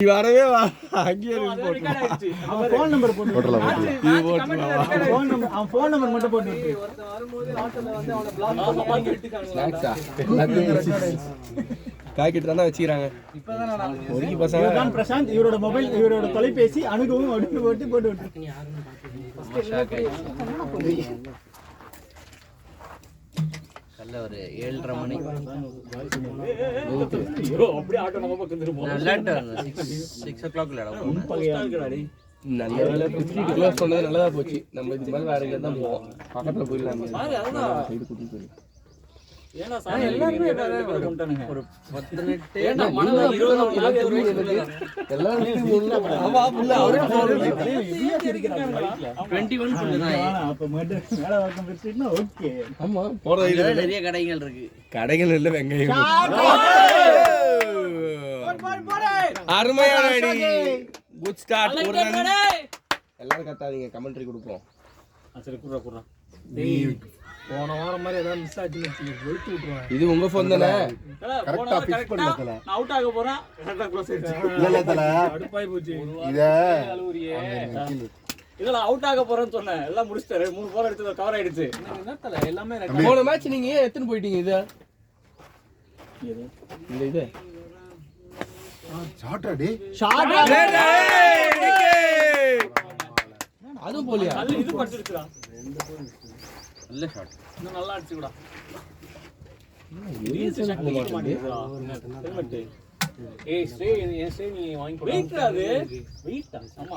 வரவே அங்கேயே phone number போட்டுலாம் ஃபோன் நம்பர் மட்டும் போட்டு பாக்கெட் தானே வச்சுக்கிறாங்க. இப்பதான் பிரசாந்த் இவரோட மொபைல் இவரோட தொலைபேசி அணுகவும் அப்படின்னு போட்டு விட்டுருக்கீங்க. ஒரு 7:30 மணி நல்லதா போச்சு. நம்ம இது மாதிரி வேற எங்க தான் போவோம், பக்கத்துல போயிடலாம். நிறைய கடைகள் இருக்கு. கடைகள் இல்ல, வெங்காயம். அருமையான குட் ஸ்டார்ட். எல்லாரும் கத்தாதீங்க, கமெண்ட்ரி கொடுப்போம். போன வாரம் மாதிரி ஏதாவது மிஸ் ஆச்சுன்னு வெயிட் விட்டுருவேன். இது உங்க ஃபோன் தானே? கரெக்ட்டா ஃபிக்ஸ் பண்ணல. நான் அவுட் ஆக போறேன். கரெக்ட்டா க்ளோஸ் ஆயிடுச்சு. இல்ல தல அடுப்பாய் போச்சு. இத இதெல்லாம் அவுட் ஆக போறேன்னு சொன்னேன். எல்லாம் முடிச்சிட்டாரு. 3 பால் எடுத்து கவர் ஆயிடுச்சு. என்ன தல எல்லாமே போன மேட்ச் நீங்க ஏன் எத்தனை போயிட்டீங்க? இது இந்த இது ஷாட் அடி அதுவும் போலியா? அது இது படிச்சிருக்கா. நல்ல ஷாட். இன்னும் நல்லா அடிச்சுடா. நீ வாங்கி கொடு. வெயிட் அது. வெயிட் ஆமா.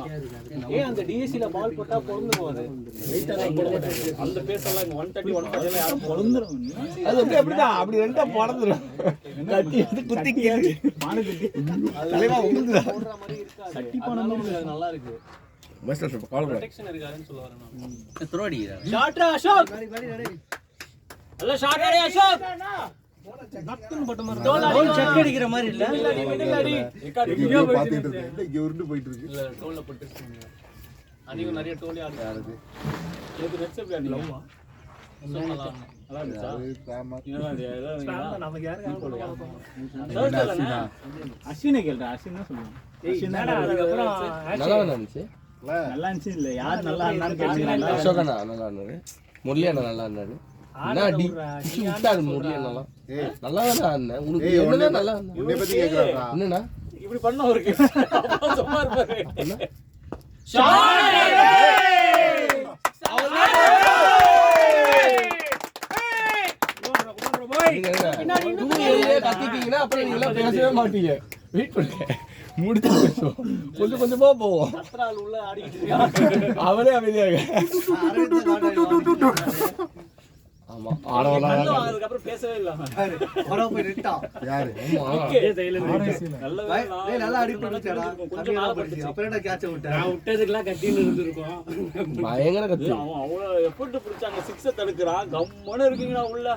அந்த டிஎஸ்சில பால் போட்டா பொறந்து போகுது. வெயிட் அந்த பேஸ் எல்லாம் 130 140 யாரும் பொறந்துரும். அது அப்படிதான். அப்படி ரெண்டா பொறந்துரும். கட்டி வந்து குத்தி கீழே மானு குத்தி. தலைவா உங்களுதுடா. போடுற மாதிரி இருக்காது. சட்டி போன மாதிரி அது நல்லா இருக்கு. பெஸ்ட் ஆஃப் கால் ப்ரொடெக்ஷன் இருக்காதுன்னு சொல்ல வரேன் நான். த்ரோ அடிடா. ஷாட்ரா அசோக். நல்ல ஷாட் அடி அசோக். நக்குன்னு போட்ட மாதிரி டோல் செக் அடிக்கிற மாதிரி இல்ல. மிடில் அடி. இங்க பாத்துட்டு இருக்கு. இங்க உருண்டு போயிட்டு இருக்கு. இல்ல டோல்ல போட்டுருக்கீங்க. அதிக நிறைய டோலி ஆடுறாரு. இது நெட்ஸ் எப்படி அடிக்குமா? நல்லா இருந்துச்சா? நமக்கு யாரு அஸ்வினை கேள்றா. அஸ்வின் தான் சொல்லுவாங்க. நல்லா இருந்துச்சு. நல்லா இருந்துச்சு இல்ல யார் நல்லா இருந்தான்னு கேட்டீங்களா? அசோகனா நல்லா இருந்தாரு. முரளியண்ணா நல்லா இருந்தாரு. என்ன அடி பிச்சு விட்டாரு முரளியண்ணா. நல்லா தான் இருந்தேன். உனக்கு என்னன்னா நல்லா உன்னை பத்தி கேக்குறாடா. என்னன்னா இப்படி பண்ண அவருக்கு சும்மா இருப்பாரு. கத்திட்டீங்கன்னா அப்புறம் நீங்க எல்லாம் பேசவே மாட்டீங்க. வெயிட் பண்ணுங்க, முடிச்சு பேசுவோம். கொஞ்சம் கொஞ்சமா போவோம். அவரே அமைதியாக. ஆமா அதுக்கப்புறம் பேசவே இல்ல. யாரு பயங்கர கத்து. அவ்வளவு எஃபோர்ட் பிடிச்சாங்க. 6 தடுக்கிறான். கம்மனு இருக்கீங்களா உள்ள.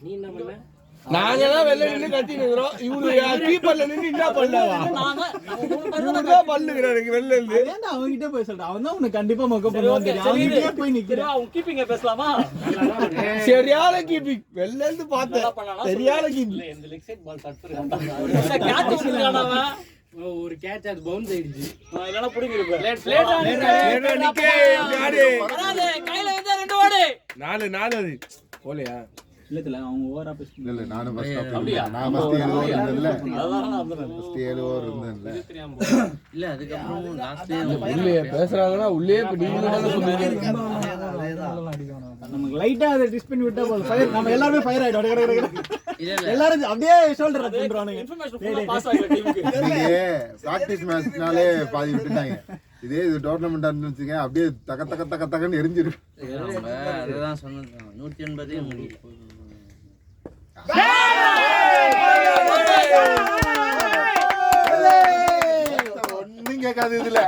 நீ என்ன பண்ண? நாங்க தான் வெளில நின்னு கத்தி நிக்கிறோம். இவரு கீப்பர்ல நின்னு என்ன பண்ணாவா? பண்ணுகிறாரு வெளில இருந்து. ஏன்டா அவங்க கிட்ட போய் சொல்ற? அவன் தான் உனக்கு கண்டிப்பா மொக்க பண்ணுவான். அவங்க கிட்ட போய் நிக்கிறா. அவங்க கீப்பிங்க பேசலாமா? சரியான கீப்பிங். வெளில இருந்து பார்த்தேன். சரியான கீப்பிங். இந்த லெக் சைடு பால் தட்டுறான். கேட்ச் வந்துட்டானவ. ஒரு கேட்ச் அது பவுன்ஸ் ஆயிடுச்சு. இல்லனா புடிங்கிருப்ப. பிளேட் நிக்கே யாரு? வராதே கையில வந்து 2 ஓடு. 4 அது போலையா? இல்ல அவங்க ஓவரா பேசி. இல்ல நானும் ஃபர்ஸ்ட் ஆஃப் நான் ஃபர்ஸ்ட் 7 ஓவர் இருந்தேன்ல. ஃபர்ஸ்ட் 7 ஓவர் இருந்தேன்ல. இல்ல அதுக்கு அப்புறம் லாஸ்ட்ல உள்ளே பேசுறாங்கன்னா உள்ளே இப்ப நீங்க தான சொல்றீங்க. நமக்கு லைட்டா அதை டிஸ் பண்ணி விட்டா போல ஃபயர். நம்ம எல்லாரும் ஃபயர் ஆயிடும். இல்ல எல்லாரும் அப்படியே ஷோல்டர் அப் பண்றானுங்க. இன்ஃபர்மேஷன் ஃபுல்லா பாஸ் ஆயிடுச்சு டீமுக்கு. இல்லையே பிராக்டீஸ் மேட்ச்னாலே பாதி விட்டுட்டாங்க. இதே இது டோர்னமெண்டா இருந்துச்சுங்க அப்படியே தக தக தக தகன்னு எரிஞ்சிரும். அதுதான் சொன்னது. 180 முடியும். ஒண்ணும் கேட்காது இதுல.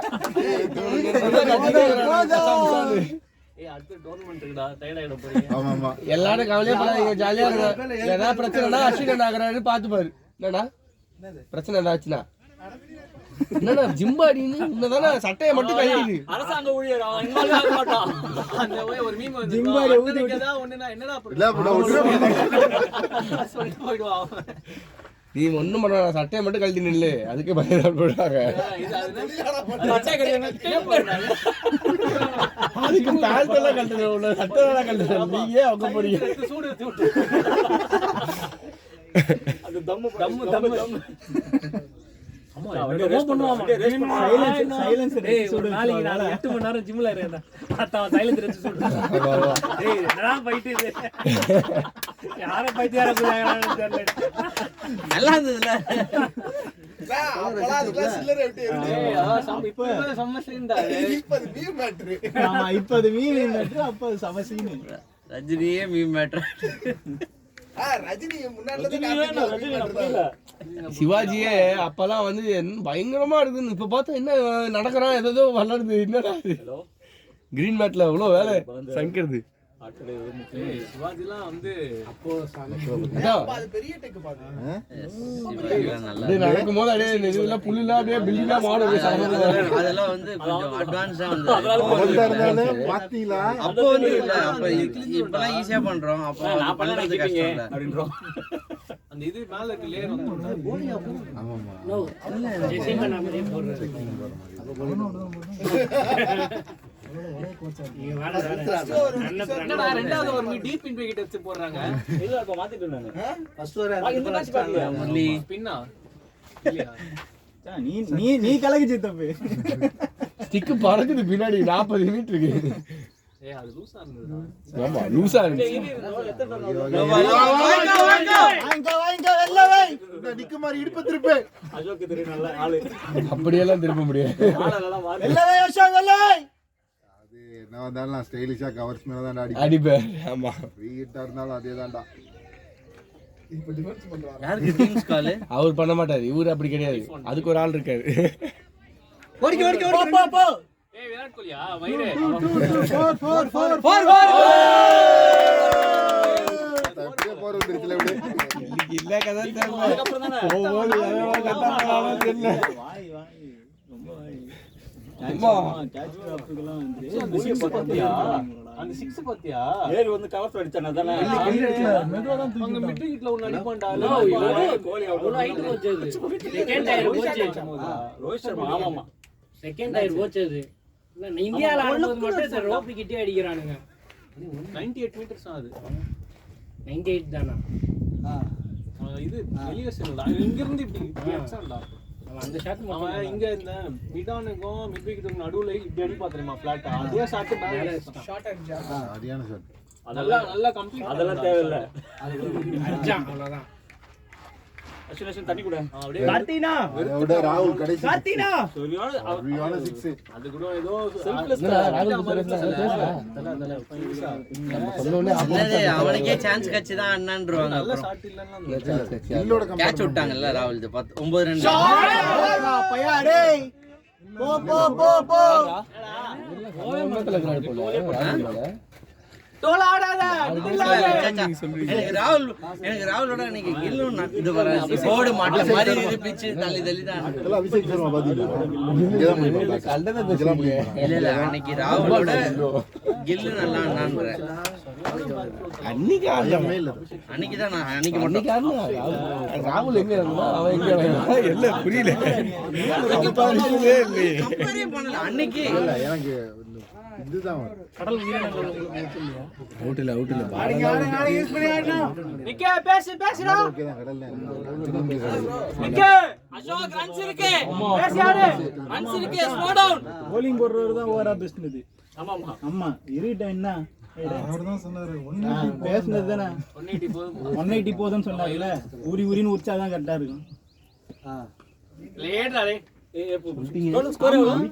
எல்லாரும் கவலையே படாதீங்க, ஜாலியா இருங்க. ஏதாவது பிரச்சனைனா அஸ்வின் ஆகுறாரு பாத்து பாரு. என்னடா பிரச்சனை ஏதாச்சுன்னா என்னடா ஜிம்பாடின்னு உன்னதானே சட்டையை மட்டும் கையிடு. அரசாங்க ஊழியர் அவன் இன்வால்வ் ஆக மாட்டான். அந்த ஒரு மீம் வந்து ஜிம்பாடி ஊதிக்கதா ஒண்ணுனா என்னடா இல்ல bro சொல்லிட்டு போய்டுவான். நீ ஒண்ணும் பண்ண சட்டையை மட்டும் கழட்டி நில்லு அதுக்கே பயன் போடுறாங்க அதுக்கு பேண்ட் எல்லாம் கழட்டு சட்டை எல்லாம் கழட்டு நீங்க அவங்க போறீங்க அது தம்மு தம்மு தம்மு நாளைக்கு 8 மணி நேரம் ஜிம்ல இருக்கேன் சைலன்ஸ் வச்சு சொல்றேன் யார பைத்தி யார தெரியல நல்லா இருந்ததுல ரஜினியே மீம் மேட்டர் சிவாஜியே அப்பெல்லாம் வந்து பயங்கரமா இருக்குது இப்ப பார்த்தா என்ன நடக்கிறான் ஏதோ வளருது என்னடா கிரீன் மேட்ல எவ்வளவு வேலை சங்கிறது சிவாஜிலாம் வந்து நடக்கும் போது அப்படியே இதெல்லாம் புல்லுலாம் அப்படியே பில்டிங்லாம் மாடும் அதெல்லாம் வந்து கொஞ்சம் அட்வான்ஸா வந்து பாத்தீங்களா அப்போ வந்து இல்ல அப்ப இப்பலாம் ஈஸியா பண்றோம் அப்போ நான் பண்றது கஷ்டம் இல்ல அப்படின்றோம் அந்த இது மேல இருக்க லேயர் வந்து ஆமாமா என்னடா ரெண்டாவது ஒரு டீப் இன் விக்கெட் எடுத்து போடுறாங்க இல்ல அப்ப மாத்திட்டேன் நான் ஃபர்ஸ்ட் ஒரு இந்த மேட்ச் பாக்கலையா முரளி பின்னா இல்லையா நீ கலகிச்சு தப்பு ஸ்டிக் பறக்குது பின்னாடி 40 மீட்டருக்கு ஏய் அது லூசா இருந்ததுடா ஆமா லூசா இருந்துச்சு நிக்க மாதிரி இடுப்பு திருப்பு அசோக் தெரியும் நல்ல ஆளு அப்படியெல்லாம் திருப்ப முடியாது ஆளெல்லாம் மாறி அது என்ன வந்தாலும் நான் ஸ்டைலிஷா கவர்ஸ் மேல தான் அடி அடிப்பேன் ஆமா வீட்டா இருந்தாலும் அதே தான்டா யாருக்கு டீம்ஸ் கால் அவர் பண்ண மாட்டாரு இவரு அப்படி கிடையாது அதுக்கு ஒரு ஆள் இருக்காரு ஏய் விராட் கோலியா வைரே அப்படியே போற வந்துருச்சுல இப்படி இல்ல கதை தெரியல அப்புறம் தானே அந்த 6 பாத்தியா ஏறி வந்து கவர் அடிச்சானே தானே அங்க மிட் விக்கெட்ல ஒன்னு அடிப்பான்டா கோலி அவ்வளவு ஹைட் போச்சது செகண்ட் டயர் போச்சு ரோஹித் சர்மா ஆமாமா செகண்ட் டயர் போச்சது இந்தியால ஆடும்போது மட்டும் ரோப் விக்கெட்டே அடிக்கிறானுங்க 98 மீட்டர்ஸ் அது 98 தானா இது எலிவேஷன்டா இங்க இருந்து இப்படி அடிச்சான்டா அந்த ஷாட் அவன் இங்க இந்த மிடானுக்கும் மிட் விக்கெட்டுக்கும் நடுவுல இப்படி அடி பாத்துறமா ஃபிளாட்டா அதே ஷாட் ஷாட் அடிச்சா சரியான ஷாட் அதெல்லாம் நல்லா கம்ப்ளீட் அதெல்லாம் தேவை இல்ல அடிச்சான் அவ்வளவுதான் அஸ்வின் தண்ணி கூட அப்படியே கார்த்தினா அதோட ராகுல் கடைசி கார்த்தினா சரியான 6 அது கூட ஏதோ செல்ஃப்லெஸ் அவனுக்கே சான்ஸ் கட்சி தான் அண்ணான்றுவாங்க நல்ல அப்புறம் ஷாட் இல்லன்னா இல்லோட கேட்ச் விட்டாங்கல்ல ராகுல் 9 ரன் எனக்கு ராகுலோட இன்னைக்கு கில்லும் இது வர போர்டு மாட்ட மாதிரி இருப்பிச்சு தள்ளி தள்ளி தான் இதெல்லாம் அபிஷேக் சர்மா பாத்தீங்களா இல்ல அன்னைக்கு ராகுலோட கில்லு நல்லா அண்ணான்ற அன்னைக்கு ஆடலாமே இல்ல அன்னைக்கு தான் நான் அன்னைக்கு மட்டும் ராகுல் எங்க இருந்தா அவன் எங்க இல்ல புரியல கம்பேரிசனே இல்லையே கம்பேரே பண்ணல அன்னைக்கு இல்ல எனக்கு இதுதான் கடல் உயிரினங்கள் அவுட் இல்ல நிக்கே பேசுடா ஓகே தான் கடல்ல நிக்கே அசோக் ரன்ஸ் இருக்கு பேசி ஆடு ரன்ஸ் இருக்கு ஸ்லோ டவுன் bowling போடுறவர் தான் ஓவரா பேசுனது ஆமா ஆமா ஆமா இருட்ட என்ன அவர்தான் சொன்னாரு பேசுனது தானே 180 போதும் 180 போதும்னு சொன்னாங்கல்ல உரின்னு உரிச்சாதான் கரெக்டா இருக்கும் லேட் ஆலே டோட்டல் ஸ்கோர் எவ்வளவு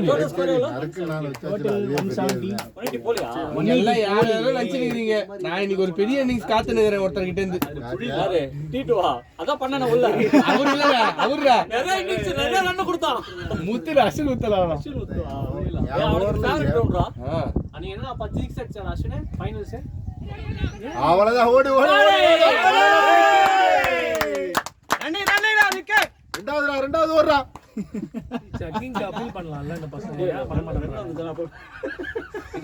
டோட்டல் ஸ்கோர் எவ்வளவு அதுக்கு நான் டோட்டல் 170 180 போலியா எல்லாம் யாரும் நினைச்சிருக்கீங்க நான் இன்னைக்கு ஒரு பெரிய இன்னிங்ஸ் காத்துனுக்கிறேன் ஒருத்தர் கிட்ட இருந்து யாரு T2 அதான் பண்ணன உள்ள அவரு இல்லங்க அவருடா நிறைய இன்னிங்ஸ் நிறைய ரன் கொடுத்தான் முத்துல அஸ்வின் முத்தலாம் அவனுக்கு ஃபேவரட் ரவுண்ட்ரா அன்னைக்கு என்ன 10 சிக்ஸ் அடிச்சான் அஸ்வின் ஃபைனல்ஸ் அவ்வளவுதான் ஓடு ரெண்டாவது ஓடுறா சக்கிங் அப்பீல் பண்ணலாம்ல இந்த பசங்க பண்ண மாட்டாங்க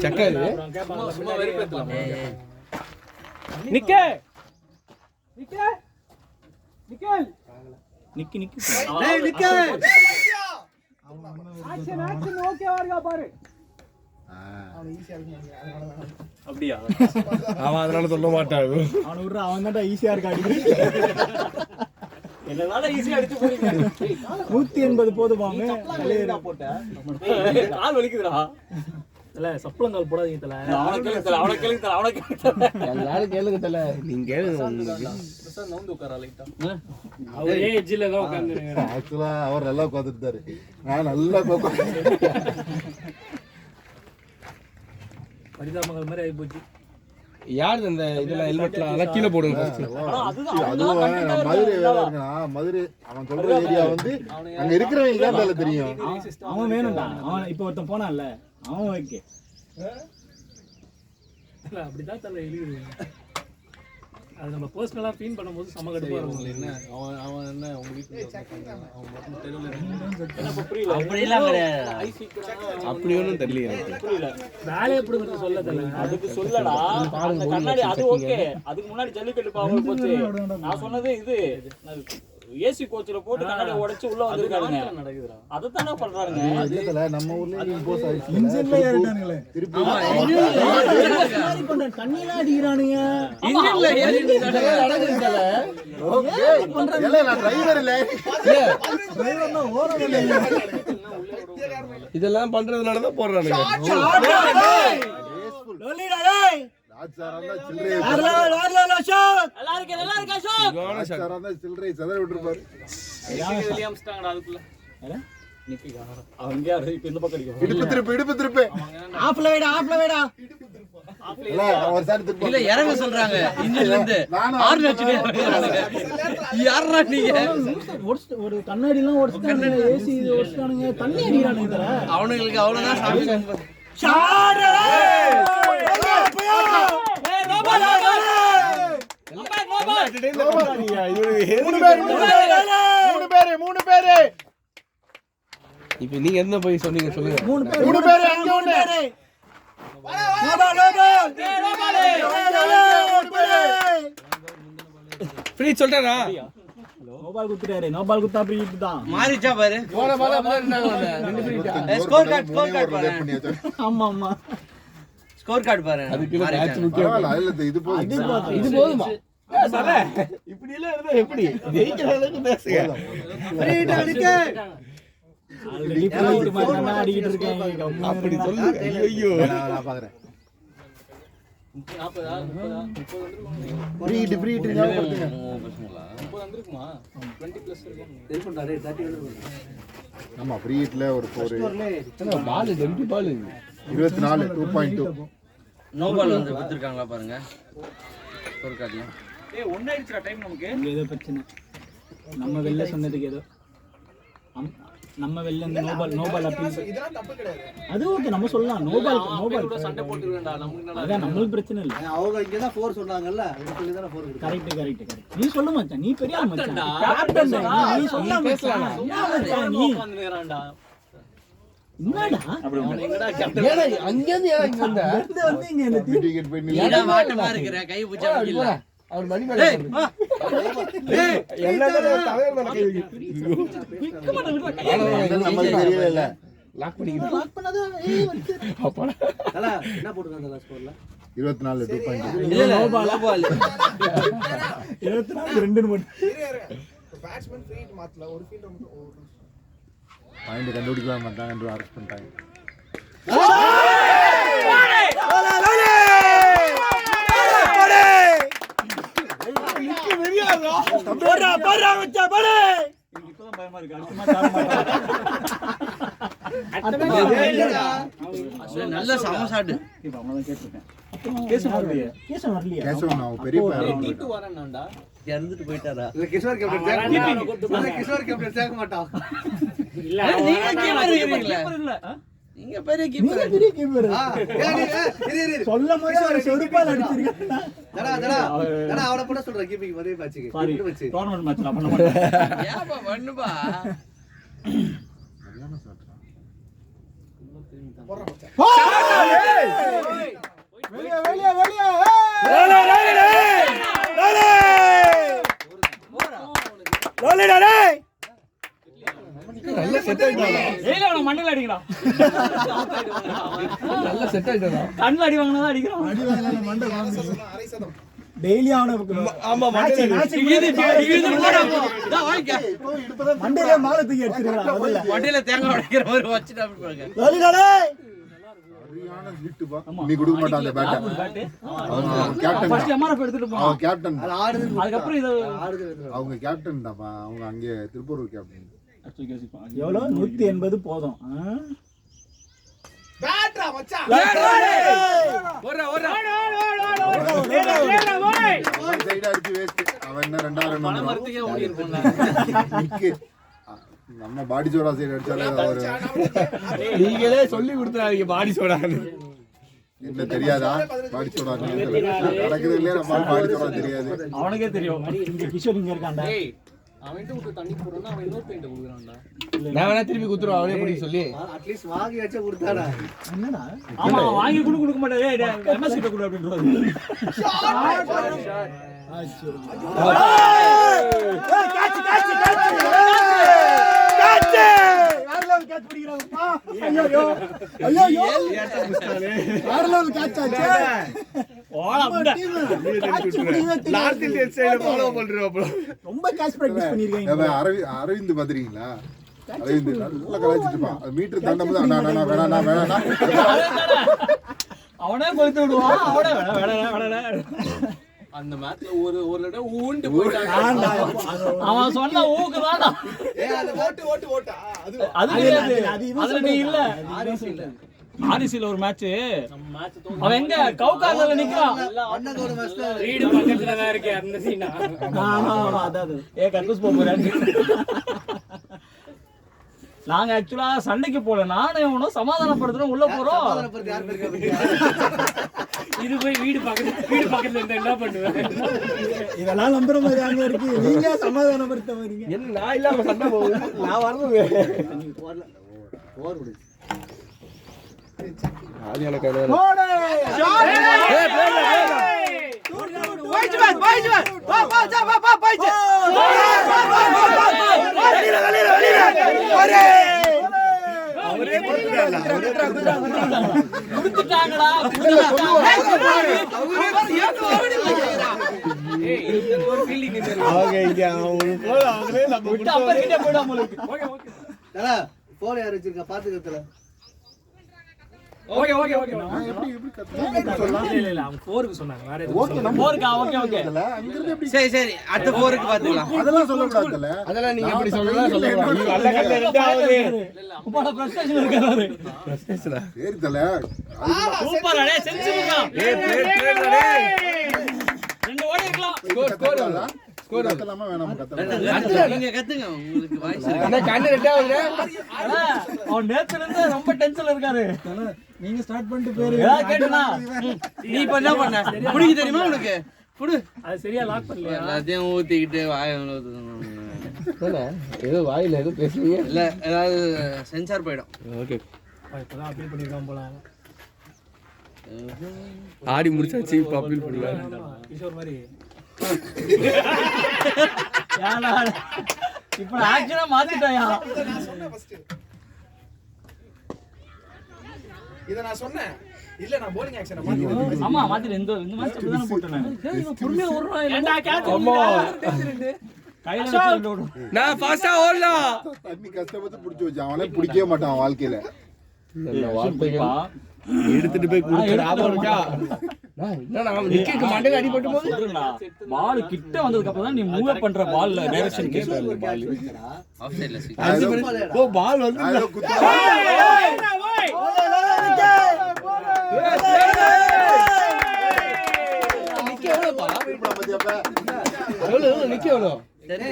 சக்கரு சும்மா வெறுப்பேத்தலாம் நிக்கே நிக்கி நிக்கி அப்படியா அவன் அதனால சொல்ல மாட்டான். அவனை விடுற அவன் தான்டா ஈஸியா இருக்கா அடிக்க. என்னனால ஈஸியா அடிச்சு போறீங்க 180 போதுமாமே. கால் வலிக்குதுடா. தல சப்பளங்கால் போடாதீங்க தல. அவன கேளுங்க. எல்லாரும் கேளுங்க தல. நீங்க கேளுங்க. பிரசாத் நவுந்து உட்காரா லைட்டா. அவரே எஜ்ஜில தான் உட்கார்ந்துருக்காரு. ஆக்சுவலா அவர் நல்லா உட்காந்துட்டாரு, நான் நல்லா பரிதாபங்கள் மாதிரி ஆகி போச்சு. யாரு இந்த இதெல்லாம் ஹெல்மெட்லாம் அதெல்லாம் கீழே போடுங்க first. அதுவும் மதுரை வேற இருக்குன்னா, மதுரை அவன் சொல்ற ஏரியா வந்து அங்க இருக்கிறவங்க தான் தல தெரியும். அவன் வேணும்டா. அவன் இப்ப ஒருத்தன் போனான்ல அவன் ஓகே. அப்படிதான் தல எழுதுறீங்க. அது நம்ம பர்சனலா ஃபீல் பண்ணும்போது சம கடுப்பா இருக்கும். என்ன அவன் என்ன உங்க வீட்டுல அவன் மட்டும் தெரியல. என்ன புரியல. அப்படிலாம் கிடையாது. அப்படி ஒன்றும் தெரியல எனக்கு. புரியல. வேலை எப்படி சொல்ல தெரியல. அதுக்கு சொல்லடா. அந்த கண்ணாடி அது ஓகே. அதுக்கு முன்னாடி ஜல்லிக்கட்டு பாவல் போச்சு. நான் சொன்னது இது ஏசி கோச்ல போட்டு கண்ணாடி உடைச்சு உள்ள வந்திருக்காங்க. நடக்குதுடா. அத தான பண்றாங்க. இல்லல நம்ம ஊர்ல இம்போஸ் ஆயிடுச்சு. இன்ஜின்ல ஏறிட்டானுங்களே. திருப்பி மாதிரி பண்ற தண்ணிலாம் அடிக்குறானுங்க. இன்ஜின்ல ஏறி நடக்குது தல. ஓகே இல்ல நான் டிரைவர் இல்ல. டிரைவர்னா ஓரவே இல்ல. இதெல்லாம் பண்றதுனால தான் போடுறானுங்க. லோலிடா டேய். ராஜாராந்தா சில்லறை நல்லா இருக்கா ஷாட். ராஜாராந்தா சில்லறை சதற விட்டுருப்பாரு. வில்லியம்ஸ்டாங்கடா அதுக்குள்ள. நிக்கிடா. அவங்க யாரு இப்ப இந்த பக்கம் அடிக்க. இடுப்பு திருப்பு ஆஃப்ல வைடா. இல்ல ஒரு சாரி திருப்பு. இல்ல இறங்க சொல்றாங்க இன்ஜின்ல இருந்து. ஆர்ன் அடிச்சிட்டு யாரா நீங்க? ஒரு கண்ணாடி எல்லாம் உடைச்சிட்டானுங்க. ஏசி உடைச்சிட்டானுங்க. தண்ணி அடிக்குறானுங்க தர. அவனுங்களுக்கு அவ்வளவுதான் சாமி. மூணு பேரு இப்ப நீங்க என்ன போய் சொன்னீங்க சொல்லுங்க. மூணு பேரு அங்க ஒண்ணு. ஃப்ரீ சொல்றேனா? நோபால் குத்துறாரு. நோபால் குத்தா அப்படி தான். மாறிச்சா பாரு. போன பால் அப்படியே இருந்தாங்க. ரெண்டு ஃப்ரீ. ஸ்கோர் கார்டு பாரு. ஆமா ஸ்கோர் கார்டு பாரு. அதுக்கு மேட்ச் முக்கியம். பரவாயில்ல இல்ல இது போதும். இது போதுமா? சல இப்படி எல்லாம் இருந்தா எப்படி ஜெயிக்கிற அளவுக்கு பேசுங்க. ஆல்ரெடி போயிட்டு மாதிரி அடிக்கிட்டு இருக்காங்க. அப்படி சொல்லு. ஐயோ நான் பாக்குறேன். 40 ஃப்ரீ ஞாபகப்படுத்துங்க. 30 வந்திருக்குமா 20 பிளஸ் இருக்கும். ஆமா ஃப்ரீ ஹிட்ல ஒரு 4 பால் எம்டி பால் 24 2.2. நோ பால் வந்து கொடுத்துருக்காங்களா பாருங்க ஸ்கோர் கார்டுல. ஏய் ஒண்ணு ஆயிடுச்சுடா டைம் நமக்கு. இங்க ஏதோ பிரச்சனை. நம்ம வெளில சொன்னதுக்கு ஏதோ நம்ம வெளில இந்த நோபால் அப்பீல் இதெல்லாம் தப்பு கிடையாது. அது ஓகே நம்ம சொல்லலாம். நோபால் சண்டை போட்டுறேன்டா. நமக்கு என்னடா அதான் நம்மளுக்கு பிரச்சனை இல்ல. அவங்க இங்க தான் 4 சொன்னாங்கல்ல. அதுக்கு சொல்லி தான் 4 கொடுத்தாங்க. கரெக்ட். நீ சொல்ல மச்சான். நீ பெரிய ஆள் மச்சான். கேப்டன் நீ சொல்ல மச்சான். நீ உட்கார்ந்துறான்டா. என்னடா எங்கடா கேப்டன்? ஏடா அங்க இருந்து ஏன் இங்க வந்த? வந்து இங்க இந்த டிக்கெட் போய் நீடா மாட்டமா இருக்கற கை புடிச்சா இல்ல. அவர் மணி மேல எல்லாரும் தலைவர் மேல கை வைக்க. நமக்கு தெரியல இல்ல. லாக் பண்ணிக்கிட்டு லாக் பண்ணாத. ஏய் வந்து அப்பா தல என்ன போட்டுருக்காங்க அந்த ஸ்கோர்ல? 24 2.2. இல்ல நோ பால். 24 2 மட்டும். பேட்ஸ்மேன் ஃப்ரீ ஹிட் மாத்தல. ஒரு ஃபீல்டர் மட்டும் பாயிண்ட் கண்டுபிடிக்கலாம் மாட்டாங்க என்று அரெஸ்ட் பண்ணிட்டாங்க. இப்போதான் பயமா இருக்கு. அடுத்த மேட்ச் நல்ல சம ஷாட். இப்ப அவனதான் கேட்டிருக்கேன். கேசவன் வரலையா? கேசவன் நான் பெரிய பையன். டீட்டு வரேன்டா. இறந்துட்டு போயிட்டாரா? இல்ல கிஷோர் கேப்டன் சேர்க்க மாட்டான். இல்ல நீங்க கீப்பர் இருக்கீங்களா? நீங்க பெரிய கீப்பர். பெரிய கீப்பர். இரு சொல்ல மாதிரி செருப்பால் அடிச்சிருக்கா. தடா அவன கூட சொல்ற கீப்பிங் மதிய மேட்ச்க்கு. சாரி டோர்னமென்ட் மேட்ச் நான் பண்ண மாட்டேன். ஏப்பா பண்ணுபா. நல்ல செட் ஆயிட்டானா ஏய்ல அவன மண்ணில அடிங்கடா நல்ல செட் ஆயிட்டானா கண்ணுல அடி வாங்கினா தான் அடிக்கிறான் அரை சதம் டெய்லி அவனை ஆமா மண்டையில மாலை தூக்கி அடிச்சிருக்கான் வண்டியில தேங்காய் உடைக்கிற மாதிரி வச்சுட்டு அப்படி பாருங்க. சரியான ஹிட் பா நீ கொடுக்க மாட்டான் அந்த பேட்டை அவன் கேப்டன் ஃபர்ஸ்ட் எம்ஆர்எஃப் எடுத்துட்டு போறான் அவன் கேப்டன் அதுக்கப்புறம் இது அவங்க கேப்டன் தான்ப்பா அவங்க அங்கே திருப்பூர் கேப்டன் எவ்வளவு 180 போதும் பேட்ரா மச்சான் அவன் சைடு அடிச்சு வேஸ்ட் அவன் என்ன ரெண்டாவது நம்ம பாடி சோடா சைடு அடிச்சாலே அவரு நீங்களே சொல்லி கொடுத்துறாங்க பாடி சோடான்னு என்ன தெரியாதா பாடி சோடா நடக்குது இல்லையா நம்ம பாடி சோடா தெரியாது அவனுக்கே தெரியும் இங்க கிஷோர் இங்க இருக்கான்டா அவன்கிட்ட விட்டு தண்ணி போடுறோம்னா அவன் இன்னொரு பெயிண்ட் கொடுக்குறான்டா நான் வேணா திருப்பி குத்துருவோம் அவனே பிடிக்க சொல்லி அட்லீஸ்ட் வாங்கி வச்ச கொடுத்தாடா என்னடா ஆமா வாங்கி கொடுக்க மாட்டாரு எம்எஸ் கிட்ட கொடு அப்படின்றாரு ரொம்ப கேட்ச் பிராக்டீஸ் பண்ணிருக்கீங்க அரவிந்த் பாத்துறீங்களா அரவிந்த் நல்லா கலாய்ச்சிட்டு இருப்பான் மீட்டர் தாண்டும் போது வேணா அவனே கொளுத்து விடுவான் அவனே வேணா அந்த மேட்ச்ல ஒரு இடம் ஊண்டு போயிட்டாங்க அவன் சொன்ன ஊக்கு தான்டா அது ஓட்டா அது கிடையாது அது இவன் அதுல நீ இல்ல ஆரிசில ஒரு மேட்ச் அவன் எங்க கவுகார்ல நிக்கிறான் வீடு பக்கத்துல தான் இருக்கு அந்த சீனா அதாவது கன்ஃபியூஸ் போறேன் நாங்க ஆக்சுவலா சண்டைக்கு போல நானும் இவனும் சமாதானப்படுத்துறோம் உள்ள போறோம் இது போய் வீடு பக்கத்துல இருந்தா என்ன பண்ணுவேன் இதெல்லாம் நம்புற மாதிரி அங்க இருக்கு நீங்க சமாதானப்படுத்த வரீங்க என்ன நான் இல்லாம சண்டை போகுது நான் வரணும் அது எனக்கு குடுத்துட்டாங்கடா ஒரு ஃபீலிங் அவங்க இங்க அவங்க போல அவங்களே நம்ம விட்டு அப்பா கிட்ட போய்டா உங்களுக்கு போன் யார் வச்சிருக்கா பாத்துக்கிறதுல ஓகே எப்படி கத்துக்கலாம் இல்ல அவங்க 4க்கு சொன்னாங்க வேற போர்க்கா ஓகே அங்கிருந்து எப்படி சரி அடுத்த போருக்கு பாத்துக்கலாம். அதெல்லாம் சொல்லக்கூடாதுல்ல அதெல்லாம் நீங்க எப்படி சொல்லலாம் சொல்லலாம் நீங்க அல்ல கட்ட ரெண்டாவது உப்பாட பிரஸ்டேஷன் இருக்காரு சரி தல சூப்பர் அடே செஞ்சுங்க ரெண்டு ஓடி இருக்கலாம் ஸ்கோர் கத்தலாமா வேணாமா கத்தலாமா நீங்க கத்துங்க உங்களுக்கு வாய்ஸ் இருக்கு. அண்ணா கண்ணு ரெண்டாவது அவன் நேத்துல இருந்து ரொம்ப டென்ஷன்ல இருக்காரு நீங்க ஸ்டார்ட் பண்ணிட்டு பேரு ஏதாவது கேட்டனா நீ இப்ப என்ன பண்ண குடிக்க தெரியுமா உனக்கு குடு அது சரியா லாக் பண்ணலையா எல்லாத்தையும் ஊத்திக்கிட்டு வாய ஏதோ வாயில ஏதோ பேசுறீங்க இல்ல ஏதாவது சென்சார் போயிடும். ஓகே இப்பதான் அப்பீல் பண்ணிருக்கான் போல ஆடி முடிச்சாச்சு இப்ப அப்பீல் பண்ணலாம் கிஷோர் மாதிரி இப்ப ஆக்சுவலா மாத்திட்டாயா நான் சொன்னேன் ஃபர்ஸ்ட் இத நான் சொன்னேன் இல்ல நான் bowling action மாத்திட்டேன் ஆமா மாத்திட்டு இந்த மேட்ச் அப்படிதான் போட்டேன் பொறுமையா ஓடுறான் ஏன்டா கேட்ச் ஆமா கையில வச்சு ஓடு நான் ஃபாஸ்டா ஓடலாம் தண்ணி கஷ்டப்பட்டு புடிச்சு வச்சான் அவனே பிடிக்கவே மாட்டான் வாழ்க்கையில எடுத்துட்டு போய் குடுக்குற ஆபம் இருக்கா என்னடா நிக்க மண்டையில அடிபட்டு போது பால் கிட்ட வந்ததுக்கு அப்புறம் தான் நீ மூவ் பண்ற பால்ல டைரக்ஷன் கேஸ் பால் ஆஃப் சைடுல ஓ பால் வந்து அதோ குத்து நிக்க எவ்வளவுப்பா மதியப்ப எவ்வளவு நிக்க எவ்வளவு சரி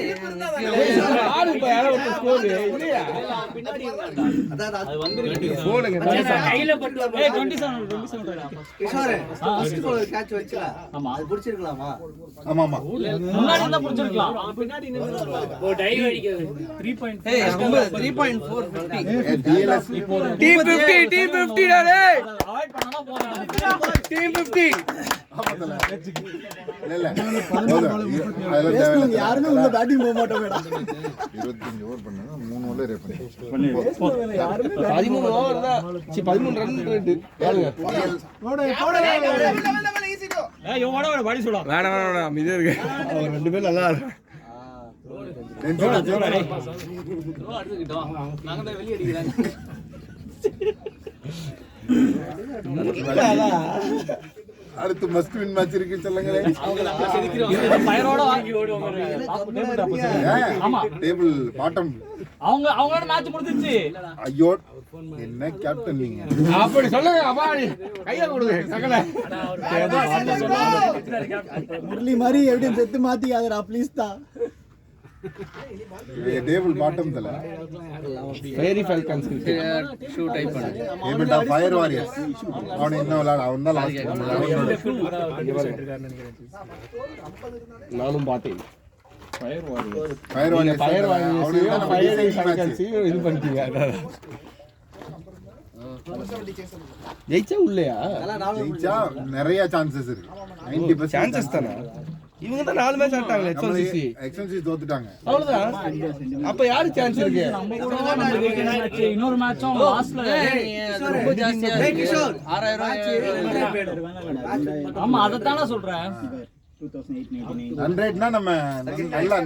பால் இப்ப யாரோ ஸ்கோர் இல்லையா பின்னாடி இருந்தா அது வந்துருக்கு போடுங்க கையில பட்டு ஏய் 27 கிஷோர் ஃபர்ஸ்ட் பால் கேட்ச் வச்சல ஆமா அது பிடிச்சிருக்கலாமா ஆமா ஆமா முன்னாடி இருந்தா புடிச்சிருக்கலாம் அவன் பின்னாடி நின்னு ஓ டைவ் அடிக்கிறது 3.5 ஏய் 3.450 டிஎல்எஸ் டீம் 50 டாலே அவாய்ட் பண்ணனா போறேன் டீம் 50 ஆமாதல இல்ல அதெல்லாம் யாருமே உள்ள பேட்டிங் போக மாட்டோம் மேடம் 25 ஓவர் பண்ணா 3 ஓவர் ரேட் பண்ணி 13 ஓவர் தான் 13 ரன் ரேட் பாருங்க ஏய் ஓட பாடி சொல்டா வேணாம் அமைதியா இருக்கு அவர் ரெண்டு பேரும் நல்லா இருக்கு அடுத்துக்கிட்டோம் நாங்க தான் வெளிய அடிக்கிறாங்க அடுத்து மஸ்ட் வின் மேட்ச் இருக்கு சொல்லுங்களே அவங்க நம்ம செதுக்கிறோம் ஃபயரோட வாங்கி ஓடுவாங்க ஆமா டேபிள் பாட்டம் அவங்களோட மேட்ச் முடிஞ்சிருச்சு ஐயோ என்ன கேப்டன் நீங்க அப்படி சொல்லுங்க அப்பாடி கைய கொடுங்க சகல முரளி மாதிரி எப்படியும் செத்து மாத்திக்காதடா ப்ளீஸ் தான் டேபிள் பாட்டம் தல ஃபேரி ஃபால்கன்ஸ் ஷூ டைப் பண்ணு ஏமெண்டா ஃபயர் வாரியர்ஸ் அவன் என்ன விளையாட அவன் தான் லாஸ்ட் நானும் பார்த்தேன் ஃபயர் ஃபயர் வாரியர்ஸ் ஃபால்கன்ஸ் இது பண்ணிட்டீங்க ஜெயிச்சா உள்ளயா ஜெயிச்சா நிறைய சான்சஸ் இருக்கு 90% சான்சஸ் தானா இவங்க தான் 4 மேட்ச் ஆட்டாங்க எக்ஸ்எல்சி எக்ஸ்எல்சி தோத்துட்டாங்க அவ்வளவுதான் அப்ப யாரு சான்ஸ் இருக்கு இன்னொரு மேட்சும் லாஸ்ட்ல ரொம்ப ஜாஸ்தியா இருக்கு கிஷோர் 6000 ஆமா அத தான சொல்றேன் 2008-19 ரன் ரேட்னா நம்ம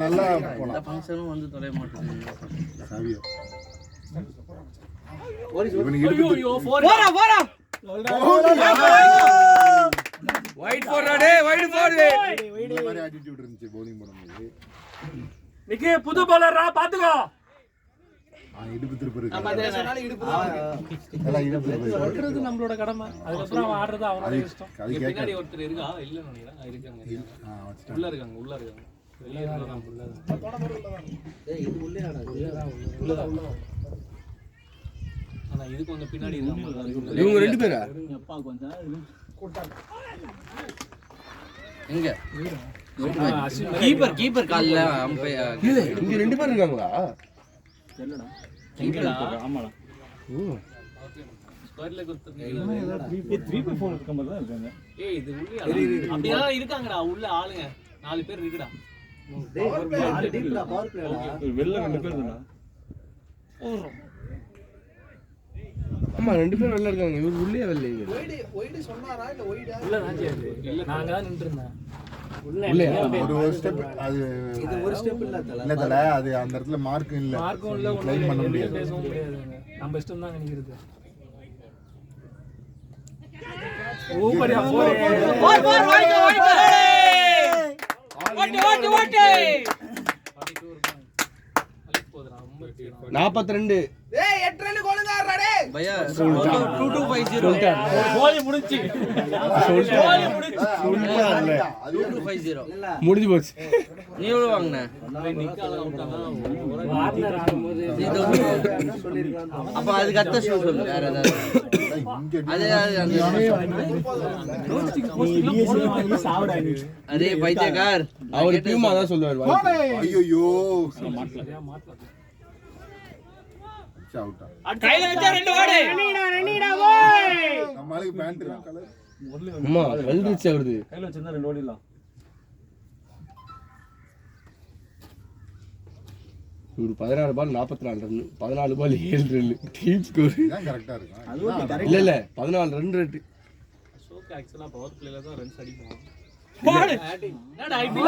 நல்லா போலாம் ஃபங்க்ஷனும் வந்து தொலை மாட்டேங்குது சாவியோ இவனுக்கு எடுத்து போடா வைட் போடுறா டேய் வைட் போடு இந்த மாதிரி ஆட்டிட்யூட் இருந்துச்சு bowling பண்ணும்போது நிக்கி புது பவுலரா பாத்துக்கோ இடுப்பு திருப்பு இருக்கு சொன்னாலும் இடுப்பு எல்லாம் இடுப்பு திருப்பு இருக்கு. ஓடுறது நம்மளோட கடமை அதுக்கப்புறம் அவன் ஆடுறது அவனோட இஷ்டம் அது கேட்க ஒருத்தர் இருக்கா இல்ல நினைக்கிறேன் இருக்காங்க வச்சுட்டாங்க உள்ள இருக்காங்க வெளிய இருக்காங்க ஆனா இது கொஞ்சம் பின்னாடி இருக்காங்க இவங்க ரெண்டு பேரா அப்பா கொஞ்சம் எங்க கீப்பர் கால்ல அம்பையர் இல்ல இங்க ரெண்டு பேர் இருக்காங்களா தெரியலடா எங்கடா ஆமாடா ஸ்கொயர்ல கொடுத்து 3.4 இருக்க மாதிரி தான் இருக்காங்க ஏய் இது உள்ள அப்படியே இருக்காங்கடா உள்ள ஆளுங்க 4 பேர் இருக்குடா வெளில 2 பேர் தானா ஆமா ரெண்டு பேரும் நல்லா இருக்காங்க இவர் உள்ளே வரல ஒய்டு சொன்னாரா இல்ல ஒய்டா இல்ல ராஜி இல்ல நாங்க தான் நின்று இருந்தேன் உள்ளே ஒரு ஸ்டெப் அது இது ஒரு ஸ்டெப் இல்ல தல அது அந்த இடத்துல மார்க் இல்ல மார்க்கும் இல்ல க்ளைம் பண்ண முடியாது பேசவும் முடியாதுங்க நம்ம இஷ்டம் தான் நினைக்கிறது சூப்பர்யா போர் ஓட்டு 42 டேய் 8 ரன் கோலுங்க ஆடுறா டேய் பையா 2250 கோலி முடிஞ்சி கோலி முடிஞ்சி அது 2250 முடிஞ்சு போச்சு நீ எவ்வளவு வாங்குன வார்னர் ஆடும்போது அப்ப அதுக்கு அத்த ஷூ சொல்லு வேற ஏதாவது இங்க அதே சாவடா நீ அதே பைத்தியக்கார் அவர் டீம் அதான் சொல்லுவார் ஐயோ அவுட்டா கையில வச்சா ரெண்டு வாடு நம்ம ஆளுக்கு பேண்ட் கலர் அம்மா வெல் ரீச் ஆகுது கையில வச்சிருந்தா 2 ஓடிடலாம் ஒரு 16 பால் 44 ரன் 14 பால் 7 ரன் டீம் ஸ்கோர் தான் கரெக்டா இருக்கும் அது ஓகே கரெக்ட் இல்ல 14 ரன் ரேட் அசோக் ஆக்சுவலா பவர் பிளேல தான் ரன்ஸ் அடிக்கும் என்னடா இப்படி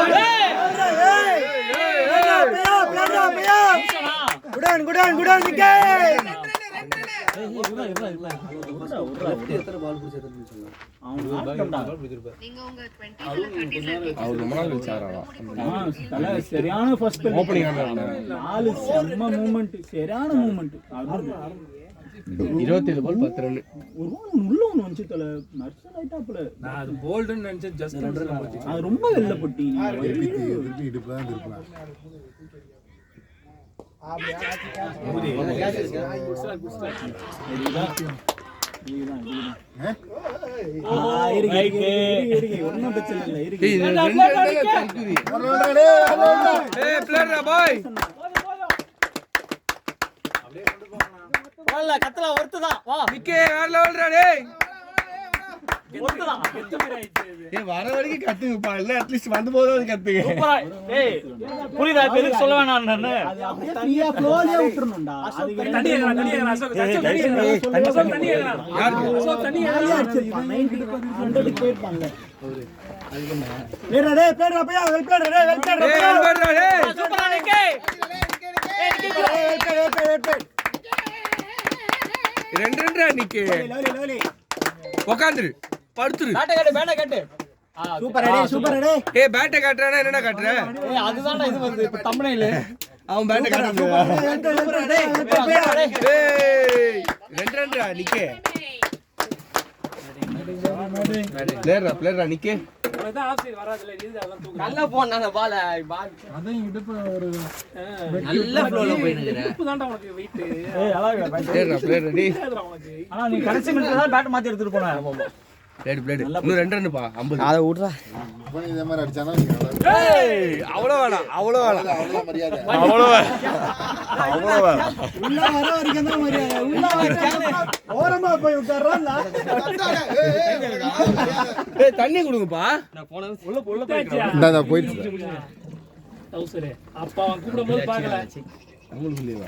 குடான் விக்கெட் நீங்க உங்க 20 30 அவர் ரொம்ப நாள் கழிச்சு ஆடுறாரா சரியான ஃபர்ஸ்ட் ஓப்பனிங் ஆடுறாரு 4 செம்ம மூவ்மெண்ட் சரியான மூவ்மெண்ட் 27 பால் 10 ரன் ஒரு உள்ள ஒன்று வந்துச்சு தல நர்சல் ஆயிட்டாப்ல நான் அது போல்டுன்னு நினைச்சேன் ஜஸ்ட் அது ரொம்ப வெள்ள போட்டி திருப்பி இடுப்பு தான் திருப்பலாம் ஒன்னும் பிரச்சனை இல்லை இருக்கு. ஏய், இது ரெண்டு தற்குறி. ஏய், பிளேயர்ரா பாய். போடல கத்தல ஒருத்ததான் வா நிக்கே வேற லெவல்ரா டேய். ஒருத்ததான் ஏய், வர வரைக்கும் கத்துங்கப்பா. இல்ல அட்லீஸ்ட் வந்து போது கத்துங்க. சூப்பரா ஏய் புரியுதா இப்ப எதுக்கு சொல்ல வேணாம் நானு அது அப்படியே தனியா ஃப்ளோலயே விட்டுறணும்டா. அதுக்கு தண்ணி ஏறலாம் அடிச்சிருப்பான் 90 போயிருப்பான்ல அவரு. அதுக்கு என்ன பேரா டேய் பேரா பையா வெல் பேரா டேய் வெல் பேரா ஏய், அல்பர்டா டேய். சூப்பரா நிக்கே ரெண்டு ரெண்டா நிக்கே. லோலி உட்காந்துரு, படுத்துரு. பேட்ட கட்டு சூப்பர் டேய் ஏய், பேட்டை காட்டுறானா என்னடா காட்டுற? ஏய் அதுதான்டா இது வருது இப்ப தம்பனையில அவன் பேட்டை காட்டுறான். ஏய், ரெண்டு ரெண்டா நிக்கே. பிளேயர்ரா நிக்கே. நல்லா போனானே பால அதான் இடுப்பு ஒரு நல்ல ஃப்ளோல போயினுக்குற. பிளேயர்ரா டேய். ஆனா நீ கடைசி மினிட்ல தான் பேட் மாத்தி எடுத்துட்டு போன பிளேட் இன்னும் ரெண்டு ரெண்டுப்பா 50. அத விட்றா. அப்ப இதே மாதிரி அடிச்சானா நீங்க ஏய், அவ்வளவு வேணாம். அவ்வளவு மரியாதை. உள்ள வர வரைக்கும் தான் மரியாதை. உள்ள வர ஓரமா போய் உட்கார்றான்ல. ஏய், தண்ணி கொடுங்கப்பா. இந்தா போயிட்டு அப்பா அவன் கூப்பிடும்போது பார்க்கல அவங்களுக்குள்ளேவா?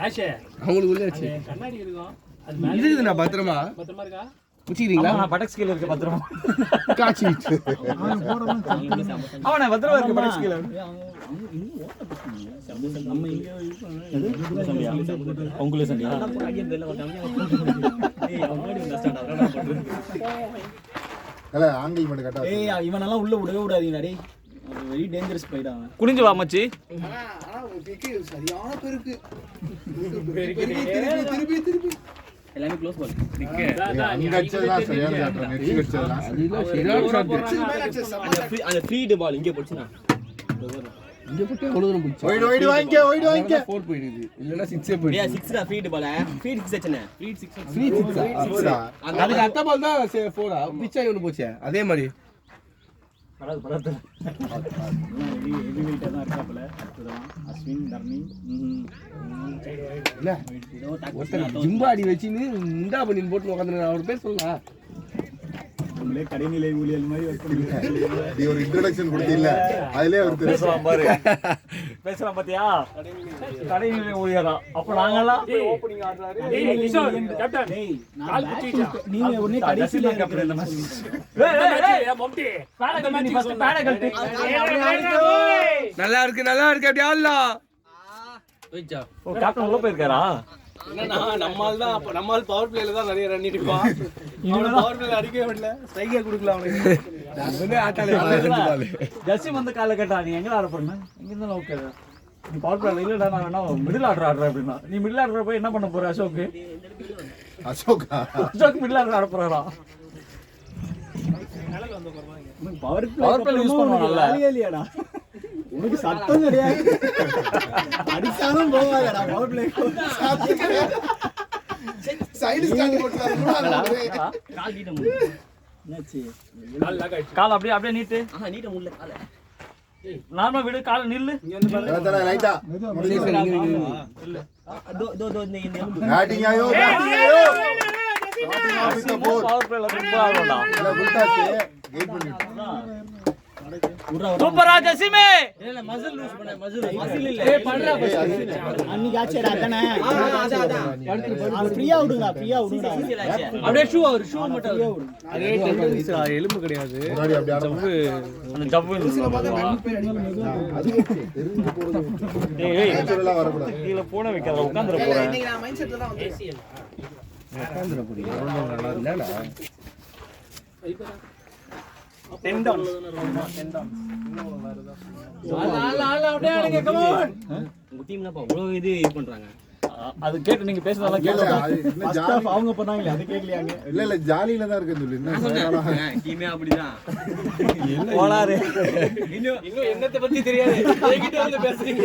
ஆஷே அவங்களுக்குள்ளே ஆச்சு. கண்ணாடி இருக்கும் அது இது இருக்குதுண்ணா, பத்திரமா பத்திரமா இருக்கா வச்சுக்கிறீங்களா? பட்டக்ஸ் கீழ இருக்கு பத்திரமா காட்சி. அவனே பத்திரமா இருக்கு பட்டக்ஸ் கீழ நம்ம இங்க அவங்களே சண்டியா இல்ல ஆங்கிள் மட்டும் கட்டா. ஏய் இவனெல்லாம் உள்ள விடவே விடாதீங்கடா டேய். அது வெரி டேஞ்சரஸ் பைடா அவன். குனிஞ்சு வா மச்சி ஆனா ஒரு கிக்கு சரியான பெருக்கு திருப்பி எல்லாமே க்ளோஸ் பால். அங்க அடிச்சதெல்லாம் சரியான ஷாட். நெட் அடிச்சதெல்லாம் அதெல்லாம் சரியான ஷாட். அந்த ஃபீட் பால் இங்க போச்சுனா இங்க போட்டு எவ்வளவு தூரம் போச்சு? ஒயிட் வாங்கிக்க. 4 போயிடுது. இல்லனா 6 போயிடுது. டேய் 6 டா ஃபீட் பால். ஃபீட் 6 அச்சனே. ஃபீட் 6. ஃப்ரீ 6. அப்படிடா. அதுக்கு அத்த பால் தான் 4. பிச்சா ஒன்னு போச்சு. அதே மாதிரி ஹெவி வெயிட்டா தான் இருக்காப்ல. அதுதான் அஸ்வின் தர்மி. இல்ல ஒருத்தர் ஜிம்பாடி வச்சின்னு முண்டா பண்ணி போட்டு உட்கார்ந்து அவர் பேர் சொல்லலாம். நம்மளே கடைநிலை ஊழியர் மாதிரி ஒர்க் பண்ணிருக்காங்க. நீ ஒரு இன்ட்ரோடக்ஷன் கொடுத்தீல்ல, அதுலயே அவர் தெரியும். பாரு பேசலாம் பாத்தியா கடைநிலை ஊழியரா அப்ப நாங்கலாம் ஓபனிங் ஆடுறாரு டேய் கிஷோர் கேப்டன் டேய் நான் நீங்க உடனே கடைசில கேப்டன் இந்த மாதிரி ஏய் மம்டி பேட கட்டி நீ ஃபர்ஸ்ட் பேட கட்டி நல்லா இருக்கு அப்படியே ஆடலாம். போய்ச்சா. ஓ கேப்டன் உள்ள போயிருக்காரா என்னன்னா நம்மால் தான் நம்மால் பவர் பிளேல தான் நிறைய ரன் அடிப்பான். இவன பவர் பிளேல அடிக்கவே விடல. ஸ்ட்ரைக்கே கொடுக்கல அவனுக்கு. வந்து ஆட்டாலே பால். ஜஸ்ஸி வந்து கால கேட்டா நீ எங்க ஆட போறேன்னா இங்க இருந்தா ஓகே நீ பவர் பிளேல இல்லடா நான் வேணா மிடில் ஆர்டர் ஆடுறேன் அப்படினா நீ மிடில் ஆர்டர் போய் என்ன பண்ண போற அசோக் மிடில் ஆர்டர் ஆட போறாரா பவர் பிளே யூஸ் பண்ணுவாங்கல்ல இல்லையாடா உனக்கு சத்தம் கிடையாது. அடிச்சாலும் போவாதடா பவர் பிளே. சைடு ஸ்டாண்ட் போட்டுறாரு. கால் நீட்ட முடியல. என்னாச்சு? கால் அப்படியே நீட்டு நீட்ட முடியல கால. நார்மலா விடு கால் நில்லு லைட்டா தோ இந்த பேட்டிங் ஆயோ. பவர் பிளேல சூப்பரா ஆடுடா சூப்பரா ஜெசிமே இல்ல மசில் லூஸ் பண்ண மசில் இல்ல ஏய் பண்றா அன்னைக்கு ஆச்சேடா அதானே. ஃப்ரீயா விடுங்க அப்படியே ஷூ மட்டும் அதே டென்டன்ஸ் எலும்பு கிடையாது முன்னாடி அப்படியே ஆடுங்க. அந்த ஜவ்வு ஏய் நேச்சுரலா வரக்கூடாது. கீழ போன வைக்காத உட்கார்ந்துற போறேன் இன்னைக்கு நான் மைண்ட் செட்ல தான் வந்தேன். உட்கார்ந்துற போறீங்க. நல்லா இல்லடா. உங்க டீம்னா அவ்வளவு இது பண்றாங்க. அது கேட்டு நீங்க பேசுறதெல்லாம் இல்ல, கேளுங்க அது இன்னும் ஃபர்ஸ்ட் ஜாலி. ஆஃப் அவங்க பண்ணாங்களே அது கேக்கலையாங்க. இல்ல ஜாலியில தான் இருக்குன்னு சொல்லி இன்னும் டீமே அப்படிதான். போலாரு இன்னும் என்னத்தை பத்தி தெரியாது. என்கிட்ட வந்து பேசுறீங்க.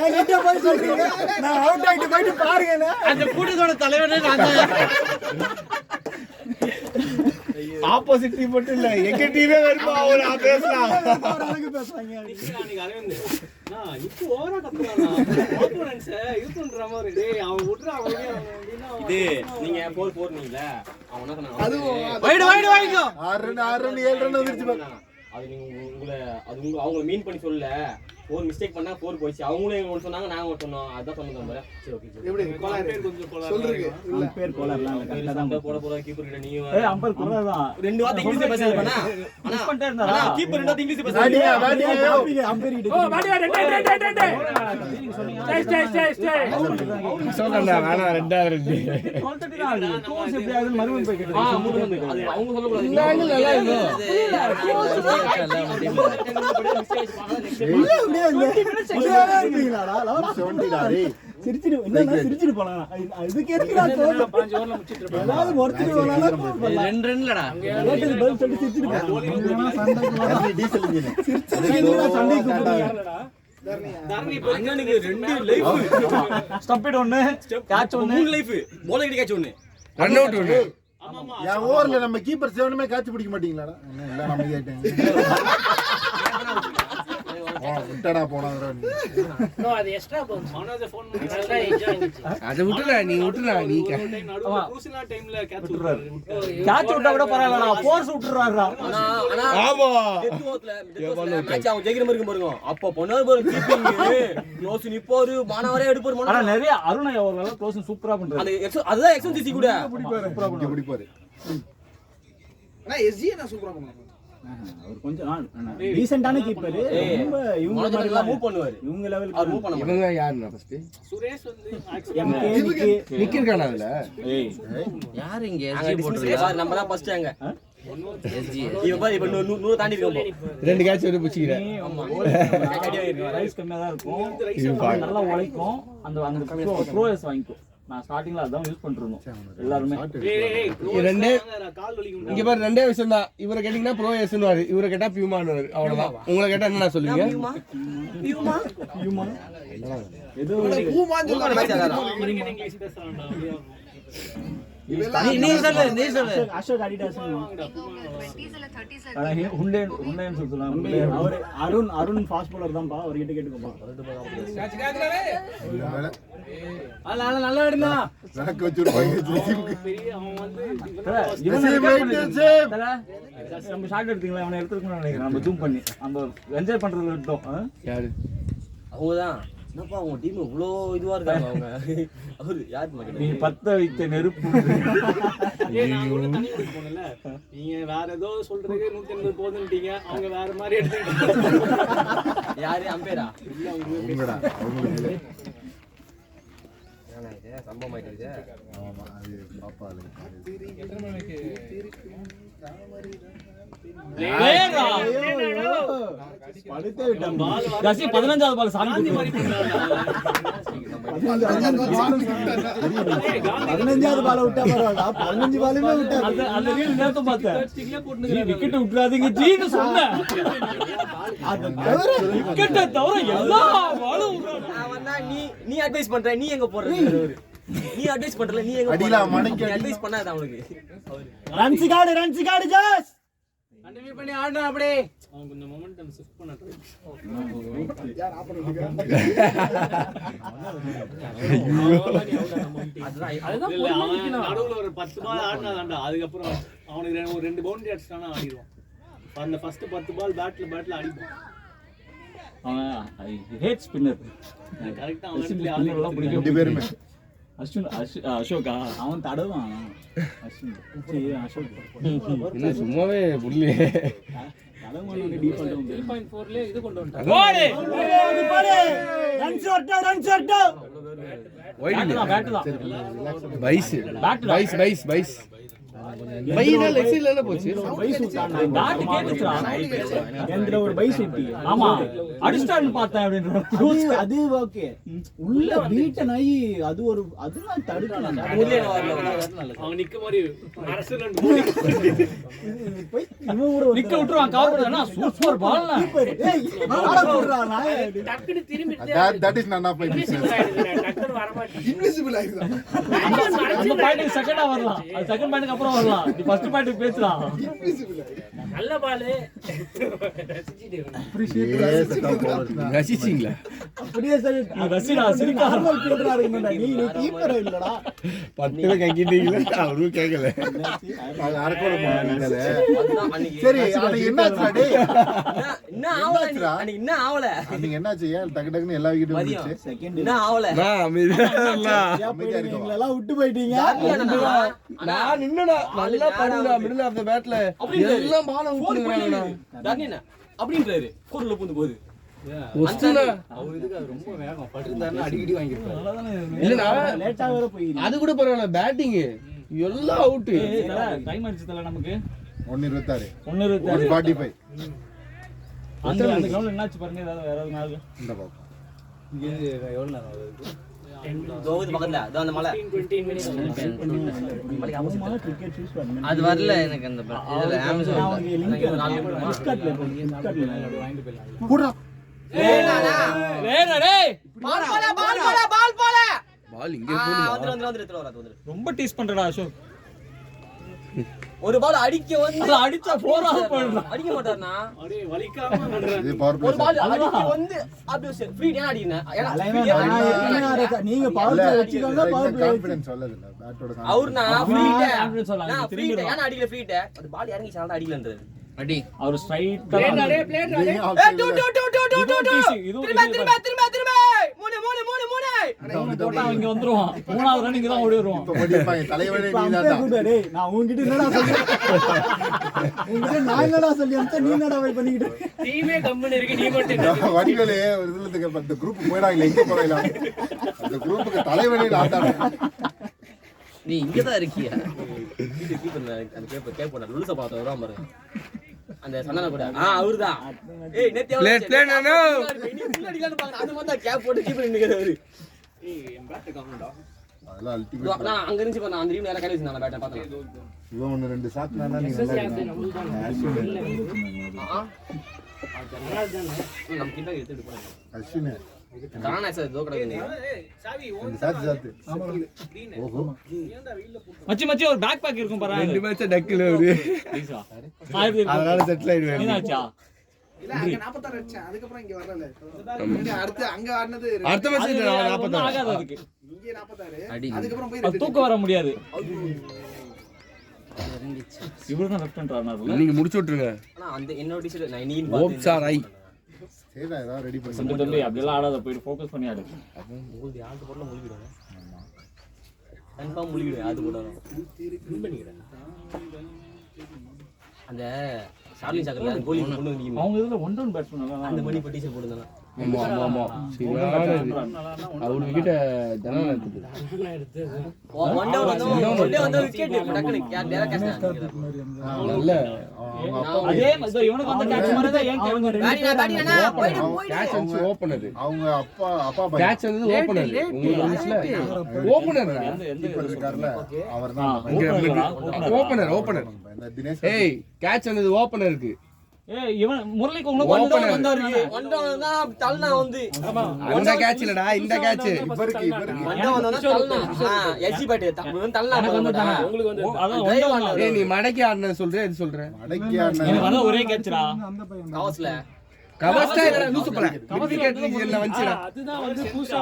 என்கிட்ட போய் சொல்றீங்க நான் அவுட் ஆயிட்டு போயிட்டு பாருங்க. அந்த கூட்டத்தோட தலைவனே நான் தான். ஆப்போசிட் டீம் மட்டும் இல்ல எங்க டீமே வருமா அவர் பேசலாம். அவருக்கு பேசுவாங்க. அன்னைக்கு அரவிந்த் நான் இப்போ ஓவரா கத்துறானா ஆப்போனன்ட்ஸ் இது பண்ற மாதிரி டேய் அவன் விட்ற அவன் இது நீங்க 4-4 நீங்கல அவன் என்ன சொன்னான் வைடு வாங்கிக்கோ. 6 ரன் 7 ரன் வந்துருச்சு பாரு. அது நீங்க அவங்க மீன் பண்ணி சொல்லல. ஒரு மிஸ்டேக் பண்ணா 4 போயிச்சு. அவங்களே ஒன்னு சொன்னாங்க நாங்க ஒன்னு சொன்னோம். அதான் சொன்னது நம்ம. சரி ஓகே. எப்படி கோலார் பேர் கொஞ்சம் கோலார் சொல்றீங்க இல்ல பேர் கோலர்லாம் இல்ல கரெக்ட்டா தான் போட கீப்பர் கிட்ட நீ அம்பர் கோலர் தான். ரெண்டு வார்த்தை இங்கிலீஷ்ல பேசுறது பண்ணா. மிஸ் பண்ணிட்டே இருந்தாரா? கீப்பர் ரெண்டு வார்த்தை இங்கிலீஷ்ல பேசுறது. அம்பர் கிட்ட ஓ வாடியா டே. ஸ்டே. சொல்றேன்டா வேணா ரெண்டாவது ரெண்டு. கான்செப்ட் தான் அது. கோர்ஸ் எப்படி ஆகுது மறுபடியும் போய் கேட்டு. அது அவங்க சொல்ல கூடாது. இந்த ஆங்கிள் நல்லா இருக்கும். சிரிச்சிட்டு போலாம். இதுக்கு எதுக்கு நான் 5 ஓவர்ல முடிச்சிட்டு இருப்பேன். ஏதாவது ஒருத்தர் போனாலும் 2 ரன்லடா. கேட்டது பதில் சொல்லி சிரிச்சிட்டு போலாம். டீசல் இன்ஜின் சிரிச்சிட்டு சண்டைக்கு கூப்பிடுறாங்க. தரணி அண்ணனுக்கு ரெண்டு லைஃப். ஸ்டம்பிட் ஒன்னு கேட்ச் ஒன்னு மூணு லைஃப். பால் கிட்ட கேட்ச் ஒன்னு. ரன் அவுட் ஒன்னு. ஆமா ஆமா என் ஓவர்ல நம்ம கீப்பர் சேவனுமே கேட்ச் பிடிக்க மாட்டீங்களாடா? இல்ல நம்ம கேட்டேன். விட்டடா போனாங்கடா நீ. நோ அது எக்ஸ்ட்ரா பவுன்ஸ். அவனால ஃபோன் பண்ணி நல்லா என்ஜாய் ஆச்சு. அத விட்டுடா நீ நடுவுல குரூசியல் டைம்ல கேட்ச் விட்டுறாரு. கேட்ச் விட்டா கூட பரவாயில்லடா. ஃபோர்ஸ் விட்டுறாருடா. ஆனா ஆமா மேட்ச் அவங்க ஜெயிக்கிற மாதிரி பாருங்க. அப்ப பொண்ணாரு பாருங்க கீப்பிங் க்ளோஸ் நிப்பாரு மானவரே எடுப்பாரு. ஆனா நிறைய அருண் ஒரு நல்ல க்ளோஸ் சூப்பரா பண்றாரு. அந்த அதுதான் எக்ஸ்என்சிசி கூட இங்க பிடிப்பாரு. ஆனா எஸ்ஜி என்ன சூப்பரா பண்ணுவாங்க. அவர் கொஞ்சம் டீசன்ட்டான கீப்பர். ரொம்ப இவங்க மாதிரி எல்லாம் மூவ் பண்ணுவாரு. இவங்க லெவலுக்கு அவர் மூவ் பண்ண மாட்டாரு. இவங்க யாருன்னா ஃபர்ஸ்ட் சுரேஷ் வந்து நிக்கிருக்கானா அதுல? யார் இங்க சார் நம்ம தான் ஃபர்ஸ்ட் அங்க இவன் பாரு இப்ப 100 தாண்டி இருக்கோம். ரெண்டு கேட்ச் வந்து புடிச்சிக்கிறேன். ரைஸ் கம்மியா தான் இருக்கும். நல்லா உழைக்கும். அந்த அந்த ப்ரோஸ் வாங்கிக்கும். நான் ஸ்டார்டிங்ல அதான் யூஸ் பண்ணிருந்தோம் எல்லாருமே. ரெண்டே கால் வலிக்கும். இங்க பாரு ரெண்டே விஷயம் தான். இவரை கேட்டீங்கன்னா ப்ரோ எஸ்னுவாரு, இவரை கேட்டா பியூமானுவாரு. அவ்வளவுதான். உங்களை கேட்டா என்ன சொல்லுவீங்க? ஹியூமன் ஏதோ பூமான் சொல்றாங்க. இங்கிலீஷ் பேசுறான்டா. நீ சொல்லு அசோக் அடிடாஸ் நீங்க உங்க 20s இல்ல 30s ல ஹுண்டேன்னு சொல்லுவாங்க. அவர் அருண் ஃபாஸ்ட் பவுலர் தான்ப்பா. அவர் கிட்ட கேட்டுக்கோப்பா. நல்லா ஆடுனா எனக்கு வச்சிருப்பாங்க. பெரிய அவன் வந்து நம்ம ஷாட் எடுத்தீங்களா? அவனை எடுத்துக்கணும்னு நினைக்கிறேன். நம்ம ஜூம் பண்ணி நம்ம என்ஜாய் பண்றதுல விட்டோம். யாரு அவங்கதான் என்னப்பா உங்க டீம் இவ்ளோ இதுவா இருக்காங்க அவங்க. அவரு யாரு நீ பத்த வைத்த நெருப்பு. நான் கூட தண்ணி குடிக்க போனல. நீங்க வேற ஏதோ சொல்றதுக்கு 180 போதுன்ட்டீங்க. அவங்க வேற மாதிரி எடுத்துக்கிட்டாங்க. யாரு அம்பேரா? இல்ல உங்கடா அவங்களுக்கு ஏனா இது சம்பவம் ஆயிடுது. ஆமா அது பாப்பால படுத்தே விட்டான். கசி 15வது பால் சாமி மாதிரி 15வது பால் விட்டா பரவாயில்லை. 15 பாலுமே விட்டா. அந்த ரீல் நேத்து பார்த்தேன். விக்கெட் விட்டுறாதீங்க ஜீன்னு சொன்னேன். அது தவிர விக்கெட் தவிர எல்லா பாலும் அவன் தான் நீ அட்வைஸ் பண்ற. நீ எங்க போற? நீ அட்வைஸ் பண்றல. நீ எங்க அடில மணிக்கு அட்வைஸ் பண்ணாத அவனுக்கு. ரன்ஸ் காடு ஜாஸ் கண்டினியூ பண்ணி ஆடுனா அப்படியே. அவன் கொஞ்சம் மொமெண்டம் ஷிஃப்ட் பண்ணட்டும். அதுதான் நடுவுல ஒரு 10 பால் ஆடினாதான்டா. அதுக்கப்புறம் அவனுக்கு ஒரு 2 பவுண்டரி அடிச்சிட்டானா ஆடிடுவான். அந்த ஃபர்ஸ்ட் 10 பால் பேட்ல அடிப்பான். Hate spinner. கரெக்டா அவன் ஸ்பின்னர்லாம் ரெண்டு பிடிக்கும். பேருமே அசோகா அவன் தடவான். அசோக் இல்ல சும்மாவே புள்ளி. தடவான் டீப் பண்ண 3.4 இது கொண்டு வந்துட்டான். ரன்ஸ் வரட்டா. வைட் பேட் தான். பைஸ். பையனா லெக் சைடுல போச்சு. டாட் கேக்குதுடா. என்கிட்ட ஒரு பை சுட்டி. ஆமா அடிஸ்டார்னு பார்த்தேன் அப்படின்ற. அது ஓகே. உள்ள பீட் நாய் அது ஒரு அதுலாம் தடுக்கலாம். அவங்க நிக்க மாதிரி அரசன் போய் இவன் கூட நிக்க விட்டுருவான் காவுடனா சூப்பர் பால். ஏய் பால போடுறா நாய். டக்குனு திரும்பி that is none of my business. டக்குனு வர மாட்டேங்குது. இன்விசிபிள் ஆயிடுதா அந்த பாயிண்ட்க்கு செகண்டா வரலாம். அது செகண்ட் பாயிண்ட்க்கு அப்புறம் வரலாம். நீ ஃபர்ஸ்ட் பாயிண்ட்க்கு பேசலாம். இன்விசிபிள் ஆயிடுதா நல்ல பால் Yes, top bowlers. ரசிச்சீங்களா? அப்படியே சரி ரசிடா சிரிக்கா. நார்மல் பிளேயரா இருக்கணும்டா. நீ கீப்பர் இல்லடா. பட்டுல கங்கிட்டீங்களா? அவரும் கேட்கல. அது அரக்கோட போனாங்களே. சரி அன்னைக்கு என்னாச்சுடா டேய்? என்ன ஆவல அன்னைக்கு என்ன ஆவல அன்னைக்கு என்னாச்சு? ஏன் டக்கு டக்குன்னு எல்லா விக்கெட்டும் வந்துச்சு? செகண்ட் என்ன ஆவல நான் அமைதியா இல்ல. எங்களை எல்லாம் விட்டு போயிட்டீங்க. நான் நின்னடா நல்லா பண்ணுடா மிடில் ஆஃப் தி பேட்ல எல்லாம் பால விட்டுறாங்கடா. தண்ணினா அப்படின்றாரு கோர்ல பூந்து போகுது. ஒஸ்டனா அவர் இதுக்கு அது ரொம்ப வேகம் பட்டிருந்தாருன்னா அடிக்கடி வாங்கிருப்பாரு. இல்லடா லேட்டா வேற போயிடுச்சு. அது கூட பரவாயில்ல பேட்டிங் எல்லாம் அவுட். டைம் அடிச்சு தல நமக்கு 1:26 1:25. 1:45 அந்த கிரவுண்ட்ல என்னாச்சு பாருங்க. ஏதாவது வேற ஏதாவது நாள் இந்த பாப்போம். இங்க எவ்வளவு நேரம் ஆகுது? தோகுது பக்கத்துல அதோ அந்த மலை 15 minutes கிரிக்கெட் சூஸ் பண்ணேன். அது வரல எனக்கு அந்த இதுல அமேசான் அவங்க லிங்க் ஃபிளிப்கார்ட்ல ஃபிளிப்கார்ட்ல வாங்கிட்டு போயிடலாம். போடா. வேற டேய் பால் போல பால் இங்க போடுமா? வந்து ரொம்ப டீஸ் பண்றடா அசோக். ஒரு பால் அடிக்க வந்து அது அடிச்சா போறா போயிடலாம். அடிக்க மாட்டாருனா அப்படியே வலிக்காம பண்றாரு. இது பவர் ஒரு பிளே. பால் அடிக்க வந்து அப்படியே ஃப்ரீ ஏன் அடிக்கிறேன் நீங்க பவர் பிளே வச்சுக்கோங்க. பவர் பிளே கான்ஃபிடன்ஸ் சொல்லல பேட்டோட. அவர் நான் ஃப்ரீ confidence சொல்லலாம். நான் ஃப்ரீ திரும்பிடுவான். ஏன் அடிக்கல ஃப்ரீ அது பால் இறங்கி சாண்டா அடிக்கலன்றாரு. அடி அவர் ஸ்ட்ரைட்டா பிளேட் அடே போட்டா இங்க வந்துருவான். மூணாவது ரன் இங்க தான் ஓடி வருவான். இப்ப படிப்பாங்க தலைவனே நீதான்டா. டேய் நான் உன்கிட்ட என்னடா சொல்லி உன்கிட்ட நான் என்னடா சொல்லி அம்ச நீ என்னடா போய் பண்ணிக்கிட்டு டீமே கம்பெனி இருக்கு நீ மட்டும் வடிவேலே ஒரு இதுல அந்த குரூப் போயிடாங்க எங்க போறாங்க. அந்த குரூப்புக்கு தலைவனே நான்தான். நீ இங்க தான் இருக்கியா? கீப்பர் அந்த கேப் போடா லுலுச பாத்த வராம பாரு. அந்த சந்தன கூட அவர்தான். ஏய் நேத்து பிளே நானோ நீ அடிக்கலாம்னு பாக்குற அந்த மாதிரி தான் கேப் போட்டு கீப்பர் நிக்குறாரு. ஏய் என் பேட் காணும்டா. அதெல்லாம் அல்டிமேட். நான் அங்க இருந்து பண்ண அந்த ரீம் நேரா கலை வச்சிருந்தாங்க பேட்ட பார்த்தேன். இவன் ஒன்னு ரெண்டு சாக்குனா நீ நல்லா இருக்க. நம்ம கிட்ட எடுத்துட்டு போறேன். அஸ்வினே காணா சார் தோ கிடக்குது. சாவி ரெண்டு சாத்து. ஓஹோ. மச்சி ஒரு பேக் பேக் இருக்கும் பாரு. ரெண்டு மேட்ச் டக்கில ஒரு ப்ளீஸா அதனால செட்டில் ஆயிடுவேன். என்னாச்சா? இல்ல அங்க 46 அடிச்சேன். அதுக்கு அப்புறம் இங்க வரல. அடுத்து அங்க ஆடுனது அடுத்த மேட்ச் ஒண்ணும் 46 ஆகாது அதுக்கு. இங்க 46. அதுக்கு அப்புறம் போய் அது தூக்க வர முடியாது. இவர்தான் லெஃப்ட் ஹேண்ட் ஆடுனாரு. நீங்க முடிச்சு விட்டுருங்க. ஆனா அந்த என்னோட டிஷர்ட் நான் நீ ஓப் சார் ஐ சேடா ஏதா ரெடி பண்ணி. சந்து தம்பி அப்படிலாம் ஆடாத போய் ஃபோக்கஸ் பண்ணி ஆடு. மூழ்கி ஆட்டு போடல முழுகிடுவேன். கன்ஃபார்ம் முழுகிடுவேன் ஆட்டு போடலாம். அந்த ஷார்லி சாக்கர்ல அந்த கோலி கொண்டு வந்து அவங்க இதுல ஒன் டவுன் பேட்ஸ்மேன் அந்த மணி பட்டி டீஷர்ட் போடுறாங்க. ஆமா ஆமா ஆமா அவரு கிட்ட ஜனன எடுத்து ஒன் டவுன் வந்து விக்கெட் டக்குனு டேரக்ட் கேட்ச் நல்ல அவங்க அப்பா அதே மாதிரி இவனுக்கு வந்த கேட்ச் மாதிரி தான் ஏன் கேவங்க ரெண்டு கேட்ச் வந்து ஓபனர். அவங்க அப்பா கேட்ச் வந்து ஓபனர். உங்களுக்கு வந்துச்சுல ஓபனர் இருக்கார்ல அவர்தான். ஓபனர் இந்த தினேஷ் ஏய் கேட்ச் வந்து ஓபனருக்கு. ஏய் இவன் முரளிக்கு உங்களுக்கு ஒன் டவுன் வந்தாரு. ஒன் டவுன் தான் தல்னா வந்து அந்த கேட்ச் இல்லடா இந்த கேட்ச். இவருக்கு ஒன் டவுன் வந்து தல்னா எல்சி பேட் தல்னா உங்களுக்கு வந்து அதான் ஒன் டவுன். ஏய் நீ மடக்கி ஆடுனது சொல்ற இது சொல்ற. அடக்கியா எனக்கு வந்த ஒரே கேட்ச்டா. கவஸ்ல கவஸ்டா இல்ல லூசு போல. விக்கெட் நீங்க வந்துச்சுடா. அதுதான் வந்து புதுசா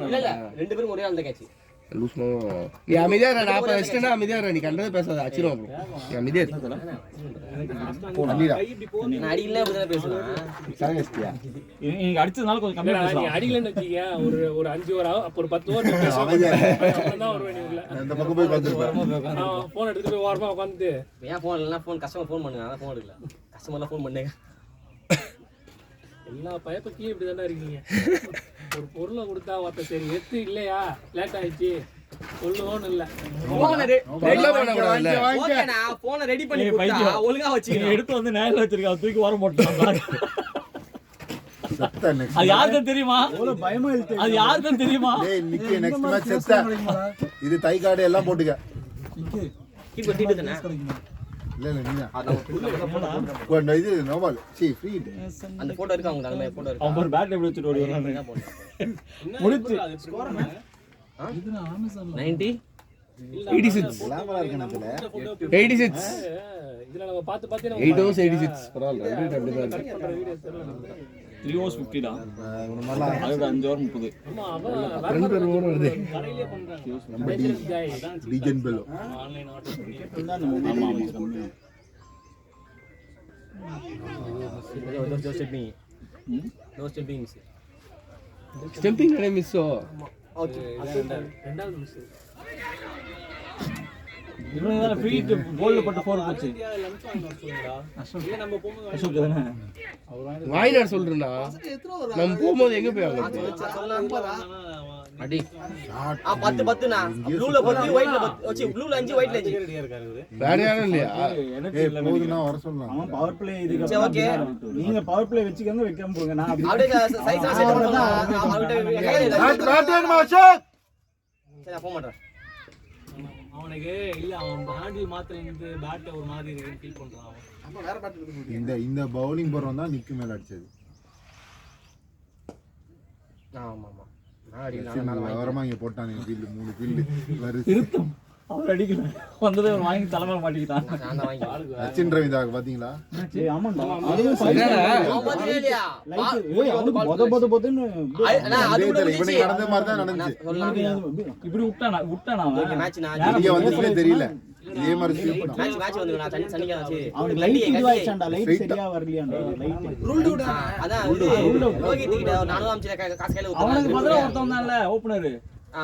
இல்ல ரெண்டு பேரும் ஒரே ஆள் தான் கேட்ச். லூஸ் மோ நீ அமைதியா இரு. நான் பேசிட்டேனா அமைதியா இரு. நீ கண்டது பேசாத அச்சிரும் bro. நீ அமைதியா இரு. பண்ணிடா. நான் அடிக்கல அப்படிதான் பேசுறேன். சாங்கஸ்டியா நீங்க அடிச்சதுனால கொஞ்சம் கம்மியா நீ பேசலாம். அடிக்கலன்னு வச்சுக்கிய ஒரு 5 ஓவர் அப்ப ஒரு 10 ஓவர் பேசுவாங்க. தான் வருவேன் நீ உள்ள. இந்த பக்கம் போய் பார்த்துருப்பேன். போன் எடுத்துட்டு போய் ஓரமா உட்கார்ந்து ஏன் போன் இல்லனா போன் கஸ்டமர் போன் பண்ணுங்க. அதான் போன் எடுக்கல. கஸ்டமர்லாம் போன் பண்ணுங்க. எல்லா பயப்பக்கி இப்படி தானே இருக்கீங்க. ஒரு பொருளை கொடுத்தா ஒருத்த சரி எத்து இல்லையா லேட் ஆயிடுச்சு சொல்லுவோன்னு இல்ல போன தொல்லை பண்ணக்கூடாதுல்ல. ஓகேண்ணா போனை ரெடி பண்ணி ஏய், கொடுத்தா பைத்தியம். ஒழுங்கா நீ வச்சுக்கணும். எடுத்து வந்து நேரில் வச்சிருக்கா தூக்கி வர மாட்டான். செத்த next அது யாருக்கும் தெரியுமா? பயமா இருக்கு அது யாருக்கும் தெரியுமா? டேய் நிக்கு நெக்ஸ்ட் மேட்ச் செத்த இது தை கார்டு எல்லாம் போட்டுக்க கீப்பர் தீட்டு தானே இல்ல நீங்க கொண்டு இது நோபால் சி ஃப்ரீ அந்த போட்டோ இருக்கு அவங்க அந்த போட்டோ இருக்கு அவன் ஒரு பேட் எப்படி வச்சுட்டு ஓடி வரான். முடிச்சு 90 86 லாமரா இருக்கனதுல 86 இதுல நம்ம பார்த்து பார்த்து 8 hours 86 பரவாயில்ல ரெண்டு ரெண்டு தான் இருக்கு. 3 hours 50 தான். ஒரு நல்லா அதோட 5 hour 30. ஆமா அவன் ரெண்டு பேர் ஓட வருது. கடையிலே பண்றாங்க நம்ம டிஜன் பெல்லோ ஆன்லைன் ஆர்டர் பண்ணி ஆமா ஆமா. those stepping those steppings stumping கடை மிஸ்ஸோ. ரெண்டாவது மிஸ் இவனுக்கு தான ஃப்ரீ கோல்ல போட்டு 4 போச்சு. லஞ்ச் வாங்கி சொல்லுடா இல்ல நம்ம போகும்போது அசோக் தானே. வாயினார் சொல்றேன்னா நம்ம போகும்போது எங்க போய் வாங்க அடி 10 10னா ப்ளூல 10 ஒயிட்ல 10 வச்சி ப்ளூல 5 ஒயிட்ல 5 ரெடியா இருக்காரு வேற யாரும் இல்லையா? எனக்கு ஏய் இல்ல. போதுனா வர சொல்லலாம் அவன் பவர் பிளே இதுக்கு சரி ஓகே நீங்க பவர் பிளே வச்சுக்கங்க வைக்காம போங்க நான் அப்படியே சைஸ் செட் பண்ணலாம் அவட்ட பேட்டன் மாஷக் சரி போக மாட்டேன் அவனுக்கு இல்ல அவன் ஹேண்டில் மாத்தல இருந்து பேட் ஒரு மாதிரி ஃபீல் பண்றான் அவன் அப்ப வேற பாட்டு இருக்கு. இந்த பவுலிங் போறவன் தான் நிக்கு மேல அடிச்சது ஆமா ஆமா நான் அடிக்கலாம் விவரமா இங்க போட்டானே ஃபீல்ட் 3 ஃபீல்ட் வருது திருத்தம். அவர் அடிக்கல. வந்ததே ஒரு வாங்கி தலைமையில மாட்டிக்கிட்டான். நான் தான் வாங்கி சச்சின் ரவீந்திரா பாத்தீங்களா ஏய் ஆமாடா அவன் பாத்தீங்களா இல்லையா பொதன்னு அண்ணா அது கூட இவனுக்கு வந்துச்சு நடந்த மாதிரி தான் நடந்துச்சு சொல்லலாம் இப்படி விட்டானா அவன். மேட்ச் நான் இங்க வந்துச்சுனே தெரியல இதே மாதிரி ஸ்வீப் பண்ணான் மேட்ச் வந்து நான் சனிக்கா ஆச்சு அவனுக்கு லைட் இதுவாயிச்சான்டா லைட் சரியா வரலையாண்டா லைட் ரூல்டு விடா. அதான் இது ரோஹித் கிட்ட நானும் அம்ச்சில காசு கையில அவனுக்கு ஊத்துறேன் பதிலா ஒருத்தன் தான்ல ஓபனர்.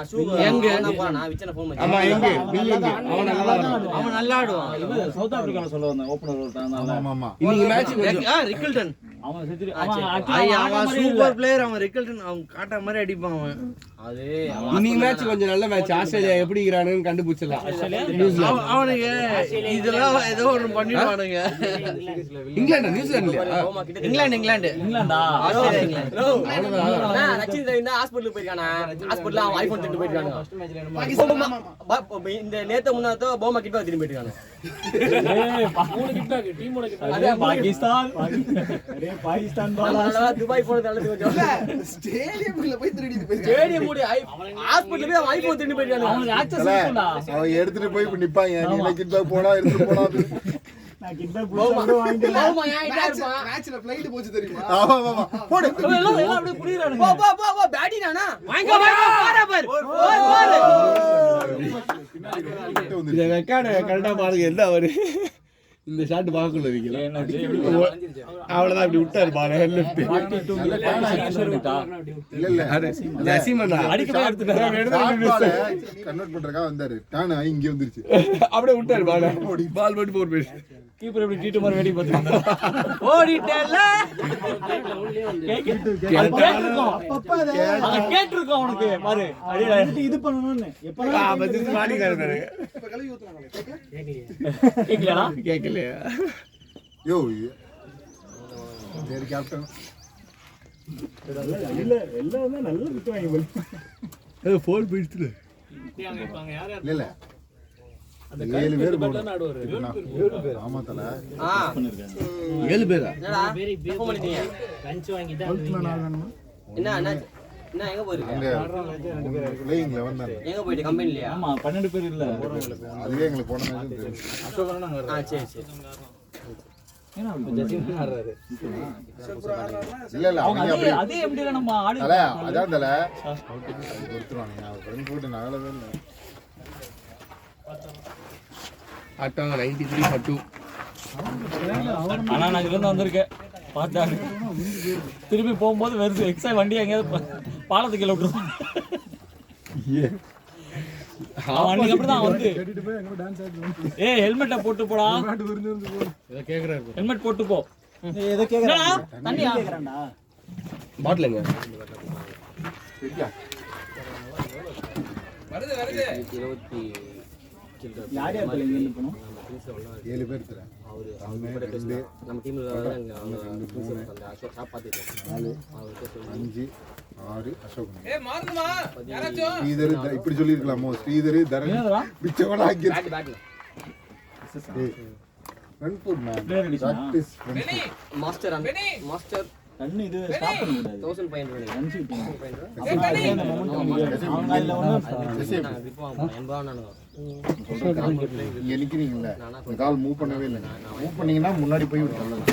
ஷூ எங்க நான் போறேன் நான் விச்சன ஃபோன் பண்ணி ஆமா எங்க பில் எங்க அவன் நல்லா ஆடுவான். அவன் நல்லா ஆடுவான். இவன் சவுத் ஆப்பிரிக்கால சொல்ல வந்தான் ஓபனர் ஒருத்தன் தான். ஆமா ஆமா இன்னைக்கு மேட்ச் கொஞ்சம் ரிக்கல்டன் அவன் செத்துரு அவன் சூப்பர் பிளேயர். அவன் ரிக்கல்டன் அவன் காட்டா மாதிரி அடிப்பான் அவன். அது இன்னைக்கு மேட்ச் கொஞ்சம் நல்ல மேட்ச். ஆஸ்திரேலியா எப்படி இருக்கிறான்னு கண்டுபிடிச்சிடலாம். நியூசிலாந்து அவனுக்கு இதெல்லாம் ஏதோ ஒன்று பண்ணிடுவானுங்க. இங்கிலாந்து நியூசிலாந்து இல்லையா? England இங்கிலாந்தா? Australia England Rachin Ravindra hospital போயிருக்கானா ஹாஸ்பிடல்ல அவன் ஐபோன் தூக்கிட்டு போயிருக்காங்க இந்த நேத்து முன்னாத்தோ போமா கிட்ட திரும்பி போயிருக்காங்க மூணு கிட்ட டீமோட கிட்ட அதே பாகிஸ்தான். அரே பாகிஸ்தான் அதனால துபாய் போனது நல்லது கொஞ்சம் ஸ்டேடியம்ல போய் திருடிட்டு போயிருக்கான். ஸ்டேடியம் மூடி ஹாஸ்பிடல் போய் அவன் ஐபோன் திரும்பி போயிருக்காங்க அவனுக்கு ஆக்சஸ் தல, இருக்குடா. அவன் எடுத்துட்டு போய் இப்ப நிப்பாங்க நீ என்ன கிட்ட போனா எடுத்துட்டு போனா நான் கிட்ட புடிச்சு வாங்கிடலாம் போமா ஏன் இருப்பான் மேட்ச்ல ஃளைட் போச்சு தெரியுமா? ஆமா ஆமா போடு எல்லாம் அப்படியே புரியுறானுங்க. போ போ போ போ பேட்டி நானா வாங்க பாரு கிட்ட வந்து இந்த ரெக்கார்டு கரெக்டா பாருங்க. என்ன அவரு இந்த ஷாட் பார்க்கல இருக்கீங்களா? அவ்வளவுதான் இப்படி விட்டாரு பாரு லெஃப்ட். இல்ல இல்ல நசீமண்ணா அடிக்க போய் கன்வெர்ட் பண்றதுக்காக வந்தாரு டான் ஆகி இங்க வந்துருச்சு அப்படியே விட்டாரு பால் போட்டு போர் போயிடுச்சு. கீப்பர் இப்படி கீட்டு மாதிரி வெடி பார்த்துருந்தா ஓடிட்டேல்ல. கேட்டிருக்கோம் அவனுக்கு பாரு. அடியே இது பண்ணணும்னு இப்ப கழுவி ஊத்துறாங்களே. கேட்கலையா? கேட்கலையா? யோ சரி கேப்டன் இல்ல எல்லாமே நல்ல விட்டு வாங்கி போல் போயிடுச்சு. இருப்பாங்க யார் யார் இல்ல இல்ல அந்த 7 பேர் பட்டன் ஆடுவாரு ஆமா தல 7 பேரா? என்னடா ஃபோன் பண்ணிட்டீங்க லஞ்ச் வாங்கிட்டு என்ன என்ன என்ன எங்க போயிருக்க அங்க பிளேயிங் 11 தானே எங்க போயிட்டு கம்பெனிலயா ஆமா 12 பேர் இல்ல. அதுவே எங்களுக்கு போன மேட்ச் தெரியும் சரி சரி ஏன்னா ஜெசிம் ஆடுறாரு. இல்ல இல்ல அவங்க அவங்க அதே அப்படி அதே எப்படிடா நம்ம ஆடி தல அதான் தல கொடுத்துருவாங்க அவர் ஃப்ரெண்ட் போட்டு நகலவே இல்லை ஆட்டாங்க 93-2. ஆனா நான் இருந்து வந்திருக்கேன் பார்த்தாங்க. திரும்பி போகும்போது வெறும் எக்ஸா வண்டி எங்கேயாவது பாலத்துக்கு கீழே விட்டுருவான். அவன் அன்னைக்கு அப்படிதான் வந்து ஏய் ஹெல்மெட்டை போட்டு போடா. இதை கேக்குறாரு. ஹெல்மெட் போட்டு போ. எதை என்னடா? தண்ணியா? கேக்குறான்டா பாட்டிலுங்க. 20 யார் யார் பிள்ளைங்க இருந்து போனோம்? 7 பேர் இருக்கிறேன். அவரு நம்ம டீம்ல அசோக் பார்த்துட்டு 4 5 6 அசோக். ஸ்ரீதர் இப்படி சொல்லியிருக்கலாமோ? ஸ்ரீதர் தரன் பிச்சவனா ஆக்கி பேட்ல ரன்பூர் மேன் Player edition-ஆ? பிராக்டிஸ் மாஸ்டர் மாஸ்டர் கண்ணு இது ஸ்டாப் பண்ண கூடாது. 1500 ரன்ஸ் விட்டீங்க. $500 அப்ப அதே அந்த momentum அவங்க அதுல நீங்க நிக்கிறீங்கல்ல, இந்த கால் மூவ் பண்ணவே இல்லை. மூவ் பண்ணீங்கன்னா முன்னாடி போய் விட்டுறலாம்.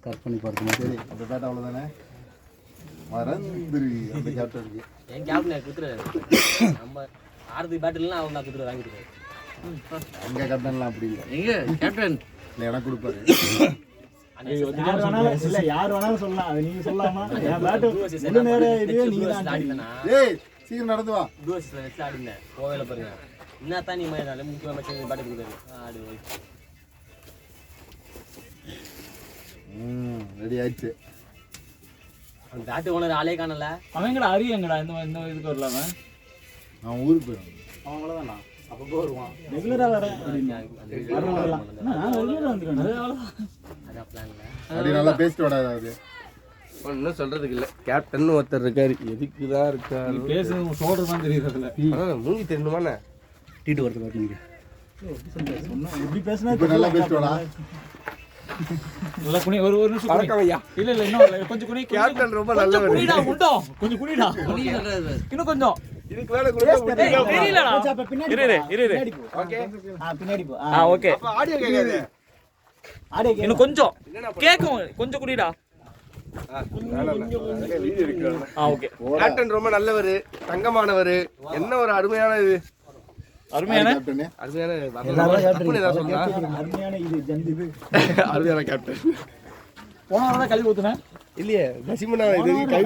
கட் பண்ணி பார்க்கணும். சரி, அந்த பேட் அவ்வளவுதானே. மறந்துரு அந்த கேப்டனுக்கு. என் கேப்டன் குத்துறாரு. நம்ம ஆறுது பேட் இல்லைன்னா அவங்க குத்துற வாங்கிட்டு அங்க கேப்டன்லாம் அப்படி இல்லை. எங்க கேப்டன் இல்லை, எனக்கு கொடுப்பாரு. யார் வேணாலும் இல்ல, யார் வேணாலும் சொல்லலாம். அது நீங்க சொல்லாமா? என் பேட் முழு நேர இதுவே நீங்க தான் ஆடினா ஏய், சீக்கிரம் நடந்து வா. டூஸ்ல வச்சு ஆடினேன். கோவையில பாருங்க. என்னத்தான் நீ மாதிரி முக்கியமா மேட்ச் பேட் கொடுத்தாரு. ஆடு ரெடி ஆயிடுச்சு. அந்த பேட் ஓனர் ஆளே காணல. அவங்கடா அறியங்கடா இந்த இதுக்கு வரலாம. நான் ஊருக்கு போயிடுவேன். அவன் அவ்வளவுதானா அப்பப்போ வருவான். ரெகுலரா வரேன் வரலாம். நான் ரெகுலரா வந்துறேன். அதான் பிளான்ல. அப்படி நல்லா பேசிட்டு வராது. ஒன்றும் சொல்றதுக்கு இல்லை. கேப்டன் ஒருத்தர் இருக்காரு, எதுக்கு தான் இருக்காரு? நீ பேசுறது ஷோல்டர் தான் தெரியுது அதுல. மூவி தெரியணுமாண்ணே? டீட்டு வரது பாருங்க. சொன்னா எப்படி பேசினா இப்போ நல்லா பேசிட்டு வரா. நல்லா குனி ஒரு நிமிஷம் குனி. வணக்கம் ஐயா. இல்ல இல்ல இன்னும் கொஞ்சம் குனி. கேப்டன் ரொம்ப நல்லவர். குனிடா முண்டோ. கொஞ்சம் குனிடா. இன்னும் கொஞ்சம். இதுக்கு மேல கொடுத்தா தெரியலடா. அப்ப பின்னாடி இரு இரு பின்னாடி போ. ஓகே. பின்னாடி போ. ஓகே அப்ப ஆடியோ கேட்காது. ஆடே இன்னும் கொஞ்சம் கேக்கும் கொஞ்சம் குடிடா. வீடியோ இருக்கு. ஓகே. கேப்டன் ரொம்ப நல்லவர், தங்கமானவர். என்ன ஒரு அருமையான இது, அருமையான கேப்டனே. அருமையான தப்புன்னு ஏதாவது சொன்னா? அருமையான இது ஜந்து இது. அருமையான கேப்டன். போன வாரம் தான் கழுவி ஊத்துனேன். இல்லையே நசிமனா இது கை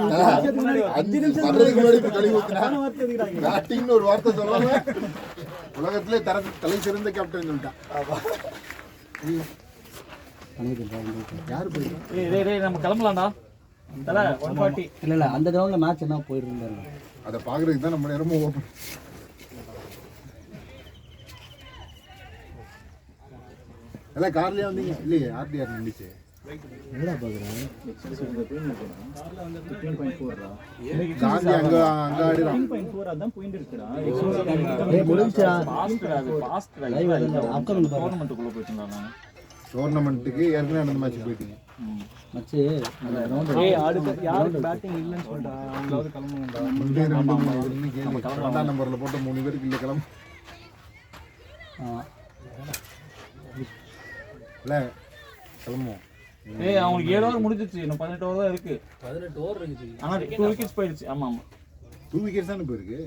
அஞ்சு நிமிஷம் வர்றதுக்கு முன்னாடி இப்ப கழுவி ஊத்துனா. போன வாரத்தை எதுக்குறாங்க? பேட்டிங்னு ஒரு வார்த்தை சொல்லாம உலகத்திலே தலை சிறந்த கேப்டன் சொல்லிட்டான். யாரு போயிருக்கா? டேய் நம்ம கிளம்பலாம்டா. தல 140. இல்ல அந்த கிரவுண்ட்ல மேட்ச் என்ன போயிட்டு இருந்தாரு. அதை பாக்குறதுக்கு தான் நம்ம நேரமும் ஓப்பன். எல்லாம் கார்லயே வந்தீங்க இல்லையே? ஆர்டிஆர் நின்றுச்சு. என்னடா பாக்குறேன்? கார்ல வந்து 15.4 டா. காந்தி அங்க ஆடிறான். 15.4 அதான் பாயிண்ட் இருக்குடா. ஏய் முடிஞ்சா ஃபாஸ்ட் லைவ் அப்கமிங் டோர்னமென்ட்க்குள்ள போயிட்டேன்டா நான். டோர்னமெண்ட்டுக்கு ஏற்கனவே நடந்த மேட்ச் போயிட்டீங்க. மச்சி அந்த கிரவுண்ட் ஏய் அடுத்து யாருக்கு பேட்டிங் இல்லன்னு சொல்றா. அவங்களாவது கிளம்புங்கடா. முன்னே 2 3 கேள்வி. 2ஆம் நம்பர்ல போட்ட 3 பேருக்கு இல்ல கிளம்பு. இல்ல கிளம்புவோம். ஏய் அவங்களுக்கு 7 ஓவர் முடிஞ்சிச்சு. இன்னும் 18 ஓவர் தான் இருக்கு. 18 ஓவர் இருக்கு. ஆனா 2 விக்கெட்ஸ் போயிடுச்சு. ஆமா ஆமா. 2 விக்கெட்ஸ் தானே போயிருக்கு.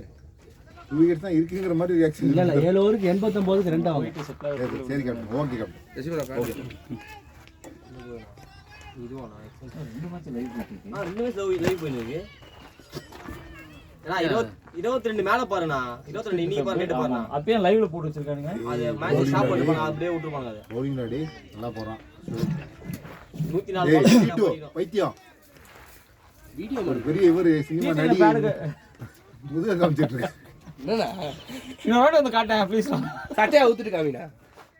2 விக்கெட்ஸ் தான் இருக்குங்கிற மாதிரி ரியாக்ஷன். இல்ல 7 ஓவருக்கு 89க்கு 2 ஆகும். சரி கேப்டன். Okay captain. நசிமனா ஓகே. இதுவானா ரெண்டு மேட்ச் லைவ் போயிட்டு. 2 மேட்ச் லைவ் பண்ணிருக்கு. ஏன்னா 22 மேல பாருண்ணா. 22 இன்னைக்கு பாரு நேத்து பாருண்ணா. அப்பயே லைவ்ல போட்டு வச்சிருக்கானுங்க. அது மேட்ச் ஸ்டாப் பண்ணிப்பாங்க. அப்படியே விட்டுருப்பாங்க அது. பவுலிங் ரெடி நல்லா போறான். 104 ஏய் பால் வீடியோ பைத்தியம். வீடியோ ஒரு பெரிய இவர் சினிமா நடி முதுக காமிச்சிட்டு இருக்கு. என்னடா இன்னொரு வந்து காட்டேன் ப்ளீஸ். சட்டையா ஊத்துட்டு காமிடா.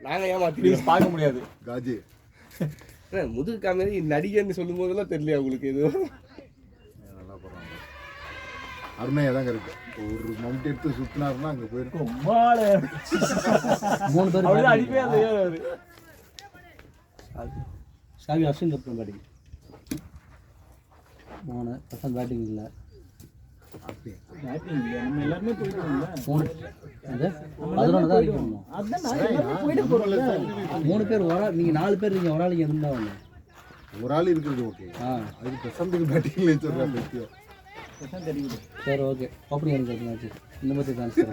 நாங்க ஏமாத்தி ப்ளீஸ் பார்க்க முடியாது. காஜி முதுகு காமிரி நடிகன்னு சொல்லும் போதெல்லாம் தெரியலையா உங்களுக்கு எதுவும்? நல்லா போறாங்க. அருமையா தான் இருக்கு. ஒரு மவுண்ட் எடுத்து சுத்தினாருன்னா அங்க போயிருக்கும். மாளே 3 பேர் அப்படியே அடிப்பே அந்த ஏறாரு. சாவி Ashwin captain batting. 3 percent batting இல்ல. பேட்டிங் இல்ல. நம்ம எல்லாரும் போயிட்டு வந்தோம்ல. 3 அது 11 தான் இருக்கணும். அதான் நான் எல்லாரும் போயிட்டு போறோம்ல. 3 பேர் ஒரு ஆள், நீங்க 4 பேர் இருக்கீங்க. ஒரு ஆளுக்கு இருந்தா ஒண்ணு. ஒரு ஆள் இருக்கிறது ஓகே. அதுக்கு பிரசாந்துக்கு பேட்டிங்ல சொல்றேன் பைத்தியம். பிரசாந்த் அடிக்குது. சரி ஓகே. ஓப்பனிங் எனக்கு மேட்ச் இந்த மாதிரி ட்ரான்ஸ்ஃபர்.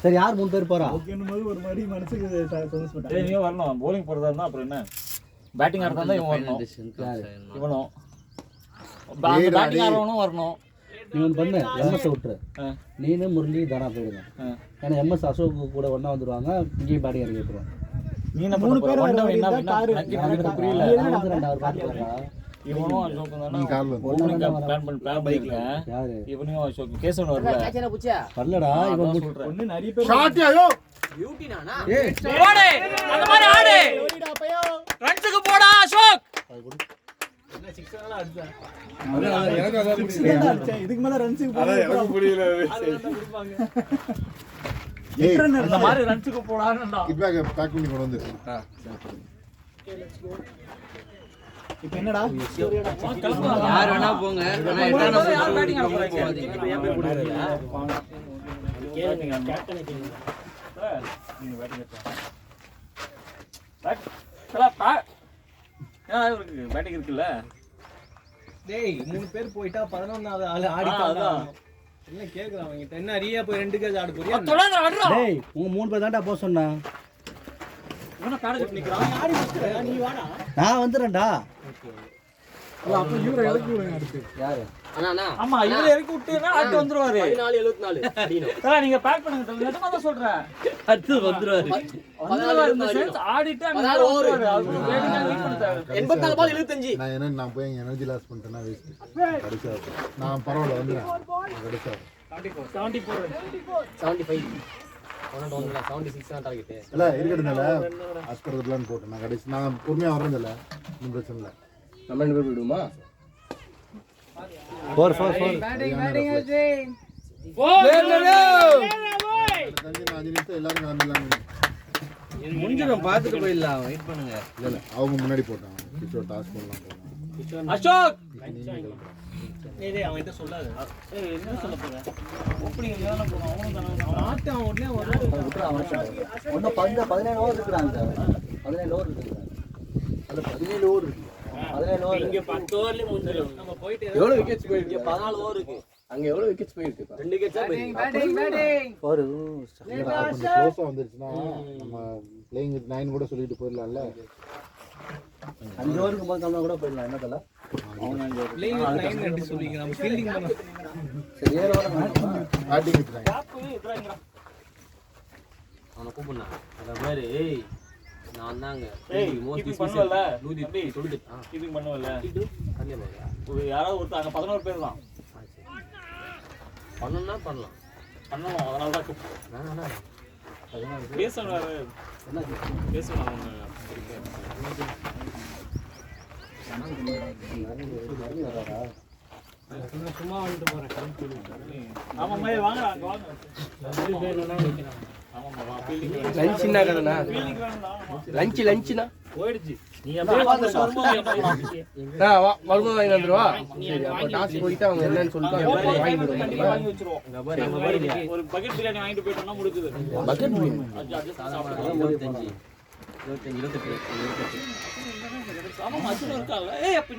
சரி யார் 3 பேர் போறா? ஓகேன்னும்போது ஒரு மாதிரி மனசுக்கு சந்தோஷம் பட்டேன். ஏய் நீ வரணும். bowling போறதா இருந்தா அப்புறம் என்ன? பேட்டிங் ஆடுறதா இருந்தா இவன் வரணும். இவனும் பேட்டிங் ஆடுறவனும் வரணும். நீ ஒன்று பண்ணு, எம்எஸ் விட்டுரு. நீனு முரளி தானா போயிடுங்க. ஏன்னா எம்எஸ் அசோக் கூட ஒன்றா வந்துடுவாங்க. இங்கேயும் பேட்டிங் இறக்கி விட்டுருவாங்க. நீ 3 பேர் என்ன புரியல. புரியல. 2 அவர் பார்த்து போறா. இவனும் அசோக்கும் நீ தானே கார்ல ஓப்பனிங் பிளான் பண்ணி பைக்ல யாரு இவனையும் அசோக் கேசவன் வரல வரலடா இவன் அதான் சொல்றேன். ஒண்ணு நிறைய பேர் ஷாட் ஐயோ போடு அந்த மாதிரி ஆடு ரன்ஸுக்கு போடா அசோக் எனக்கு அதான் புரியல. இதுக்கு மேல ரன்ஸுக்கு எனக்கு புரியல ஏய் அந்த மாதிரி ரன்ஸுக்கு போடான்னா கிட் பேக் பேக் பண்ணி கொண்டு வந்து இப்போ என்னடா யார் வேணா போங்க ஆனா எட்டாம் நம்பர் யார் batting ஆட போறாங்க? போகாதீங்க. இப்ப ஏன் பேர் போடுறீங்க? நீங்க பேட்டிங் பேட்டிங் இருக்குல்ல டேய் 3 பேர் போயிட்டா 11வது ஆளு ஆடிட்டாங்க என்ன கேக்குறான் அவங்கிட்ட என்ன அரியா போய் 2 கேஜ் ஆட போறியா டேய் உங்க 3 பேர் தான்டா போக சொன்னா இவன பேட கட்டி நிக்கிறான் ஆடி முடிச்சற நீ வாடா நான் வந்துறேன்டா அப்ப இவரை இறக்கி விடுங்க அடுத்து யாரு அண்ணா அண்ணா ஆமா இவரை இறக்கி விட்டுனா அடுத்து வந்துருவாரு 1474 அடினோ நீங்க பேக் பண்ணுங்க தம்பி நிஜமா தான் சொல்றேன் அடுத்து வந்துருவாரு வந்துருவாரு இந்த சென்ஸ் ஆடிட்டு அங்க மேல வந்துருவாரு அது வேடிக்கை வெயிட் பண்ண தேவை 84 பால் 75 நான் போய் எனர்ஜி லாஸ் பண்ணிட்டேன்னா வேஸ்ட் கடைசியா நான் பரவாயில்ல வந்துடுறேன் கடைசியா 75 ஒன்னு 76 தான் டார்கெட் இல்ல இருக்கட்டும்ல அஸ்கர்லாம் போட்டேன் நான் கடைசி நான் பொறுமையா வரேன்ல ஒன்றும் பிரச்சனை இல்லை நம்ம ரெண்டு பேர் விடுவோமா 4 5 நிமிஷம் எல்லாரும் கிளம்பிடலாம் முடிஞ்சிடும் பார்த்துட்டு போயிடலாம் வெயிட் பண்ணுங்க இல்ல அவங்க முன்னாடி போட்டான் கிஷோர் டாஸ்க் பண்ணலாம் போனான் அசோக் டேய் அவன்கிட்ட சொல்லாத ஏய் என்ன சொல்ல போற ஓப்பனிங் எல்லாம் போறோம் அவனும் தான ஆட்டு அவன் உடனே வரும் ஒன்றும் 17 ஓவர் இருக்கிறாங்க 17 ஓவர் இருக்குங்க அதில் 17 ஓவர் இருக்கு 17 ஓவர் இங்க 10 ஓவர்ல முடிஞ்சிரும் நம்ம போயிட்டு எவ்வளவு விக்கெட்ஸ் போயிருக்கு 14 ஓவர் இருக்கு அங்க எவ்வளவு விக்கெட்ஸ் போயிருக்கு 2 விக்கெட்ஸா போயிருக்கு ஒரு கொஞ்சம் க்ளோஸா வந்துருச்சுன்னா நம்ம பிளேயிங் வித் 9 கூட சொல்லிட்டு போயிடலாம்ல 5 ஓவருக்கு போது கம்மியாக கூட போயிடலாம் என்ன தல பிளேயிங் லைன் அடி சொல்லிங்க நம்ம ஃபீல்டிங் பண்ண சரி 7 ஓவர் பேட்டிங் வித் 9 அவனை கூப்பிடுனா அத மாதிரி ஏய் நான் தாங்க ஏய் கீப்பிங் பண்ணுவல நூதி சொல்லிட்டு கீப்பிங் பண்ணுவல கல்லே பாருங்க ஒரு யாராவது ஒருத்தர் அங்க 11 பேர் தான் பண்ணனும்னா பண்ணலாம் பண்ணணும் அதனால தான் கூப்பிட்டேன் வேணா பேசணும் என்ன பேசணும் சும்மா வந்துட்டு போறேன் ஆமா மே வாங்க அங்க வாங்க ஆமா வா ஃபீல்டிங் லஞ்ச்னா கதனா லஞ்ச்னா போயிடுச்சு நீ அப்படியே வந்து சொல்லுங்க வரும்போது வாங்கி வந்துருவா சரி அப்ப டாஸ் போயிட்டு அவங்க என்னன்னு சொல்லிட்டு வாங்கி விடுவாங்க வாங்கி வச்சிருவோம் ஒரு பக்கெட் பிரியாணி வாங்கிட்டு போயிட்டோம்னா முடிஞ்சது பக்கெட் பிரியாணி அட்ஜஸ்ட் சாப்பிடுங்க 25 28 ஆமா மச்சன் இருக்கால ஏய் அப்ப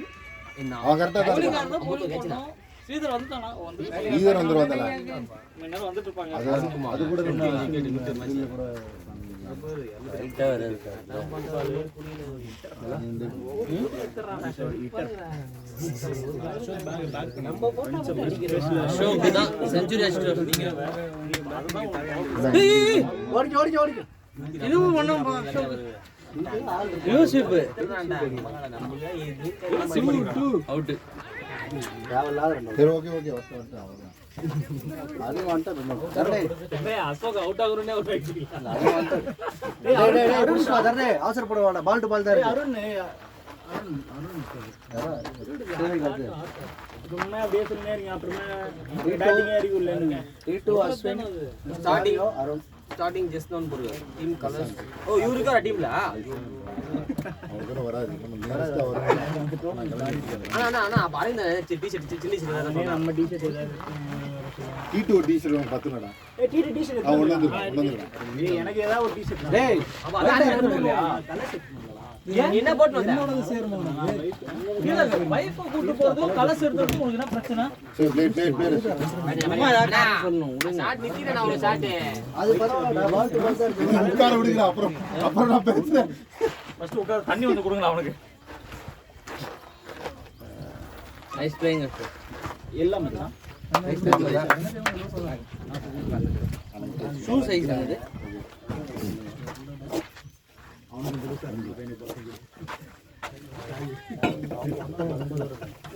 அவன் கரெக்டா தான் bowling இருக்கான். ஆடுறதா bowling பண்ணோம் ஸ்ரீதர் வந்துட்டானா வந்து ஈதர் வந்துருவாதல முன்னாடி வந்துட்டு இருப்பாங்க அது கூட ரைட்டா வராது அசோக் தான் செஞ்சுரி அடிச்சிட்டு நீங்க ஓடிக்க இதுவும் பண்ணோம் யூசிப் அவுட் தேவையில்லாத சரி ஓகே வந்து அவ்வளவுதான் அது வந்துட்டு டேய் அசோக் அவுட் ஆகுறனே அவுட் ஆயிடுச்சு அவசரப்பட வேண்டாம் பால் டு பால் தான் இருக்கு அருண் சும்மா அப்படியே சொல்லினே இருக்கீங்க அப்புறமா பேட்டிங் ஏறிக்கு உள்ளேன்னு T2 Ashwin starting starting just நோன் போடுங்க டீம் கலர்ஸ் ஓ இவரு இருக்கா டீம்ல அவங்க கூட வராது நம்ம நேரஸ்டா வரோம் அண்ணா அண்ணா பாருங்க டி-ஷர்ட் சில்லி ஷர்ட் நம்ம டீச்சர் ஏதாவது T2 டீசல் 10 நடா ஏய் டீ டீச்சர் அவன் ஒண்ணு எனக்கு ஏதாவது ஒரு டீச்சர் டேய் என்ன போட்டு வந்த என்னோட சேர்மா இல்ல வைஃப் கூட்டி போறது கலர்ஸ் எடுத்துட்டு உங்களுக்கு என்ன பிரச்சனை சரி பிளேட் அம்மா சொல்லணும் ஷாட் நிக்கிறேன் நான் ஒரு ஷாட் அது பரவாயில்லை பால் டு பால் தான் இருக்கு உட்கார விடுங்க அப்புறம் நான் பேசுறேன் ஃபர்ஸ்ட் உட்கார் தண்ணி வந்து கொடுங்க அவனுக்கு நைஸ் பிளேயிங் எல்லாம் ஷூ சைஸ் அது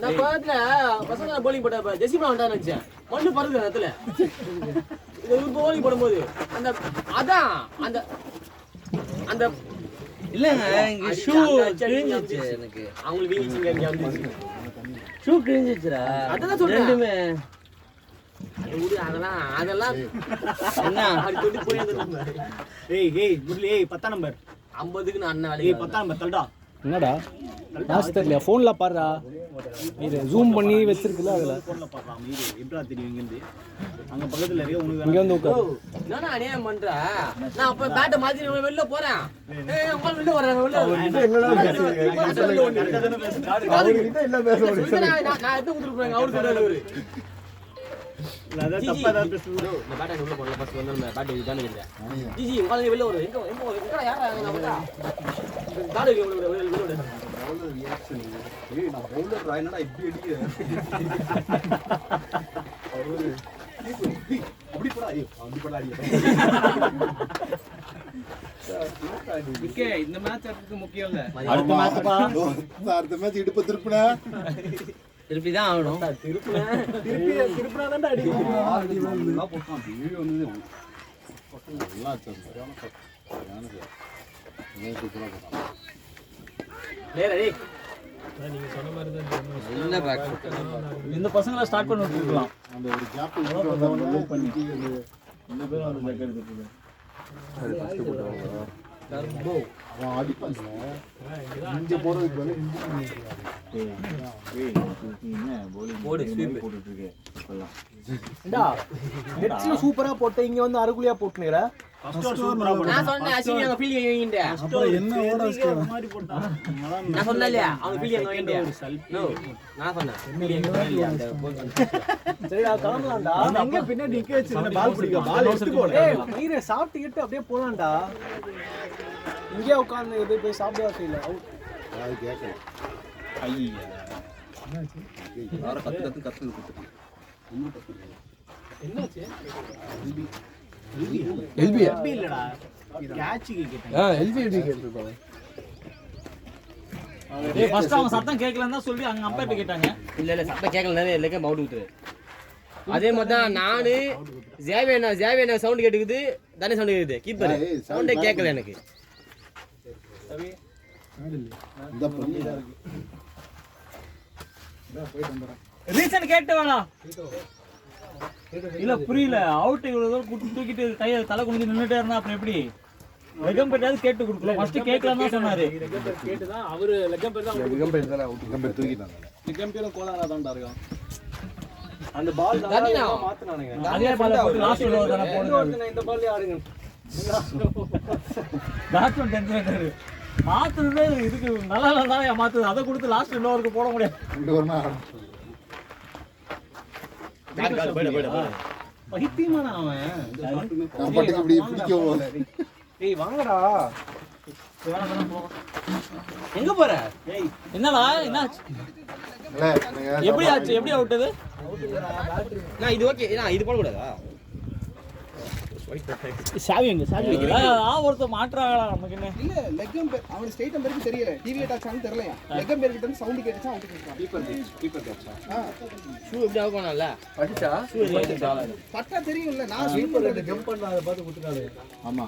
நான் பாத்துல பசங்க bowling போட்டப்ப ஜெசிமா வந்தான்னு நினைச்சேன். மண்ணு பறக்குது இடத்துல. இது bowling போடும்போது அந்த அதான் அந்த அந்த இல்லங்க இங்க ஷூ கிழிஞ்சிச்சு எனக்கு. அவங்களுக்கு வீங்கிச்சிங்க இங்க வந்து. ஷூ கிழிஞ்சிச்சுடா. அதான் சொல்றேன். ரெண்டுமே அது விடு, அதெல்லாம் என்ன அப்படி தொட்டு போய் அந்த ஏய் முரளி 10 நம்பர் 50க்கு நான் அண்ணன் ஏய் வேலைக்கு 10 நம்பர் தள்ளுடா. என்னடா லாஸ்ட் தெரியல ஃபோன்ல பாருடா. இது ஜூம் பண்ணி வச்சிருக்குல அதுல. ஃபோன்ல பார்க்கலாம். இது எப்படா தெரியும் இங்க இருந்து? அங்க பக்கத்துல இருக்க உனக்கு இங்க வந்து உட்காரு. என்னடா அநியாயம் பண்ற? நான் அப்ப பேட்டை மாத்தி வெளில போறேன். ஏய் அம்மா வெளில வர்றாங்க வெளில. அவர்கிட்ட என்ன பேச நான் எது குடுக்குறேன் அவரு சொல்றாரு அவரு. அத தப்பா தான் பேசுறீங்க. இந்த பேட்டை உள்ள போடல ஃபர்ஸ்ட் வந்து நம்ம பேட்டை இதானே இல்ல. ஜிஜி உங்க வெளில வரு. எங்க யாரா நான் பார்த்தா. காடு வெளில வரு. Bowler reaction. ஏய் நான் பவுலர் ராயனடா இப்படி அடிக்கிறேன். அவரு அப்படி போடா ஐயோ அப்படி போடா அடி. ஓகே இந்த மேட்ச் அதுக்கு முக்கியம் இல்ல. அடுத்த மேட்ச் பா. அடுத்த மேட்ச் இடுப்பு திருப்புனா திருப்பி தான் ஆகணும். திருப்பினா தான்டா அடிக்கும். நல்லா போட்டான். வீடியோ வந்து நல்லா சரியான சூப்பரா போட்டான். டேய் டேய் நீங்க சொன்ன மாதிரி தான் என்ன பேக் இந்த பசங்களை ஸ்டார்ட் பண்ணி விட்டுருக்கலாம். அந்த ஒரு கேப் விட்டு வந்தவங்க மூவ் பண்ணிட்டு இந்த பேர் வந்து ஜெக் எடுத்துட்டு அவன் அடிப்பான். இங்க போறதுக்கு பதிலா போடு ஸ்வீப் போட்டுட்டு இருக்கு இப்பலாம். டா நெட்ஸ்ல சூப்பரா போட்டு இங்க வந்து அருகுலியா போட்டுனீங்கடா. ஃபர்ஸ்ட் சூப்பரா போடு. நான் சொன்னேன் அசிங்க அவங்க ஃபீல் வைங்கடா. அப்புறம் என்ன ஓட வச்சிட்ட மாதிரி போட்டா. நான் சொன்னேன்ல அவங்க ஃபீல் வைங்கடா. நோ நான் சொன்னேன் ஃபீல் வைங்கடா அந்த போன். சரிடா கிளம்பலாம்டா. எங்க பின்னாடி நிக்க வச்சிருந்த பால் பிடிக்க பால் எடுத்து போடு. ஏய் நீரே சாப்பிட்டு கிட்ட அப்படியே போலாம்டா. இங்கே உட்கார்ந்து இது போய் சாப்பிடவே செய்யல. அது கேட்கல. ஐயா யார கத்து கொடுத்துட்டான். என்னாச்சு? எல்பியா அப்படி இல்லடா. கேட்சிக்கு கேட்டேன். எல்பி எப்படி கேட்டிருப்பாங்க. டேய் ஃபர்ஸ்ட் அவங்க சத்தம் கேட்கலன்னு தான் சொல்லி அங்க அம்பையர் கேட்டாங்க. இல்ல சத்தம் கேட்கல நிறைய இல்லைங்க பவுட் விட்டுரு. அதே மாதிரி தான் நானு ஜேவியனா சவுண்ட் கேட்டுக்குது தானே சவுண்ட் கேக்குது கீப்பர் சவுண்டே கேட்கல எனக்கு. இந்த பண்ணி ரீசன் கேட்டு வேணா. இல்ல புரியல. அவுட் இவ்வளவு தூரம் தூக்கிட்டு கையை தலை குனிஞ்சு நின்னுட்டே இருந்தா அப்புறம் எப்படி? லெகம் பேட்டாவது கேட்டு கொடுக்கலாம். ஃபர்ஸ்ட் கேட்கலாம் தான் சொன்னாரு. கேட்டுதான் அவரு லெக்கம் பேர் தான் அதிகம் பேர் தானே அவுட். நம்பர் தூக்கிட்டாங்க. லெக்கம் பேரும் கோலாரா தான்டா இருக்கான். அந்த பால் தண்ணினா. மாத்துனானுங்க. அதே பால் போட்டு லாஸ்ட் ஓவர் தான போடுங்க. இந்த பால்லே ஆடுங்க. லாஸ்ட் ஒன் டென்ஷன் மாத்துறது இதுக்கு நல்லா நல்லா மாத்துது. அதை கொடுத்து லாஸ்ட் ஓவருக்கு போட முடியாது. ரெண்டு வரனா பைத்தியமான அவன். நான் பாட்டுக்கு இப்படி பிடிக்கவோ. டேய் வாங்கடா. எங்க போற? என்னடா என்னாச்சு? இல்ல எனக்கு எப்படி ஆச்சு? எப்படி அவுட்டது? நான் இது ஓகே நான் இது போட கூடாதா? சாவி எங்க சாவி ஒருத்தர் மாற்றாங்களா நமக்கு என்ன? இல்ல லெக்கம் பேர் அவன் ஸ்ட்ரைட் நம்பருக்கு தெரியல. டிவியேட் ஆச்சான்னு தெரியலையா. லெக்கம் பேர் கிட்ட இருந்து சவுண்ட் கேட்டுச்சா அவுட் கேட்ச்சான். கீப்பர் கேட்சா. ஷூ இப்படி ஆகணும்ல. அடிச்சா பட்டா தெரியும்ல. நான் ஸ்வீப் பண்றது ஜம்ப் பண்ணாத பார்த்து குத்துறாரு. ஆமா.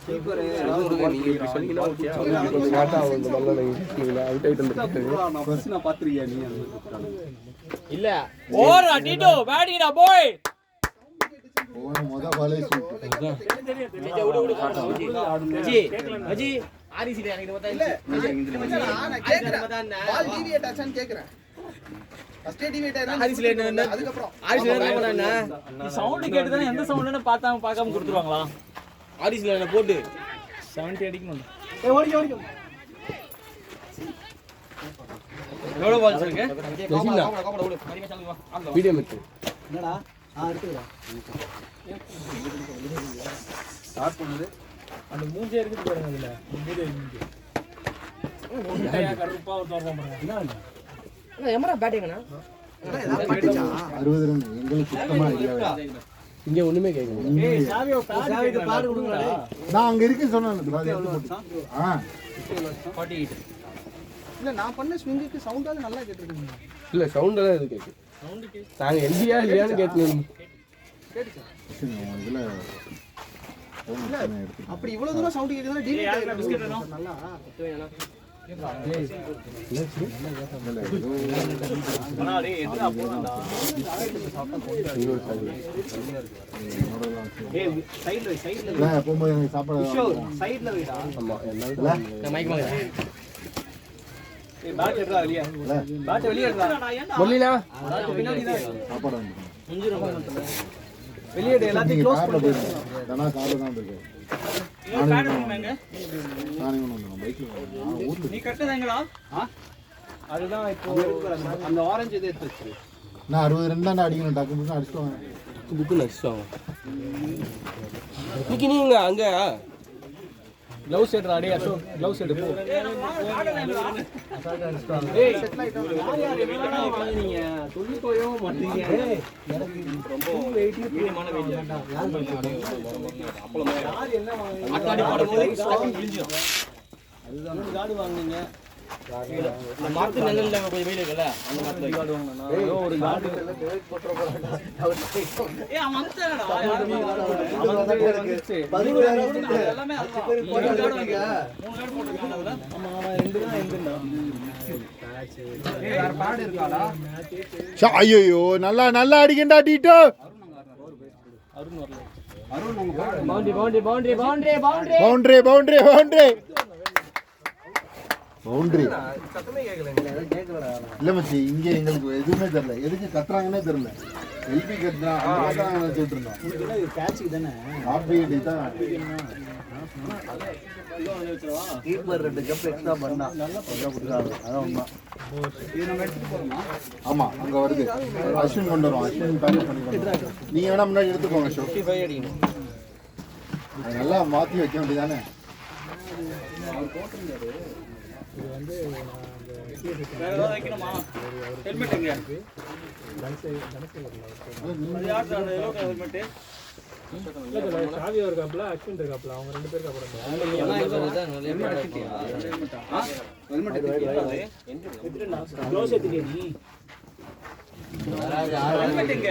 நீங்க இப்படி சொன்னீங்கன்னா ஓகே. கொஞ்சம் காட்டா இந்த பல்ல நீங்க அவுட் ஆயிட்டு வந்துருக்கீங்க. நான் ஃபர்ஸ்ட் நான் பாத்துறியா நீ அந்த இல்ல ஓரா டிடோ பேடிடா பாய். போன முத பாலே சூப்பர். ஜெஜா விடு ஜி அஜி ஆரிசில எனக்கு பார்த்தா இல்ல. நான் கேக்குறேன். பால் டிவியேட் ஆச்சான்னு கேக்குறேன். ஃபர்ஸ்ட் டிவியேட் ஆனா ஆரிசில என்ன அதுக்கு அப்புறம் ஆரிசில என்ன பண்ணானே? சவுண்ட் கேட்டு தானே எந்த சவுண்ட்னு பார்க்காம கொடுத்துருவாங்களா? ஆரிசில என்ன போட்டு 70 அடிக்கணும். ஏய் ஓடிக்க. எவ்வளவு பால்ஸ் இருக்கு? ஜெசினா வீடியோ மெத்து என்னடா? எடுத்துடா. ஸ்டார்ட் பண்ணுது. அந்த மூஞ்சே இருக்குது பாருங்க அதுல. மூஞ்சே இங்க. ஓடியா கருப்பா தோறோம் பாருங்க. என்ன எமரா பேட்டிங்னா? 60 ரன் எங்களுக்கு சுத்தமா இல்ல. இங்க ஒண்ணுமே கேட்கல. ஏய் சாவிக்கு பாடு கொடுங்கடா. நான் அங்க இருக்கேன்னு சொன்னேன். அது எடுத்து போட்டு. 48 இல்ல நான் பண்ண ஸ்விங்குக்கு சவுண்டாவது நல்லா கேட்டிருக்கீங்க. இல்ல சவுண்ட் எல்லாம் இது கேக்கு. நாங்க எல்டியா இல்லையான்னு கேட்கணும். கேட்டுச்சா? இதுல அப்படி இவ்வளவு தூரம் சவுண்ட் கேக்குதுன்னா டிலேட் ஆயிடும். நல்லா போகும்போது எனக்கு சாப்பாடு சைடுல வைடா. ஆமா என்ன பேட் எடுறா வெளிய. பேட் வெளிய எடுறா. முரளினா பின்னாடி தான் சாப்பாடு வந்து வெளிய எடு, எல்லாத்தையும் க்ளோஸ் பண்ணு. தானா கார்ல தான் இருக்கு. நீ கட்டதங்களா? அதுதான் இப்போ அந்த ஆரஞ்சு இது எடுத்து வச்சிரு. நான் 62 தான் அடிக்கணும். டக்கு புக்கு அடிச்சுட்டு புக்கு நடிச்சுவாங்க. இன்னைக்கு நீங்க அங்க க்ளவுஸ் எடுறா டேய் அசோக், க்ளவுஸ் எடு போ. ஏய் செட்டில் ஆயிட்டோம். யார் என்னடா வாங்குனீங்க? சொல்லி போயோ மாட்டீங்க. எனக்கு ரொம்ப வெயிட் மீடியமான வெயிட். யார் என்ன வாங்குனீங்க? அட்டாடி போடும்போது ஸ்டார்டிங் கிழிஞ்சிரும். அதுதான் கார்டு வாங்குனீங்க. இந்த மரத்து நிழல்ல கொஞ்சம் வெயில் இருக்குல்ல, அந்த மரத்துல கார்டு வாங்குனா ஏதோ ஒரு கார்டு டேட் போட்ற போறாங்க. ஏய் அவன் வந்துட்டானடா. வந்துச்சு 11 எல்லாமே அதுதான். 3 கார்டு வாங்க. 3 கார்டு போட்டுருக்காங்க அதுல. ஆமா ஆமா ரெண்டு தான் எந்துடா. ஏய் வேற பாடு இருக்காடா. ஐயோ நல்லா நல்லா அடிக்கண்டா டீட்டோ. அருண் வரல. Boundary boundary boundary boundary boundary boundary boundary boundary boundary. சத்தமே கேட்கல. இல்ல மச்சி இங்க எங்களுக்கு எதுவுமே தெரியல. எதுக்கு கத்துறாங்கன்னே தெரியல. எல்பி கத்துறாங்க சொல்லிட்டு இருந்தோம். இது கேட்ச் தானே. ஆர்பிடி தான். கீப்பர் 2 கப் எக்ஸ்ட்ரா பண்ணா நல்லா கொடுத்தாங்க. அதான் உண்மை. இது நம்ம எடுத்துட்டு போறோமா? ஆமா அங்க வருது. அஸ்வின் கொண்டு வரோம். அஸ்வின் பேக் பண்ணிடுறோம். நீங்க வேணா முன்னாடி எடுத்துக்கோங்க ஷோ. 55 அடிக்கணும். அது நல்லா மாத்தி வைக்க வேண்டியதானே. வேற ஏதாவது வைக்கணுமா? ஹெல்மெட் எங்க? அது யார் அந்த எல்லோ கலர் ஹெல்மெட்? சாவி இருக்காப்ல, அஸ்வின் இருக்காப்ல, அவங்க ரெண்டு பேருக்கு அப்புறம் க்ளோஸ் எடுத்துக்கே நீ. ஹெல்மெட் எங்க?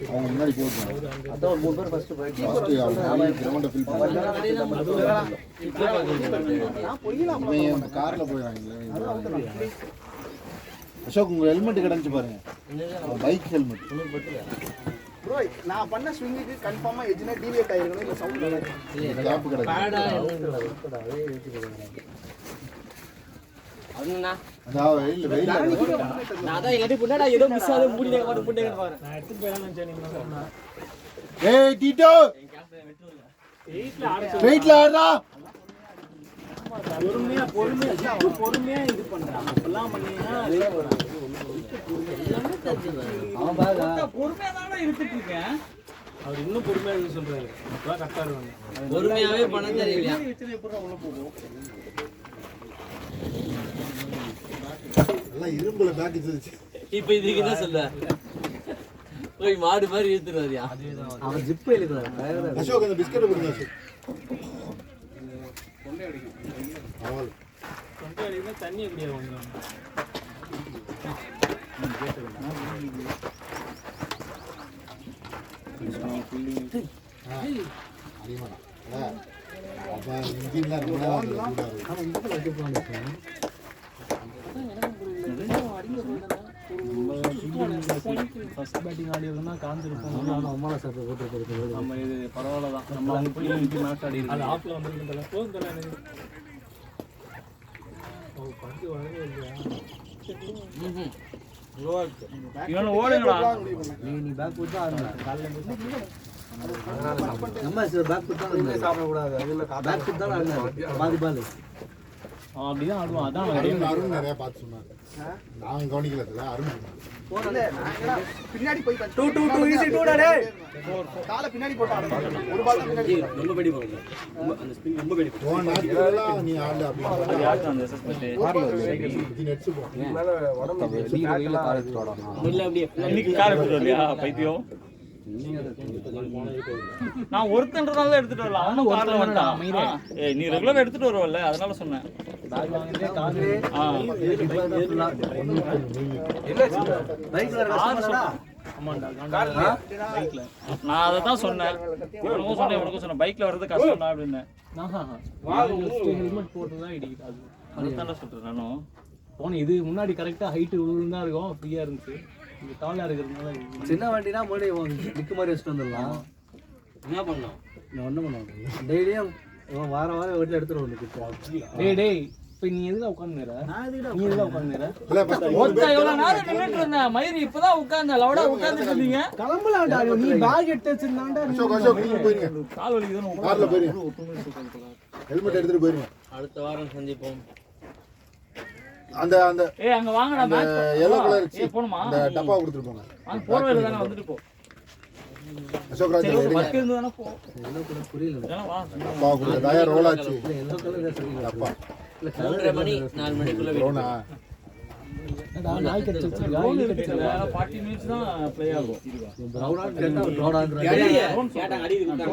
அவங்க முன்னாடி போட்டுருவாங்க. அதான் ஒரு 3 பேர் ஃபர்ஸ்ட் போயிட்டு கிரவுண்ட ஃபில் பண்ணுவாங்க. கார்ல போயிடுறாங்க. அசோக் உங்க ஹெல்மெட் கிடந்துச்சு பாருங்க. Bike helmet. ப்ரோ நான் பண்ண ஸ்விங்குக்கு கன்ஃபார்மா எஜ்னா டிவியேட் ஆயிருக்கணும். இல்ல சவுண்ட் நல்லா இருக்கு. கேப் கிடக்கு. அண்ணா அதான் வெயில் நான் அதான் எல்லாத்தையும் புண்ணடா ஏதோ மிஸ் ஆகுது மூடினே மாட்டு புண்ணேங்க பாரு. நான் எடுத்து போயலாம் நினைச்சேன் நீங்க சொன்னா. ஏய் டீட்டோ வெயிட்ல ஆடுறா. பொறுமையா இது பண்றான். அப்பலாம் பண்ணீங்கன்னா அவன் பாருங்க பொறுமையா தானே இருந்துட்டு இருக்கேன். அவர் இன்னும் பொறுமையா இருக்கு சொல்றாரு. அப்பதான் கரெக்டா இருவாங்க. பொறுமையாவே பண்ண தெரியலையா? எல்லாம் இரும்புல பேக் வச்சிருச்சு. இப்ப இதுக்கு என்ன சொல்ல? போய் மாடு மாதிரி இழுத்துறாரியா? அவன் ஜிப் எழுதுறான். அசோக் அந்த பிஸ்கட் கொடுங்க அசோக். அவள் கொண்டு அடினா தண்ணி எப்படியா வாங்குறாங்க? அப்ப இன்ஜின்ல ஃபர்ஸ்ட் பேட்டிங் ஆடிறதுனா காஞ்சிருக்கும். அம்மாவை சாப்பிட்டு போட்டு போட்டு நம்ம இது பரவாயில்ல தான். நம்ம அங்க போய் இன்னைக்கு மேட்ச் ஆடி இருக்கு. அது ஆஃப்ல வந்திருக்குல. போன் தர எனக்கு. ஓ பந்து வரவே இல்லையா? இவன ஓடுங்கடா. நீ பேக் போட்டு ஆடுங்க. காலைல நம்ம சார் பேக் போட்டு தான் சாப்பிட கூடாது. அதுல பேக் போட்டு தான் ஆடுங்க. பாதி பால். அப்படிதான் ஆடுவான். அதான் அருண் நிறைய பார்த்து சொன்னாங்க. நான் கவனிக்கல அருண் இல்ல நான் பின்னாடி போய் 2 ஈஸி 2 டேய். கால பின்னாடி போட்டு ஆடுங்க. ஒரு பால் தான் பின்னாடி. ரொம்ப பெடி போகுது. அந்த ஸ்பின் ரொம்ப பெடி. போன நாட்களெல்லாம் நீ ஆடு அப்படி யாருக்கு அந்த அசஸ்மென்ட்? இது நெட்ஸ் போ. இல்ல அப்படியே இன்னைக்கு கார் எடுத்துட்டு வரலையா பைத்தியம்? நான் ஒருத்தன்றதால எடுத்துட்டு வரல, அவனும் கார்ல வந்துட்டான். ஏய் நீ ரெகுலரா எடுத்துட்டு வருவல்ல, அதனால சொன்னேன். நான் அதை தான் சொன்னேன். இவனுக்கும் சொன்னேன் பைக்ல வர்றது கஷ்டம் அப்படின்னு. ஹெல்மெட் போட்டு தான் இடிக்குது. அதுதான் சொல்றேன் நானும். போன இது முன்னாடி கரெக்டா ஹைட் தான் இருக்கும், ஃப்ரீயா இருந்துச்சு. இது டாலா இருக்கிறதுனால சின்ன வண்டினா முன்னாடி நிற்க மாதிரி வச்சுட்டு வந்துடலாம். என்ன பண்ணோம்? நான் ஒன்றும் பண்ணுவேன். டெய்லியும் வாரம் வீட்டில் எடுத்துட்டு வந்து டேய் இப்ப நீ எதுல உட்காந்துற? நீ எதுல உட்காந்துற? மொத்தம் எவ்வளவு நேரம் நின்னுட்டு இருந்தேன். மயிறு இப்பதான் உட்கார்ந்த லவடா உட்கார்ந்துட்டு இருந்தீங்க. கிளம்பலாம்டா, நீ பேக் எடுத்து வச்சிருந்தாண்டா. அசோக் நீங்க போயிருங்க, கால் வலிக்குதுன்னு கார்ல போயிருங்க, ஹெல்மெட் எடுத்துட்டு போயிருங்க. அடுத்த வாரம் சந்திப்போம். அந்த அந்த ஏய் அங்க வாங்கடா மேட்ச். yellow கலர் ஏய் போணுமா? அந்த டப்பா கொடுத்துட்டு போங்க. வாங்க போற வழியில தான வந்துட்டு போ. அசோக் ராஜ் எடுங்க. வர்க் இருந்ததானே போ. புரியல. இதெல்லாம் வா. டப்பா கொடுங்க. தாயா ரோல் ஆச்சு எல்லோ கலர் சரியில்லை. டப்பா 3:30 மணி 4 மணிக்குள்ள ரோனா நாய் கடிச்சு வச்சிருக்கா. ரோல் இருக்குல்ல 40 மினிட்ஸ் தான் ப்ளே ஆகும். கேட்டாங்க அடி விட்டாங்க.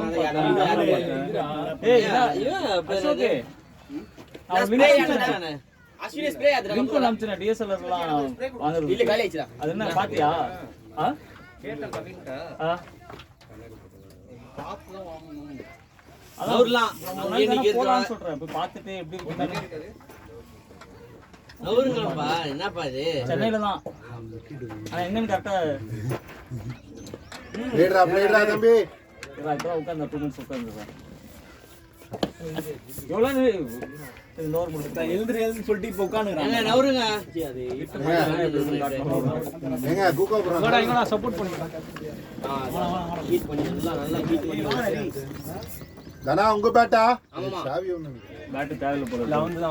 ஏய் இவன் அசோக் நான் ஸ்ப்ரே அடிச்சானே. அஸ்வினி ஸ்ப்ரே அதுல லிங்க் அனுப்பிச்சேன் டிஎஸ்எல்ஆர்லாம் வாங்குறது. இல்ல காலி ஆயிடுச்சுடா. அது என்ன பாத்தியா? ஆ கேட்ட கவின்டா. அவர்லாம் இன்னைக்கு போலாம்னு சொல்றேன். போய் பார்த்துட்டு எப்படி இருக்குன்னு. அவருங்கப்பா என்னப்பா இது? சென்னையில தான். ஆனா எங்கன்னு கரெக்டா பிளேட்ரா தம்பி. இப்ப உட்கார்ந்து 2 மினிட்ஸ் உட்கார்ந்துறேன். எவ்வளவு லோர் முடிச்சா எழுந்து சொல்லிட்டு இப்ப உட்கார்ந்துறேன். ஏங்க நவருங்க. ஏங்க கூகோ போறாங்க. இங்க நான் சப்போர்ட் பண்ணுறேன். ஹீட் பண்ணி நல்லா ஹீட் பண்ணி. தனா உங்க பேட்டா? ஆமாமா. சாவி ஒண்ணு. பேட் தேவையில்ல போல.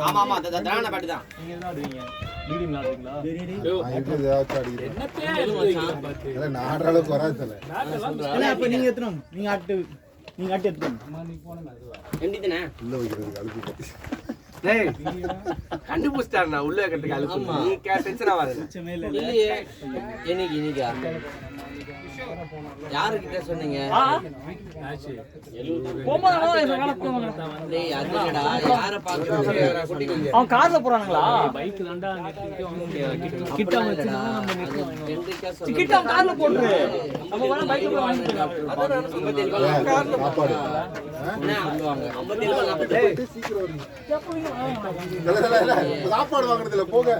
ஆமா ஆமா தான பேட் தான். நீங்க என்ன ஆடுவீங்க? மீடியம் விளையாடுறீங்களா? இது ஏதாச்சும் அடிக்கிறேன். என்ன பேர்? இல்ல நான் ஆடுற அளவுக்கு வராது தல. இல்ல அப்ப நீங்க எத்தணும்? நீங்க ஆட்டு எத்தணும்? நீ போன அதுவா? எண்டிதனே. உள்ள வைக்கிறதுக்கு அழுப்பு. டேய் கண்டுபிடிச்சிட்டாருண்ணா உள்ள கட்டுக்கு அழுப்பு. நீ டென்ஷன் ஆகாத. இல்லையே. இன்னைக்கு யாரு கிட்ட சொன்னீங்க? டேய் அதுலடா யார பாக்குறீங்க? அவன் கார்ல போறானுங்களா? பைக் தான்டா கிட்ட வச்சுனா நம்ம நிக்கலாம். கிட்ட அவன் கார்ல போடுற. நம்ம வேணா பைக்ல போய் வாங்கிக்கலாம். சாப்பாடு. என்ன சொல்லுவாங்க? 57 சீக்கிரம் வரணும். இல்ல சாப்பாடு வாங்குறதுல போங்க.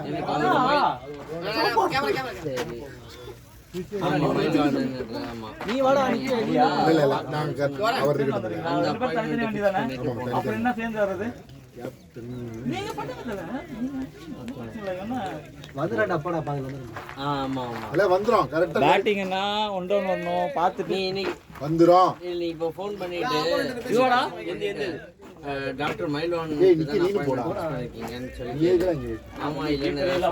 நீ வாடா நிக்க இல்லையா? இல்ல நாங்க அவர்கிட்ட ரெண்டு பேரும் தனித்தனி வண்டி தானே? அப்புறம் என்ன சேர்ந்து வர்றது? நீங்க பண்ணுங்க. வந்துடா டப்பாடா பாக்கல வந்துடா. ஆமா ஆமா. இல்ல வந்துரும் கரெக்ட்டா. பேட்டிங்னா ஒன் வரணும் பார்த்துட்டு நீ இன்னைக்கு வந்துரும். நீ இப்போ ஃபோன் பண்ணிட்டு இதுவாடா எந்த டாக்டர் மைல்வான் ஏய் நிக்கி நீ போடா. இருக்கீங்கன்னு சொல்லி நீ எதுல இங்க? ஆமா இல்ல 56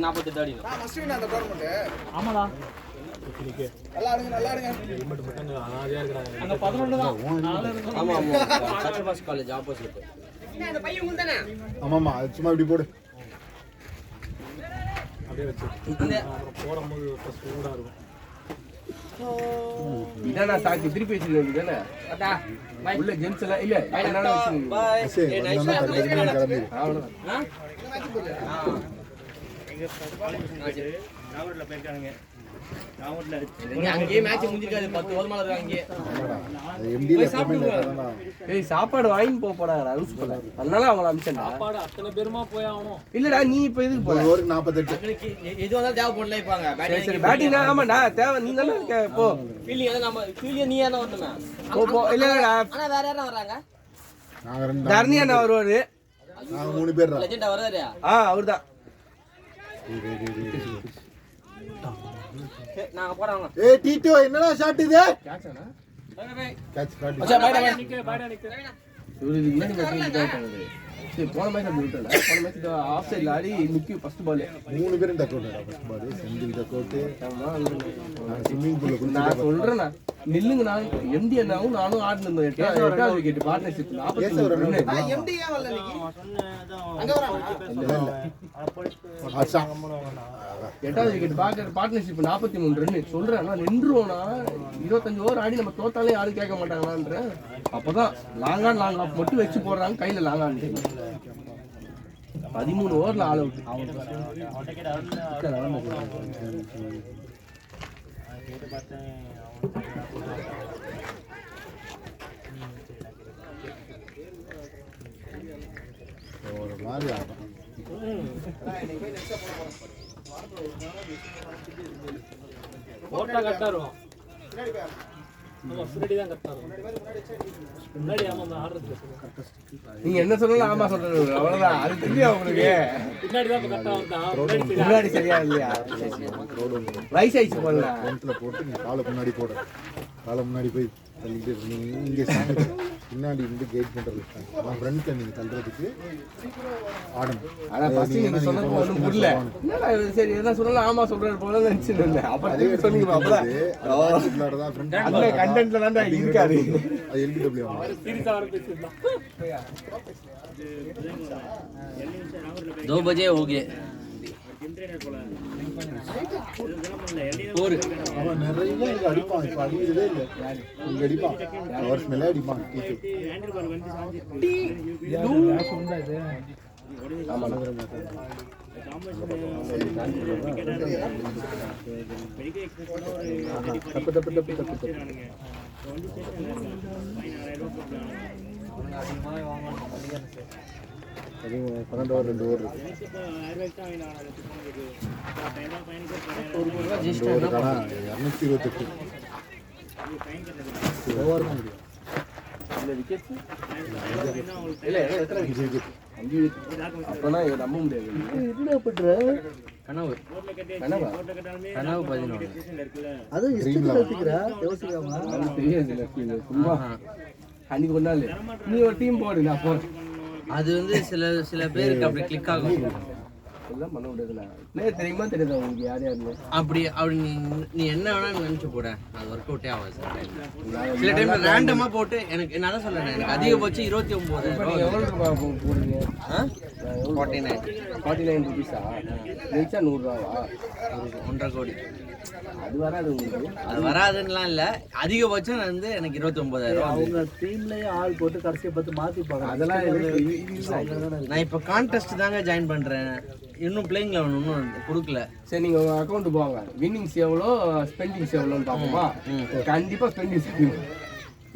48 அடி நான் ஃபர்ஸ்ட் வின் அந்த டோர்னமெண்ட். ஆமாடா நல்லா ஆடுங்க. அங்க 11 தான் 4 இருக்கு. ஆமா ஆமா சத்யபாஸ் காலேஜ் ஆப்போசிட். என்ன அந்த பையன் உங்க தானே? ஆமாமா அது சும்மா இப்படி போடு. அப்படியே வச்சு அப்புறம் போடும்போது ஃபர்ஸ்ட் ஊடா இருக்கும். இதானா சாக்கு திருப்பி வச்சிருக்கீங்க தானே? அடா பை உள்ள ஜென்ஸ் எல்லாம் இல்ல அதனால வச்சிருக்கீங்க. பை சரி வந்தா டக்கு கிளம்பி. அவ்வளவுதான். அங்கேயே மேட்ச் முடிஞ்சிருக்காது 10 ஓவர் மேல இருக்காங்க. அது எம்டில போறேன்னா. ஏய் சாப்பாடு வாங்கி போடா ரவுஸ் போல. அதனால அவங்கள அனுப்பிச்சேன்டா. சாப்பாடு அத்தனை பேருமா போய் ஆகணும். இல்லடா நீ இப்ப எதுக்கு போற? ஒரு ஓவருக்கு 48. உங்களுக்கு எது வந்தாலும் தேவை போடல இருப்பாங்க. சரி பேட்டிங் ஆமாடா தேவை நீ தானே இருக்க போ. ஃபீலிங் எதை நம்ம ஃபீலிங் நீ என்ன வரணுமா? போ இல்லடா ஆனா வேற யாரா வராங்க? நாங்க ரெண்டு தர்ணி அண்ணா வருவாரு. நாங்க 3 பேர்டா. லெஜெண்டா வராரு. அவர்தான். நாங்க போறோம். ஏய் டிடோ என்னடா ஷாட் இது? Catch caught. அச்சா பைடா இவரு ஈவினிங் மெசேஜ் போட்டாரு. சரி போன மேட்ச் அப்படி விட்டல. போன மேட்ச் ஆஃப் சைடுல ஆடி முக்கிய ஃபர்ஸ்ட் பால் 3 பேரும் duck out first ball. Senthil duck out. ஆமா நான் ஸ்விமிங் பூல்ல நான் குளிச்சு சொல்றேன் நில்லுங்கண்ணா எம்டி அண்ணாவும் நானும் ஆடினோம் 8வது விக்கெட் பார்ட்னர்ஷிப் 43 ரன். எம்டி ஏன் வரல இன்னைக்கு அங்க வரானா 8வது விக்கெட் பார்ட்னர்ஷிப் 43 ரன் சொல்றேன். நான் நின்றுவோம்னா 25 ஓவர் ஆடி நம்ம தோத்தாலே யாரும் கேட்க மாட்டாங்களான்ற. அப்பதான் லாங் ஆஃப் மட்டும் வச்சு போடுறாங்க கையில லாங் ஆன் 13 ஓவர்ல ஆல் அவுட். ஒரு மாதிரி ஆகும். ஓட்டா கரெக்டா இருக்கும். முன்னாடி தான் கரெக்டா இருக்கும். முன்னாடி ஆமா ஆடுறது நீங்க என்ன சொன்னாலும் ஆமா சொல்றது அவ்வளவுதான். அது தெரியும் உங்களுக்கு. பின்னாடி தான் கரெக்டா வந்தான். முன்னாடி சரியா இல்லையா? ரைஸ் ஆயிடுச்சு போல. ஃப்ரண்ட்ல போட்டு நீ காலை முன்னாடி போடு. காலை முன்னாடி போய் தள்ளிட்டு நீங்க இங்கே பின்னாடி இருந்து கேட் பண்றது. நான் ஃப்ரண்ட்ல நீங்க தள்ளுறதுக்கு ஆடணும். ஆனா ஃபர்ஸ்ட் நீங்க சொன்னது ஒண்ணும் புரியல. என்னடா இது சரி என்ன சொன்னாலும் ஆமா சொல்றாரு போல நினைச்சிருந்தேன். அப்ப அதே சொன்னீங்க அப்பதான். தான் ஃப்ரண்ட் அந்த கண்டென்ட்ல தான் இருக்காரு. அது எல்பிடபிள்யூ சீரியஸா வர பேசிடலாம். 2 बजे हो गए அவன் நிறைய இங்க அடிப்பான். இப்ப அடிக்கிறதே இல்லை. இங்க அடிப்பான். அவர் மேலே அடிப்பான். அது 12 ஓவர் 2 ஓவர் இருக்கு. 228 ஓவர் தான் முடியும். இல்ல எத்தனை விக்கெட்? 5 விக்கெட். அப்பனா இத நம்ப முடியாது. என்ன பண்ற? கனவு 11. அது இஷ்டத்துக்கு வச்சுக்கிறா யோசிக்காம. அது தெரியாது சும்மா அன்னைக்கு ஒரு நாள் நீ ஒரு டீம் போடு நான் போறேன். அது வந்து சில பேருக்கு அப்படி கிளிக் ஆகும். எல்லாம் பண்ண முடியாதுண்ணா. தெரியுமா தெரியுதா உங்களுக்கு யார் யாருன்னு? அப்படி நீ என்ன வேணாலும் நினைச்சு போட அது ஒர்க் அவுட்டே ஆகாது. சில டைம் ரேண்டமா போட்டு எனக்கு என்னால சொல்றேன் எனக்கு அதிகபட்சம் 29,000 எவ்வளோ ரூபாய் போடுறீங்க? 49 ருபீஸா? ஜெயிச்சா 100 ரூபாவா? 1.5 கோடி. அது வராது உங்களுக்கு. அது வராதுன்னுலாம் இல்ல, அதிகபட்சம் வந்து எனக்கு 29,000. அவங்க டீம்லயே ஆள் போட்டு கடைசியை பார்த்து மாத்திப்பாங்க. அதெல்லாம் நான் இப்ப கான்டெஸ்ட் தாங்க ஜாயின் பண்றேன். இன்னும் பிளேயிங் லெவன் இன்னும் கொடுக்கல. சரி நீங்க உங்க அக்கௌண்ட் போவாங்க. வின்னிங்ஸ் எவ்வளோ ஸ்பெண்டிங்ஸ் எவ்வளோன்னு பார்ப்போமா? கண்டிப்பா ஸ்பெண்டிங்ஸ்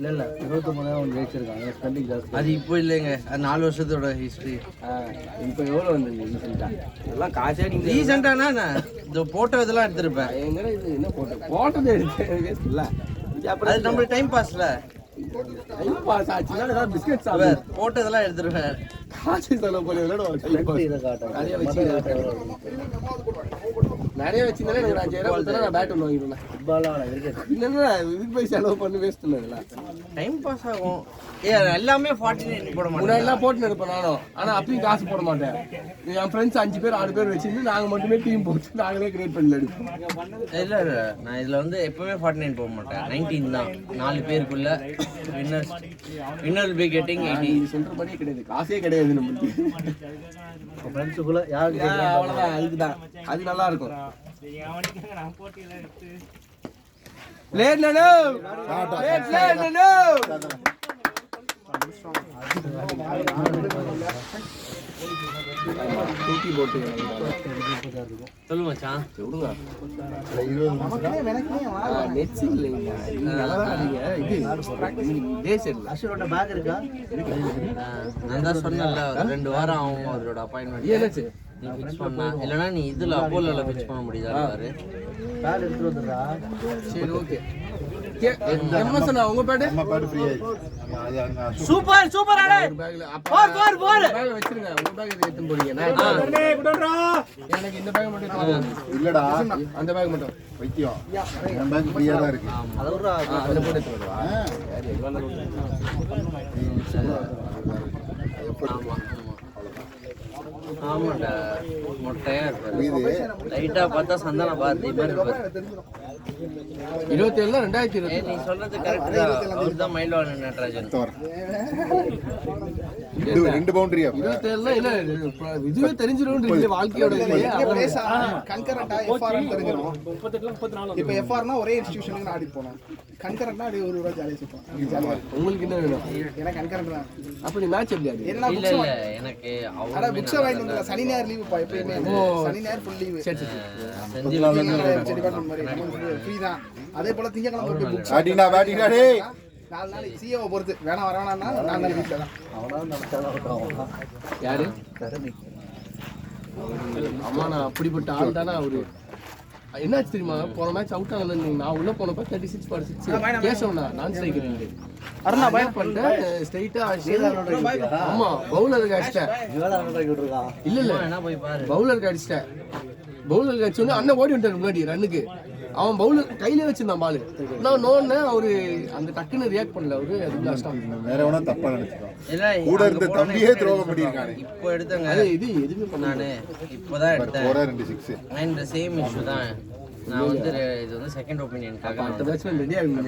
இல்ல 29,000 ஜெயிச்சிருக்காங்க. ஸ்பெண்டிங் ஜாஸ்தி. அது இப்போ இல்லைங்க, அது 4 வருஷத்தோட ஹிஸ்டரி. இப்போ எவ்வளோ வந்தது ரீசெண்டா? எல்லாம் காசே நீங்க ரீசெண்டானா நான் இந்த போட்டோ இதெல்லாம் எடுத்திருப்பேன். எங்க இது என்ன போட்டது எடுத்து இல்லை. அது நம்மளுக்கு டைம் பாஸ்ல டைம் பாஸ் ஆச்சுன்னா ஏதாவது பிஸ்கெட் சாப்பிடு. போட்டோ இதெல்லாம் எடுத்துருவேன். காசு செலவு பண்ணி இதை காட்டுறேன். நிறைய வச்சிருந்தாலே எனக்கு 5,000 கொடுத்தா நான் பேட் ஒன்று வாங்கிடுவேன். ஃபுட்பாலாக கிரிக்கெட் என்னன்னா இதுக்கு போய் செலவு பண்ணி வேஸ்ட் பண்ணதுல டைம் பாஸ் ஆகும். எல்லாமே 49 போட மாட்டேன். முன்னாடிலாம் போட்டு இருப்பேன் நானும். ஆனால் அப்பயும் காசு போட மாட்டேன். என் ஃப்ரெண்ட்ஸ் 5 பேர் 6 பேர் வச்சுருந்து நாங்கள் மட்டுமே டீம் போட்டு நாங்களே கிரியேட் பண்ணி எடுப்போம். இல்லை நான் இதில் வந்து எப்பவுமே 49 போக மாட்டேன். 19 தான் 4 பேருக்குள்ள. Winner be getting 80. இது சொல்கிற மாதிரியே கிடையாது. காசே கிடையாது நம்மளுக்கு. ஃப்ரெண்ட்ஸுக்குள்ள யாருக்கு அவ்வளோதான். அதுக்குதான் அது நல்லா இருக்கும். லேட் நானு லேட் நானு தூக்கி போட்டு சொல்லு மச்சான். விடுங்க. 20 நெட்ஸ் இல்லைங்க. அஷரோட பேக் இருக்கா? நான் தான் சொன்னேன்ல, ஒரு 2 வாரம் ஆகும் அவரோட அப்பாயின்மெண்ட். என்னாச்சு? நீ ஃபிக்ஸ் பண்ணா இல்லைனா நீ இதில் அப்போலோவில் ஃபிக்ஸ் பண்ண முடியுதா? பேக் எடுத்துட்டு வந்துடுறா. சரி ஓகே. எம்எஸ் அண்ணா உங்க பேட் நம்ம பேட் ஃப்ரீ ஆயிடுச்சு. அது அங்க சூப்பர் சூப்பர் ஆளே. பேக்ல போர் வச்சிருங்க. உங்க பேக் எடுத்து போறீங்க. எனக்கு இந்த பேக் மட்டும் இல்லடா அந்த பேக் மட்டும் வைத்தியம். நம்ம பேக் ஃப்ரீயா தான் இருக்கு. அதுல போட்டு எடுத்து வருவா. ஆமாண்டா, மொட்டையா இருப்பாரு. இது லைட்டா பார்த்தா சந்தான பாரதி மாதிரி இருப்பாரு. 27 2020 நீ சொல்றது கரெக்ட் தான். அவர்தான் மயில்வாள் நடராஜன். ரெண்டு பவுண்டரியா 27 என்ன இதுவே தெரிஞ்சிரும் வாழ்க்கையோட கன்கரண்டா எஃப்ஆர் தெரிஞ்சிரும். 38 34 இப்போ எஃப்ஆர்னா ஒரே இன்ஸ்டிடியூஷனுக்கு ஆடி போனோம். கன்கரண்ட்னா அப்படியே ஒரு ரூபா ஜாலியாக சுத்தம். உங்களுக்கு என்ன வேணும்? எனக்கு கன்கரண்ட் தான். அப்ப நீ மேட்ச் எப்படி ஆடு? என்ன இல்ல இல்ல எனக்கு அட புக்ஸ் வாங்கி வந்தா சனி ஞாயிறு லீவு பா எப்பயுமே. சனி ஞாயிறு ஃபுல் லீவு. சரி சரி செஞ்சு டிபார்ட்மென்ட் மாதிரி ஃப்ரீ தான். அதே போல திங்கக்கிழமை போய் புக்ஸ் பேட்டிங்கடா டேய் 4 நாள் சிஓ பொறுத்து வேணா வரவேணாம்னா 4 நாள் வீட்டில் தான். யாரு? அம்மா நான் அப்படிப்பட்ட ஆள் தானே அவரு. என்னாச்சு தெரியுமா, போன மேட்ச் அவுட் ஆனது நான் உள்ள போனப்ப 36 கேசவனா நான் ஸ்ட்ரைக்கர் அருணா பாய் பண்ணிட்டேன் ஸ்ட்ரைட்டா. ஆமா பவுலருக்கு அடிச்சிட்டேன். இல்ல இல்ல பவுலருக்கு அடிச்சிட்டேன். பவுலருக்கு அடிச்சோடனே அண்ணன் ஓடி வந்துட்டாரு முன்னாடி ரன்னுக்கு. அவன் பவுலர் கையிலே வச்சிருந்தான் பாலு. நான் நோன்னு அவரு அந்த டக்குன்னு ரியாக்ட் பண்ணல. அவரு அதுக்கு லாஸ்ட் வேற எவனா தப்பா நினைச்சிட்டான். கூட இருந்த தம்பியே துரோகம் பண்ணிருக்கானே. இப்போ எடுத்தங்க அது இது எதுவுமே பண்ண நானு இப்போதான் எடுத்தேன். 2-6 இந்த சேம் இஷ்யூ தான். நான் வந்து இது வந்து செகண்ட் ஒப்பீனியனுக்காக அந்த பேட்ஸ்மேன் ரெடி ஆகுங்க.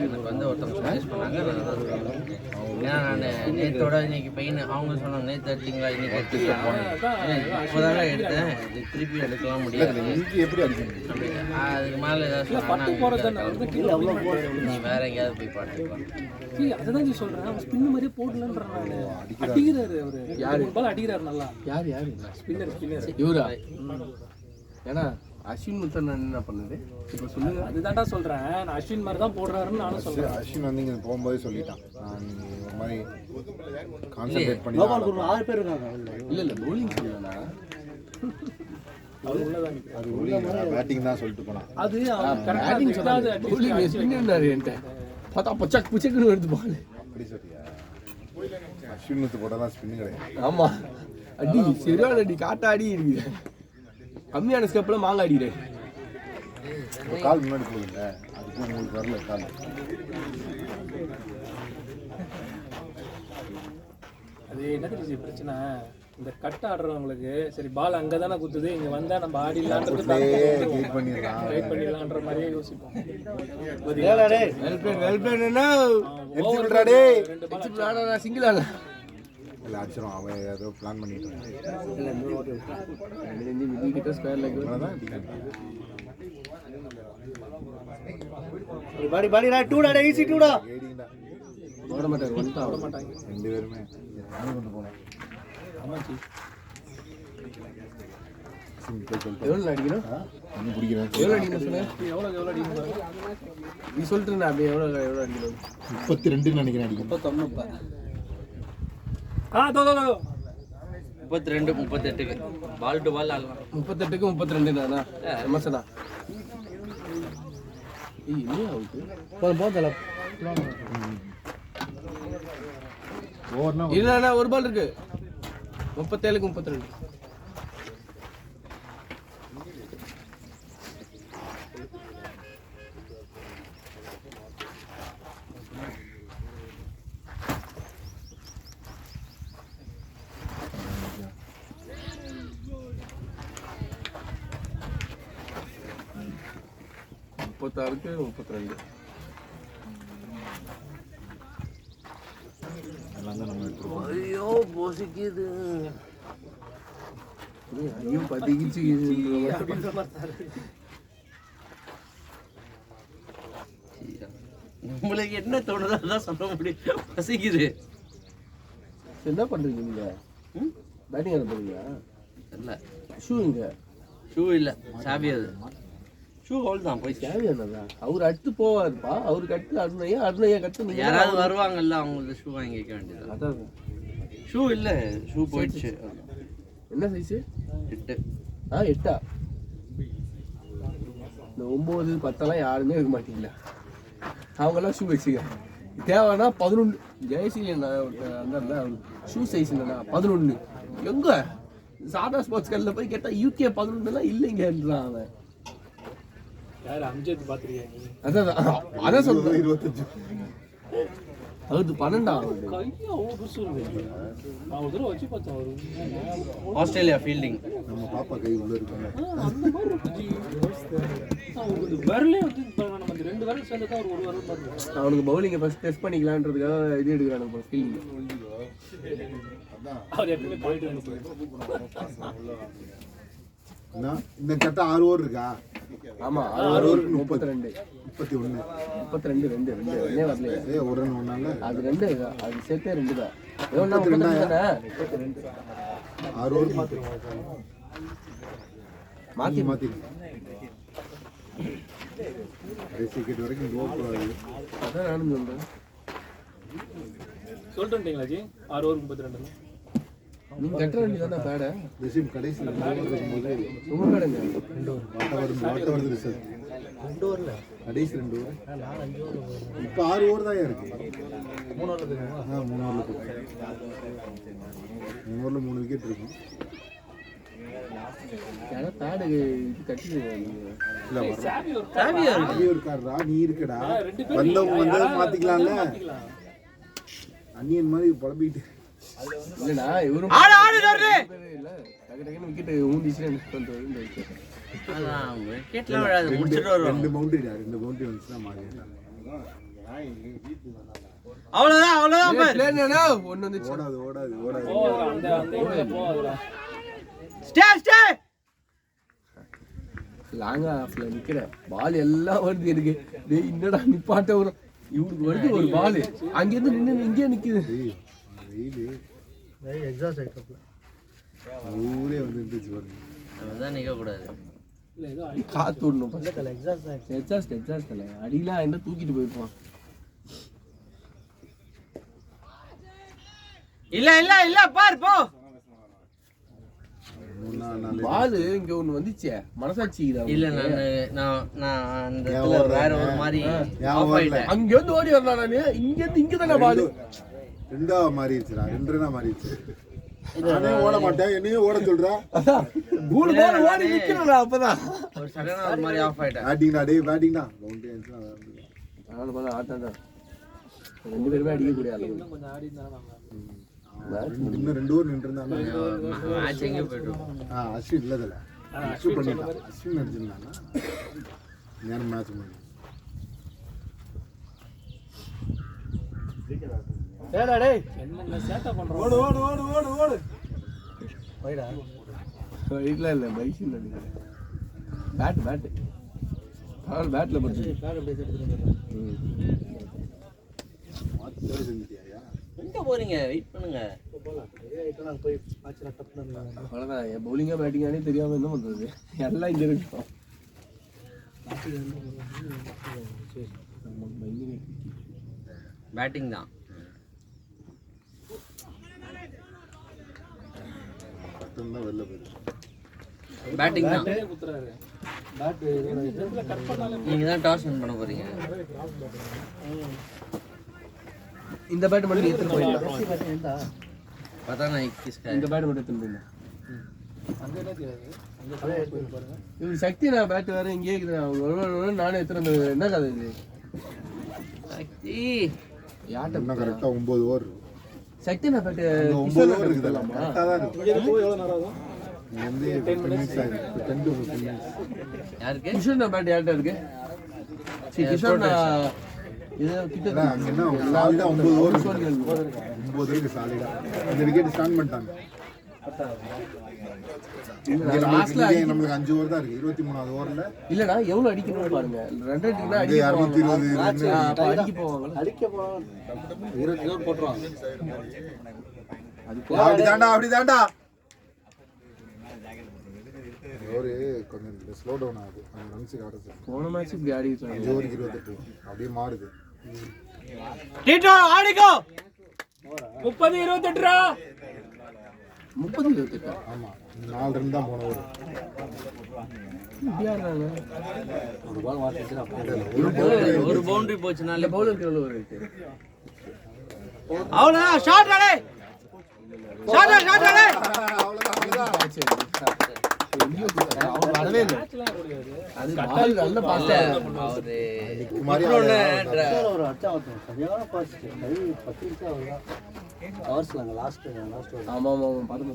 எனக்கு வந்து ஒருத்தவங்க சஜஸ்ட் பண்ணாங்க. ஏன்னா நான் நேற்றோட இன்னைக்கு பெயின் அவங்க சொன்னாங்க நேற்று எடுத்தீங்களா இன்னைக்கு எடுத்துக்கலாம் போனேன். இப்போதாங்க எடுத்தேன். இது திருப்பி எடுக்கலாம் முடியாது. இன்னைக்கு எப்படி அடிக்கணும்? அதுக்கு மேலே ஏதாவது நீ வேற எங்கேயாவது போய் பாட்டுக்கலாம். அதுதான் நீ சொல்றேன். ஸ்பின் மாதிரியே போடலன்றாங்க. அடிக்கிறாரு அவரு. யாரு பால் அடிக்கிறாரு நல்லா. யார் யாரு? ஸ்பின்னர் இவரா? ஏன்னா அஸ்வின் முத்தன் என்ன பண்ணுது இப்போ சொல்லுங்க. அதுதான்டா சொல்றேன். நான் அஸ்வின் மாதிரி தான் போடுறாருன்னு நானும் சொல்றேன். அஸ்வின் வந்து இங்க போகும்போதே சொல்லிட்டான். நான் ஒரு மாதிரி கான்சென்ட்ரேட் பண்ணி 6 பேர் இருக்காங்க. இல்ல இல்ல பவுலிங் சொல்லலண்ணா. அது உள்ள பேட்டிங் தான் சொல்லிட்டு போனான். அது பேட்டிங் சொல்லாது. பவுலிங் ஸ்பின்னர்னாரு என்கிட்ட. பார்த்தா பச்சக் புச்சக்குன்னு எடுத்து பால். அப்படி சொல்றியா? அஸ்வின் முத்து போட்டா தான் ஸ்பின் கிடையாது. ஆமா அடி சரியான அடி காட்டாடி இருக்குது. கம்மியான ஸ்டெப்ல மாங்க அடிக்கிறேன். கால் முன்னாடி போகுதுங்க. அதுக்கு உங்களுக்கு வரல கால். அது என்ன தெரியுது பிரச்சனை, இந்த கட் ஆடுறவங்களுக்கு சரி பால் அங்கே தானே குத்துது, இங்கே வந்தால் நம்ம ஆடிடலான்றது வெயிட் பண்ணிடலாம். வெயிட் பண்ணிடலான்ற மாதிரியே யோசிப்போம். சிங்கிள் ஆட இல்லை அடிச்சிடும். அவன் ஏதோ பிளான் பண்ணிட்டு பாடி பாடிடா டூடா ஈஸி டூடா ஓட மாட்டாங்க. 2 பேருமே கொண்டு போனேன். எவ்வளோ அடிக்கணும்? ஒன்றும் பிடிக்கிறேன். எவ்வளோ அடிக்கணும் சொன்னேன். எவ்வளோ அடிக்கணும் நீ சொல்லிட்டு அப்படியே எவ்வளோ அடிக்கணும்? 32 நினைக்கிறேன் அடிக்கணும். 32 38 பால் டு பால் ஆடலாம். 38க்கு 32 தானா? எமசனா இல்ல ஒரு பால் இருக்கு. 37க்கு 32. முப்பத்தாறுக்கு 32. எல்லாம் தான் நம்ம எடுத்துருக்கோம். ஐயோ போசிக்குது. ஐயோ பதிக்கிச்சு. உங்களுக்கு என்ன தோணுதோ அதான் சொல்ல முடியும். பசிக்குது. என்ன பண்றீங்க நீங்க? பேட்டிங் ஆட போறீங்களா? இல்ல ஷூ இங்க. ஷூ இல்ல சாவி. அது ஷூ ஹோல் தான் போய் சாவி என்னதா? அவர் அடுத்து போவாருப்பா. அவருக்கு அடுத்து அருணையா கட்டு. நீங்க யாராவது வருவாங்கல்ல, அவங்களுக்கு ஷூ வாங்கி வைக்க வேண்டியது. அதான் ஷூ இல்ல, ஷூ போயிடுச்சு. என்ன சைஸ்? 8. 8ஆ? இந்த 9 10 யாருமே இருக்க மாட்டீங்களா? அவங்கெல்லாம் ஷூ வச்சுக்க தேவைன்னா 11. ஜெயசீலி அந்த ஷூ சைஸ் என்னன்னா 11. எங்க சாதா ஸ்போர்ட்ஸ் கடையில் போய் கேட்டா UK 11 இல்லைங்கன்றான் அவன். யார் அம்ஜத் பாத்திரியா நீ? அதான் சொல்றேன். 25 அது 12 கையை அவ்வளோ பெருசு இருக்கு. நான் ஒரு தடவை வச்சு பார்த்தேன் அவரு. ஆஸ்திரேலியா ஃபீல்டிங் நம்ம பாப்பா கை உள்ள இருக்குல்ல அந்த மாதிரி இருக்கு ஜி. அவருக்கு விரலே வந்து பாருங்க, நம்ம இந்த 2 விரல் சேர்ந்து தான் ஒரு விரல் மாதிரி. அவனுக்கு பவுலிங்கை ஃபர்ஸ்ட் டெஸ்ட் பண்ணிக்கலான்றதுக்காக இது எடுக்கிறானுங்க ஃபீல்டிங். அவர் எப்பவுமே பாயிண்ட் வந்து இந்த கட்ட 6 ஓவர் இருக்கா? ஆமா 6 ஓவருக்கு 32 31 32 2 2 வரல. ஒரு ரன் ஒன்னால அது 2 அது சேர்த்தே 2 தான். எவ்வளோ 32 தானே? 6 ஓவர் மாத்தி மாத்தி கடைசி விக்கெட் வரைக்கும் கோல். அதான் நானும் சொல்றேன். சொல்லிட்டுங்களா ஜி? 6 ஓவர் 32. நீங்க கட்ட வேண்டியதானே பேட ரிஷிம் கடைசி 2 ஓவர் இருக்கும்போது உங்க பேடுங்க வாட்ட வருது ரிசல்ட் 2 ஓவர்ல கடைசி 2 ஓவர். இப்போ 6 ஓவர் தான் இருக்கு. 3 ஓவர்ல இருக்கு. 3 ஓவர்ல இருக்கு. 3 ஓவர்ல 3 விக்கெட் இருக்கும். யாரா பேடு கட்டி இல்ல சாவியோ இருக்காரா? நீ இருக்கடா வந்தவங்க வந்ததை மாத்திக்கலாம்ல. அன்னியன் மாதிரி புலம்பிட்டு இல்லடா இவரும் இல்ல டக்கு விக்கெட் ஊந்திச்சுன்னு மிஸ் பண்றது இந்த விக்கெட். அதான் விக்கெட்ல விடாது முடிச்சிட்டு வருவாங்க. 2 பவுண்டரி வந்துச்சுன்னா மாறிடலாம். அவ்வளவுதான் பிளேனா ஒன்னு வந்துச்சு. ஓடாது அந்த இதுல போகாதுடா. ஸ்டே லாங் ஆஃப்ல நிக்கிற பால் எல்லாம் வருது எனக்கு. டேய் என்னடா நிப்பாட்ட வரும் இவருக்கு வருது ஒரு பால் அங்க இருந்து நின்னு இங்கே நிக்குது. வெயில் எக்ஸாஸ்ட் ஆயிட்டப்பல ஊரே வந்து இருந்துச்சு பாருங்க. அதான் நிக்க கூடாது. இல்ல ஏதோ காத்து விடணும் எக்ஸாஸ்ட் இல்லை அடிலாம் என்ன தூக்கிட்டு போயிருப்பான். இல்ல பார் போ. பால் இங்க ஒண்ணு வந்துச்சே மனசாட்சி இல்ல நான் அந்த இடத்துல வேற ஒரு மாதிரி ஆஃப் ஆயிட்டேன். அங்க இருந்து ஓடி வரலாம் நானு. இங்க இருந்து இங்க தானே பால் ரெண்டா மாறிடுச்சுடா. 2 ரன்னா மாறிடுச்சு. நானே ஓட மாட்டேன் என்னையே ஓட சொல்றா. மூணு பால் ஓடி நிக்கிறடா. அப்பதான் ஒரு சடனா ஒரு மாதிரி ஆஃப் ஆயிட்டேன். பேட்டிங்டா பவுண்டரி ஆச்சுனா நாலு பால் ஆட்டாண்டா 2 பேருமே அடிக்க கூடிய ஆளு. கொஞ்சம் ஆடி இருந்தா இன்னும் 2 ஓவர் நின்றுருந்தாங்க. மேட்ச் எங்க போயிடும். அஸ்வின் இல்லதல்ல அஸ்வின் பண்ணிட்டான். அஸ்வின் அடிச்சிருந்தானா ஞான மேட்ச் பண்ணி. ஏடா டேய் என்ன சேட்டை பண்றோம். ஓடு போய்டா இல்ல பைசில் நினைக்கிறேன். பேட் அவன் பேட்ல போட்டு பேட் அப்படியே எடுத்துட்டு எங்க போறீங்க? வெயிட் பண்ணுங்க. நாங்க போய் மேட்ச்ல டப் பண்ணலாம். அவ்வளோதான். என் பவுலிங்கா பேட்டிங்கானே தெரியாம என்ன பண்றது எல்லாம் இங்க இருக்கும். பேட்டிங் தான். வெளில போயிடுச்சு. பேட்டிங் தான். குத்துறாரு. பேட் இதுல கட் பண்ணாலே நீங்க தான் டாஸ் வின் பண்ண போறீங்க. இந்த பேட் மட்டும் எடுத்து போயிடலாம். பता नहीं किसका है. இந்த பேட் மட்டும் எடுத்து போயிடலாம். அங்க என்ன தெரியாது. அங்க போய் பாருங்க. இவரு சக்தி நான் பேட் வேற இங்கே இருக்குது. நானே எடுத்துட்டு வந்து என்ன கதை இது? சக்தி யார்ட்ட இன்னும் கரெக்டா 9 ஓவர். சக்தி நான் பேட் 9 ஓவர் இருக்குதல்ல கரெக்டா தான் இருக்கு. இங்க போய் எவ்வளவு நேரம் ஆகும்? இங்க வந்து 10 மினிட்ஸ் ஆயிருக்கு. 10 to 15 மினிட்ஸ். யாருக்கு? கிஷோர் நான் பேட் யார்ட்ட இருக்கு? சரி கிஷோர் நான் இது கிட்ட அங்க என்ன சாலிடா 9 ஓவர் 9 இருக்கு சாலிடா. இந்த விக்கெட் ஸ்டாண்ட் பண்ணிட்டாங்க. லாஸ்ட்ல நமக்கு 5 ஓவர் தான் இருக்கு. 23வது ஓவர்ல இல்லடா எவ்வளவு அடிக்கணும் பாருங்க. ரன் ரேட்டிங்னா இங்க அடிக்க 220 ரன் அடிக்க போவாங்க. அடிக்க போறோம் 20 ஓவர் போட்டுருவாங்க. அப்படிதான்டா ஒரு கொஞ்சம் ஸ்லோ டவுன் ஆகுது. அந்த ரன்ஸ் ஆடுது. போன மேட்ச் இப்படி ஆடி இருக்காங்க. 5 ஓவருக்கு 28 அப்படியே மாறுது. டீட்டோ ஆடிக்கோ. 30 28 ரா. 30 28 ஆமா 4 ரன் தான் போன ஓவர். இப்படி ஆடுறாங்க. ஒரு பவுண்டரி போச்சுனால இந்த பவுலருக்கு எவ்வளவு இருக்கு? அவ்வளவுதான். ஷாட் அடே. ஷாட் அடே. அவ்வளவுதான். அவர் வரவே இல்லை. அது ball நல்ல pass. அவரு மாதிரி ஒரு அச்சா ஒருத்தன் சரியான பாஸ் கை 10 நிமிஷம் அவ்வளோதான் ஹவர்ஸ்லாங்க லாஸ்ட் ஆமா ஆமா பாருங்க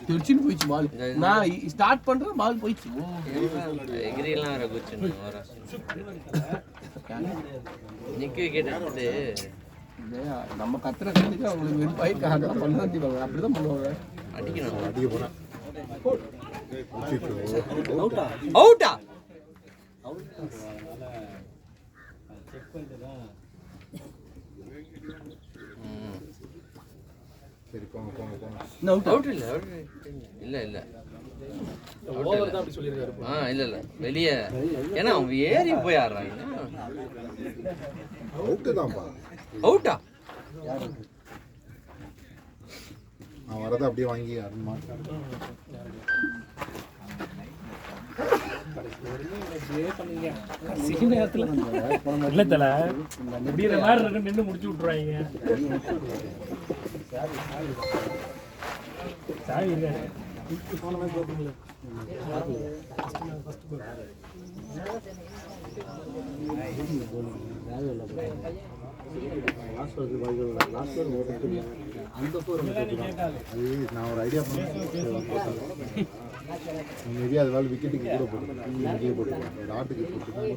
திருச்சின்னு போயிடுச்சு பால். நான் ஸ்டார்ட் பண்றேன் பால் போயிடுச்சு. எகிரியெல்லாம் வர குச்சின்னு வர நிக்க விக்கெட் எடுத்து நம்ம கத்துற கண்டிப்பா அவங்களுக்கு வெறுப்பாய் பண்ண அப்படிதான் பண்ணுவாங்க. அடிக்கணும். அடிக்க போறேன் அவுட்டா சரி போங்க போங்க போங்க. அவுட் இல்ல இல்ல இல்ல ஓவர் தான் அப்படி சொல்லியிருக்காரு. இல்ல இல்ல வெளியே ஏன்னா அவன் ஏறி போய் ஆடுறாங்க. அவுட்டு தான்ப்பா. அவுட்டா நான் வரதை அப்படியே வாங்கி அருண் மாட்டேன். நேரத்துல இல்ல தல முடியற மாதிரி நின்று முடிச்சு விட்டுருவாங்க. சாவி இல்ல நான் ஒரு ஐடியா பண்ணேன். மேபி அது வேலை விக்கெட்டுக்கு கூட போட்டுருக்கேன். இங்கே போட்டுருக்கேன் ஒரு ஆட்டுக்கு போட்டுருக்கேன்.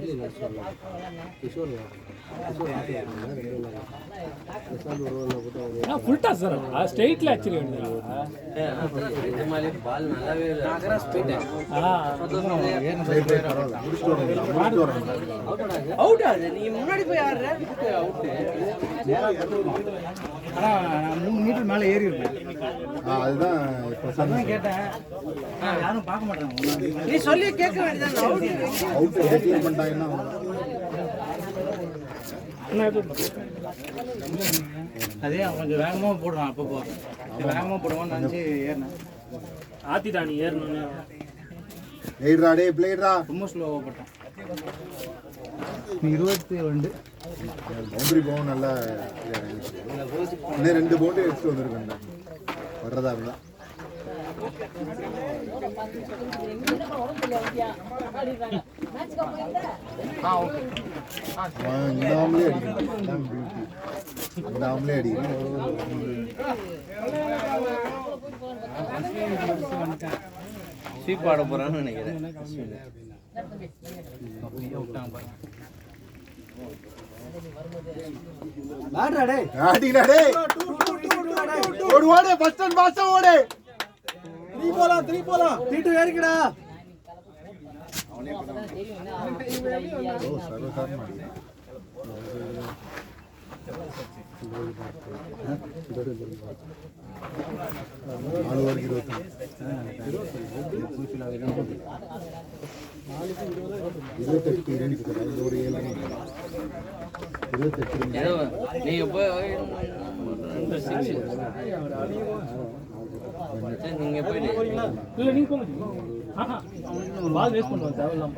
ஃபுல் டாஸ் சார் ஸ்ட்ரைட்ல ஆக்சுவலி பால் நல்லாவே அவுட்டா நீங்க முன்னாடி போய் ஆடுற அவுட்டு. ஆனா நான் 3 மீட்டர் மேலே ஏறி இருப்பேன். அதுதான் கேட்டேன் யாரும் பார்க்க மாட்டாங்க. நீ சொல்லி கேட்க வேண்டியதான். அவுட் டீல் பண்ணிட்டாங்கன்னா அதே அவன் கொஞ்சம் வேகமாக போடுவான். அப்பப்போ வேகமாக போடுவான்னு நினச்சி ஏறினேன். ஆத்திட்டா நீ ஏறணும்னு பிளேட்ரா டே பிளேட்ரா. ரொம்ப ஸ்லோவாக போட்டேன். 22 பவுண்டரி போகும் நல்லா. இன்னும் 2 பவுண்டரி எடுத்துட்டு வந்திருக்கேன் வர்றதா இருந்தா. இந்தாமலே அடிக்கணும். இந்தாமலே அடிக்கணும். ஸ்வீப் ஆட போறான்னு நினைக்கிறேன். ஓடு ஓடு ஃபர்ஸ்ட் அண்ட் பாஸ் ஓடு. 3 போலாம் 3 ஏறிக்கடா. ஓ சர்வசாதாரணமா 4 ஓவருக்கு 28 ரன்ஸ். அது ஒரு 7 ரன். 28 நீங்க போய் நீங்க போயிட்டு இல்ல நீங்க போங்க. பால் வேஸ்ட் பண்ணுவாங்க தேவையில்லாம.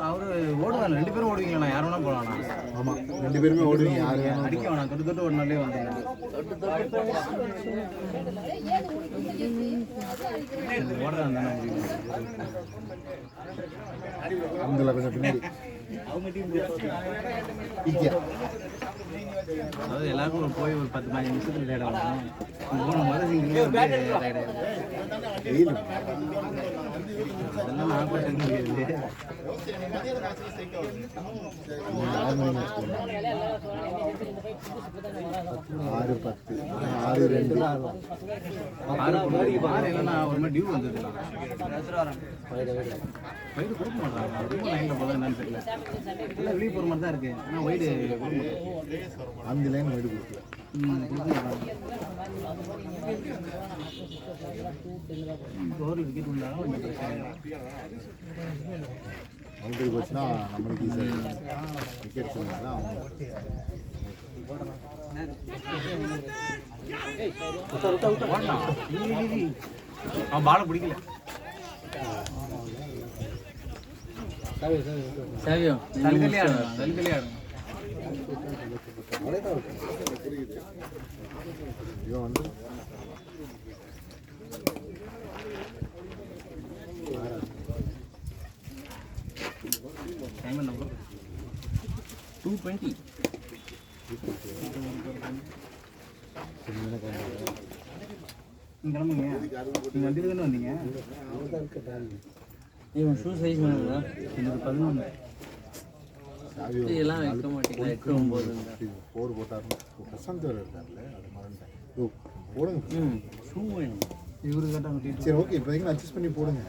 அவரு ஓடுவாங்க. 2 பேரும் ஓடுவீங்களா? யார் வேணா போகலாம். ஆமா 2 பேருமே ஓடுவீங்க. யாரு வேணும் அடிக்க வேணாம். தொட்டு ஓடினாலே வந்து ஓடுறாங்க தானே. அவங்கள கொஞ்சம் பின்னாடி அதாவது எல்லாருக்கும் போய் ஒரு 10-15 நிமிஷத்துல லேட் ஆகும். போன மாதிரி சிங்கிள் அதெல்லாம் நான் பார்த்துக்க முடியாது. 6-10 6-2 6 இல்லைன்னா ஒரு மாதிரி டியூ வந்தது. வைடு கொடுக்க மாட்டாங்க. ரொம்ப லைனில் போல என்னன்னு தெரியல. எல்லாம் வெளியே போகிற மாதிரி தான் இருக்குது. ஆனால் வைடு கொடுக்க மாட்டாங்க. அந்த லைன் வைடு கொடுக்கல. ஓவர் விக்கெட் இருந்தாலும் கொஞ்சம் பிரச்சனை. பவுண்டரி போச்சுன்னா நம்மளுக்கு ஈஸியாக விக்கெட் சொன்னா அவன் பாலை பிடிக்கல. சாவியோ தள்ளித்தள்ளி ஆடுங்க. இவன் வந்து டைம் என்ன 2:20 நீங்க கிளம்புங்க. நீங்க வண்டியில தானே வந்தீங்க? இவன் ஷூ சைஸ் வேணுங்களா? எனக்கு 11. இதெல்லாம் வைக்க மாட்டீங்களா? 8-9 போர் போட்டாருன்னு பிரசாந்த் வேறு இருக்கார்ல, அது மறந்துட்டேன். போடுங்க. ஷூ வேணும். இவரு கேட்டாங்க சரி ஓகே, இப்போதைக்கு அட்ஜஸ்ட் பண்ணி போடுங்க.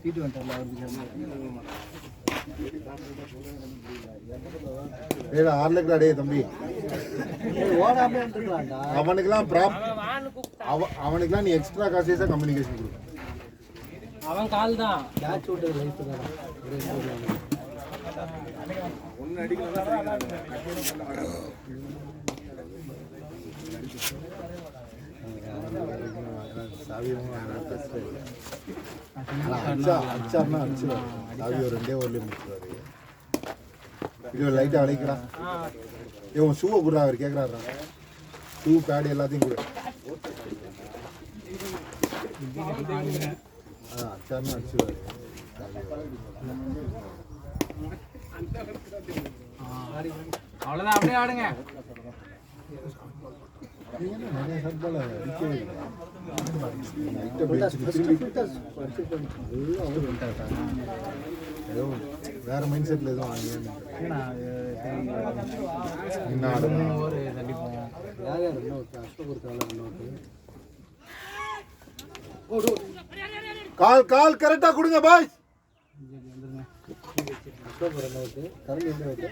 டீட்டு வந்துட்டார்ல அவருக்கு. ஏடா ஆர்லக்கடா டே தம்பி, ஓடாமலே வந்துருக்கலாம்டா. அவனுக்குலாம் நீ எக்ஸ்ட்ரா காசேஸாக கம்யூனிகேஷன் கொடு. அவன் கால் தான் கேட்ச் விட்டு லைஃப் தான் சாவியும் அடிச்சாருன்னா அடிச்சுவாரு. சாவி ஒரு 2 ஓவர்லேயே முடிச்சுவாரு. இது லைட்டாக அழைக்கிறா. இவன் ஷூவை கொடுறா, அவர் கேட்குறாரு. ஷூ பேடு எல்லாத்தையும் கொடு. அடிச்சாருன்னா அடிச்சுவாரு. அவ்வளோதான், அப்படியே ஆடுங்க. நீங்க என்ன நிறைய ஷாட் பால் அடிக்கவே இல்லை. ஏதோ வேற மைண்ட் செட்டில் எதுவும் ஆகலைன்னு என்ன ஆடணும். யார் யார் இன்னும் அசோக் ஒருத்தால கால் கரெக்டாக கொடுங்க boys. Ashok run out, Karan எந்த அவுட்டு?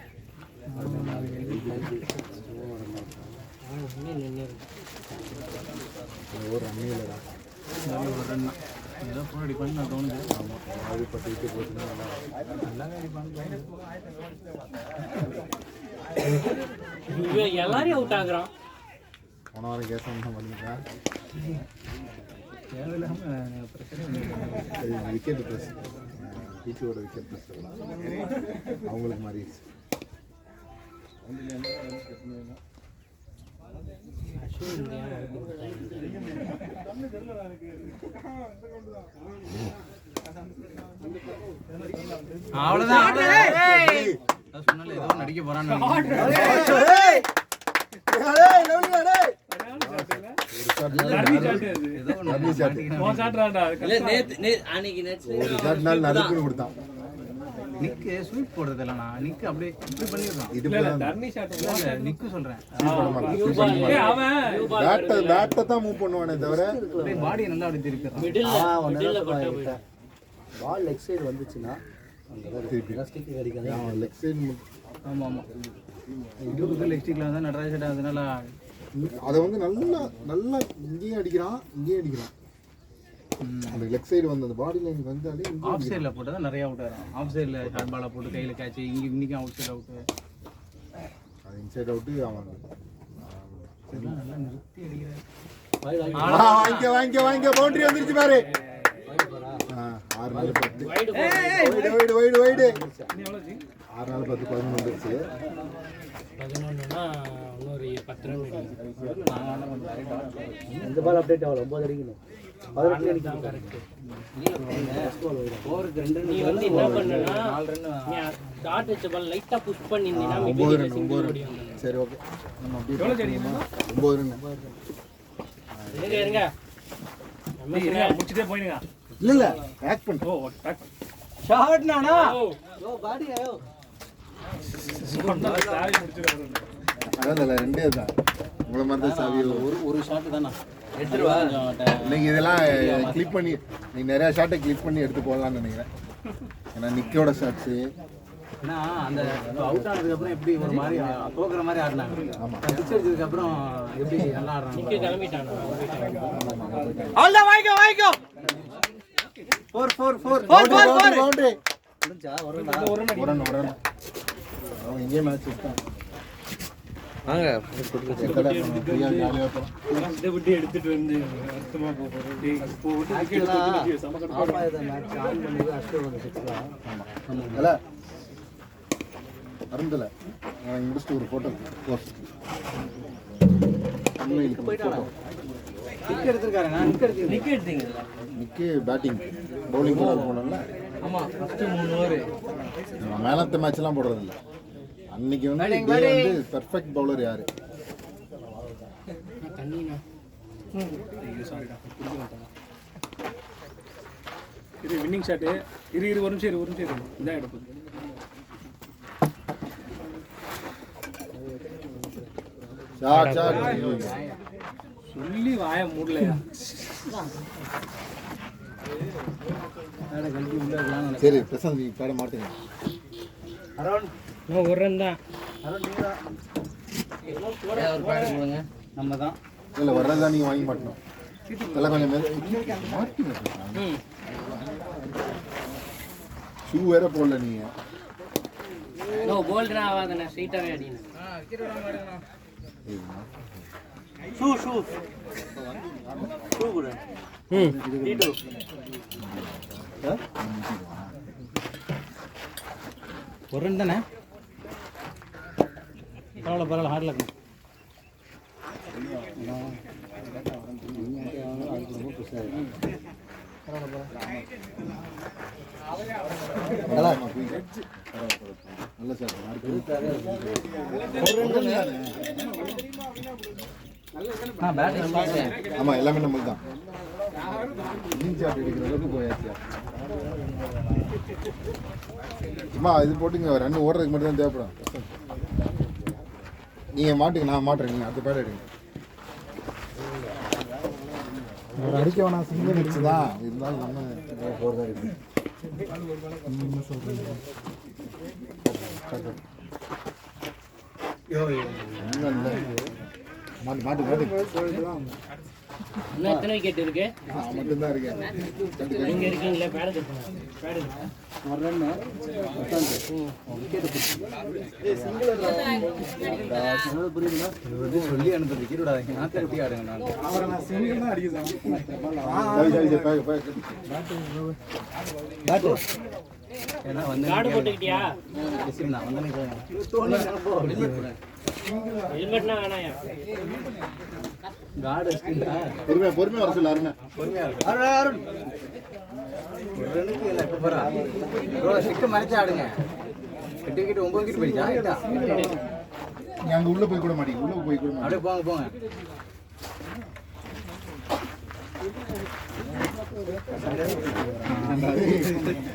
ஒரு ரன்னில் ஒரு ரன் ஏதோ ஃபோன் அடிப்பான்னு நான் தோணுது. ஆமாம், அது பட்டு போச்சுன்னா நல்லா அடிப்பான்னு எல்லாரையும் அவுட் ஆகுறான். போன வாரம் கேஸ் பண்ணிட்டேன். தேவையில்லாமல் பிரச்சனை. விக்கெட் ப்ரெஸ் டிடியோட விக்கெட் ப்ரெஸ் அவங்களுக்கு மாறிடுச்சு. அவ்வளோதான். சொன்னால ஏதோ நடிக்க போறான்னு கொடுத்தான். நிக்கு ஸ்வீட் போடுறது இல்லைண்ணா. நிக்கு அப்படியே இப்படி பண்ணிடுறான். நிக்கு சொல்றேன், பேட்டை தான் மூவ் பண்ணுவானே தவிர பாடியை நல்லா அப்படி திருப்பிடுறான். பால் லெக் சைடு வந்துச்சுன்னா ஸ்டிக் கிடைக்காது. Leg side. ஆமாம் ஆமாம், இடுப்புக்கு லெக்ஸ்டிக்கில் வந்து நடராஜ் அதனால அதை வந்து நல்லா நல்லா இங்கேயும் அடிக்கிறான், இங்கேயும் அடிக்கிறான். அந்த லெக் சைடு வந்து அந்த பாடி லைன் வந்தாலே ஆஃப் சைடில் போட்டு தான் நிறைய அவுட் ஆகும். ஆஃப் சைடில் ஷார்ட் பாலை போட்டு கையில் கேட்ச், இன்றைக்கும் அவுட் சைடு அவுட்டு. அது இன்சைட் அவுட்டு. அவன் நல்லா நிறுத்தி அடிக்கிறார். வாங்கிக்க பவுண்டரி வந்துருச்சு பாரு. 6-4-10 வைடு 6-4-10 11 வந்துருச்சு. 11னா இன்னொரு 10 ரன் இந்த பால் அப்டேட் ஆகல. 9 அடிக்கணும். 18 அடிக்கணும். கரெக்ட். ஓவருக்கு 2 நீ வந்து என்ன பண்ணனா 4 ரன் நீ டாட் வச்ச பால் லைட்டா புஷ் பண்ணினா 9 ரன். சரி ஓகே, நம்ம அப்படியே எவ்வளவு தெரியுமா? 9 ரன். இருங்க நம்ம முடிச்சிட்டே போயிடுங்க. இல்ல பேக் பண்ணு. ஷாட் நானா யோ பாடி ஆயோ சாவி முடிச்சிட்டு அதான் ரெண்டே தான். உங்களை மாதிரி சாவி ஒரு ஷாட் தானா எடுத்துருவா. இன்னைக்கு இதெல்லாம் கிளிக் பண்ணி நீ நிறைய ஷாட்டை கிளிக் பண்ணி எடுத்து போடலாம்னு நினைக்கிறேன். ஏன்னா நிக்கோட ஷாட்ஸு ஏன்னா அந்த அவுட் ஆனதுக்கு அப்புறம் எப்படி ஒரு மாதிரி தோக்குற மாதிரி ஆடினாங்க. ஆமா, பிச் அடிச்சதுக்கு அப்புறம் எப்படி நல்லா ஆடுறாங்க. நிக்க கிளம்பிட்டானா அவ்வளவுதான். வாங்கிக்கோ 4 பவுண்டரி முடிஞ்சா வரணும். ஒரு அவன் எங்கேயே மேட்ச் விட்டான். வாங்க இதை விட்டு எடுத்துட்டு வந்து அர்த்தமா போகிறோம். ஆமா, இதை மேட்ச் ஆன் பண்ணி அஷ்டோ வந்து 6 தான். இல்ல அருந்தல நான் முடிச்சுட்டு ஒரு ஃபோட்டோ போஸ்ட் நிக்க எடுத்துருக்காருங்க நிக்க எடுத்தீங்க நிக்கி பேட்டிங் பவுலிங் போனோம்ல. ஆமா first 3 over man of the மேட்ச்லாம் போடுறதில்ல. அன்னைக்கு வந்து பெர்ஃபெக்ட் பவுலர் யாரு? இது வின்னிங் ஷாட். இரு ஒரு நிமிஷம் இதான் எடுப்போம். சொல்லி வாய மூடலையா? சரி பிரசாந்த் நீ பேட மாட்டீங்க. நான் ஒரு ரன் தான். நம்ம தான் இல்லை வர்றதா நீங்கள் வாங்கி மாட்டணும். எல்லாம் கொஞ்சம் மாட்டீங்க. ஷூ வேற போடல நீங்கள். நோ போல்டா ஆவாதண்ணா ஸ்ட்ரைட்டாவே அடிங்க. ஷூ கூட ஒரு ரன் தானே? பரவாயில்ல ஹார்ட்ல இருக்கு. நல்ல சார் ஆமா எல்லாமே நமக்கு தான். ஷாட் எடுக்கிற அளவுக்கு போயாச்சு. சும்மா இது போட்டுங்க, ரன் ஓடுறதுக்கு மட்டும் தான் தேவைப்படும். நீங்க மாட்டுங்க, நான் மாட்டுறேன், நீங்க அடுத்த பேட் எடுங்க. அடிக்க வேணாம், சிங்கிள் அடிச்சு தான் இருந்தாலும் நம்ம போறதா இருக்கு. மாட்டு மாட்டு மாட்டு இன்னும் எத்தனை விக்கெட் இருக்கு? மட்டும்தான் இருக்கேன். நீங்க இருக்கீங்களா? பேட் ஒரு ரன் புரியுதுங்களா? சொல்லி அனுப்பி விக்கெட் விடாதீங்க. நான் எப்படி ஆடுங்க நான் அவரை நான் சிங்கிள் தான் அடிக்கிறேன். ஏன்னா வந்து கார்டு போட்டுக்கிட்டியா? நான் வந்து ஹெல்மெட்னா வேணாயா? கார்டு பொறுமையா பொறுமையா வர சொல்ல அருண். பொறுமையா இருக்கு. அருண் ஒரு ரன்னுக்கு இல்லை இப்போ போகிறா ப்ரோ. ஸ்டிக்கை மறைச்சு ஆடுங்க. 8 விக்கெட் 9 விக்கெட் போயிடுச்சா? நீ அங்கே உள்ள போய் கூட மாட்டீங்க, உள்ள போய் கூட அப்படியே போங்க போங்க.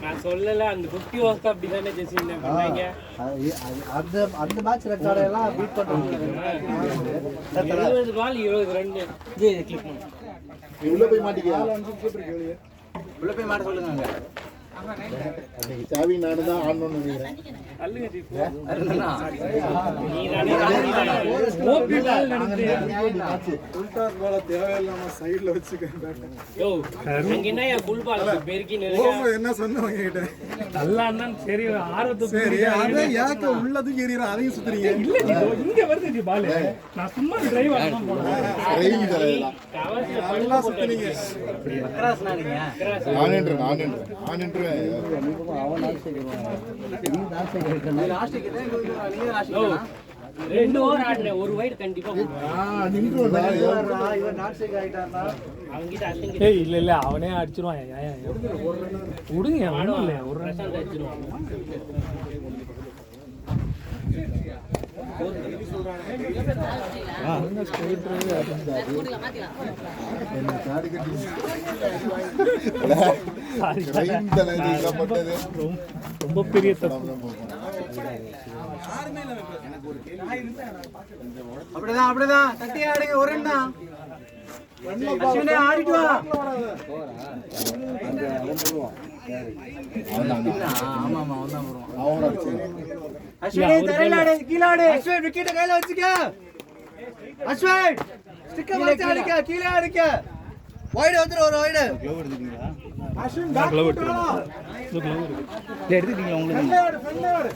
நான் சொல்லல அந்த 50 ஓவர்ஸ் அப்படிதானே ஜெசின் பண்ணீங்க. அந்த மேட்ச் ரெக்கார்ட் எல்லாம் பீட் பண்ணுவாங்க. 20 பால் 20 ரன். இது கிளிக் பண்ணு. நீ உள்ள போய் மாட்டீங்க. உள்ள போய் மாட்ட சொல்லுங்க. அங்கே சாவி நாடு தான் ஆடணும்னு நினைக்கிறேன். தேவையில்லாம சைட்ல வச்சுக்க. என்ன சொன்னவங்க கிட்ட நல்லா சரி ஆர்வத்தை உள்ளதும் எரியற அதையும் சுத்துறீங்க. இல்ல இங்க வருது பால். நான் சும்மா டிரைவ் ஆடணும் போனேன். நல்லா சுத்துறீங்க. நான் ரெண்டு ஓவர் ஆடுறேன், ஒரு வைட் கண்டிப்பா இல்ல அவனே அடிச்சிருவான். விடுங்க ஒரு பிரசாந்த் அடிச்சிருவான். ரொம்ப பெரிய தப்பு. அப்படிதான் அப்படிதான் தட்டி ஆடுங்க. ஒரு ரன் தான். ஆடிட்டு வா. ஆமா ஆமா அவன் வருவான். அஸ்வினி தரையில ஆடு, கீழ ஆடு. அஸ்வின் விக்கெட் கையில வச்சுக்க. அஸ்வின் ஸ்டிக்க வச்சு அடிக்க, கீழ அடிக்க. வைட் வந்துரு, ஒரு வைட். க்ளோவ் எடுத்துட்டீங்களா? அஸ்வின் பேக் போடுறா. எடுத்துட்டீங்களா உங்களுக்கு? ஃப்ரெண்ட் ஆடு.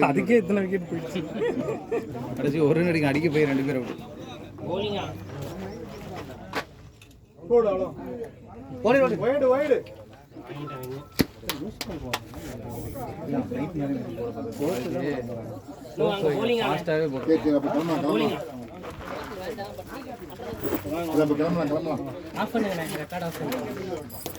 அதுக்கே எத்தனை விக்கெட் போயிடுச்சு. கடைசி ஒரு ரன் அடிக்க போய் 2 பேர் அவுட். போலிங்கா bowling ஃபாஸ்ட்டாவே போடு. சரி சரி அப்போ கிளம்பலாம் ஆஃப் பண்ணுங்க ரெக்கார்ட் ஆஃப் பண்ணுங்க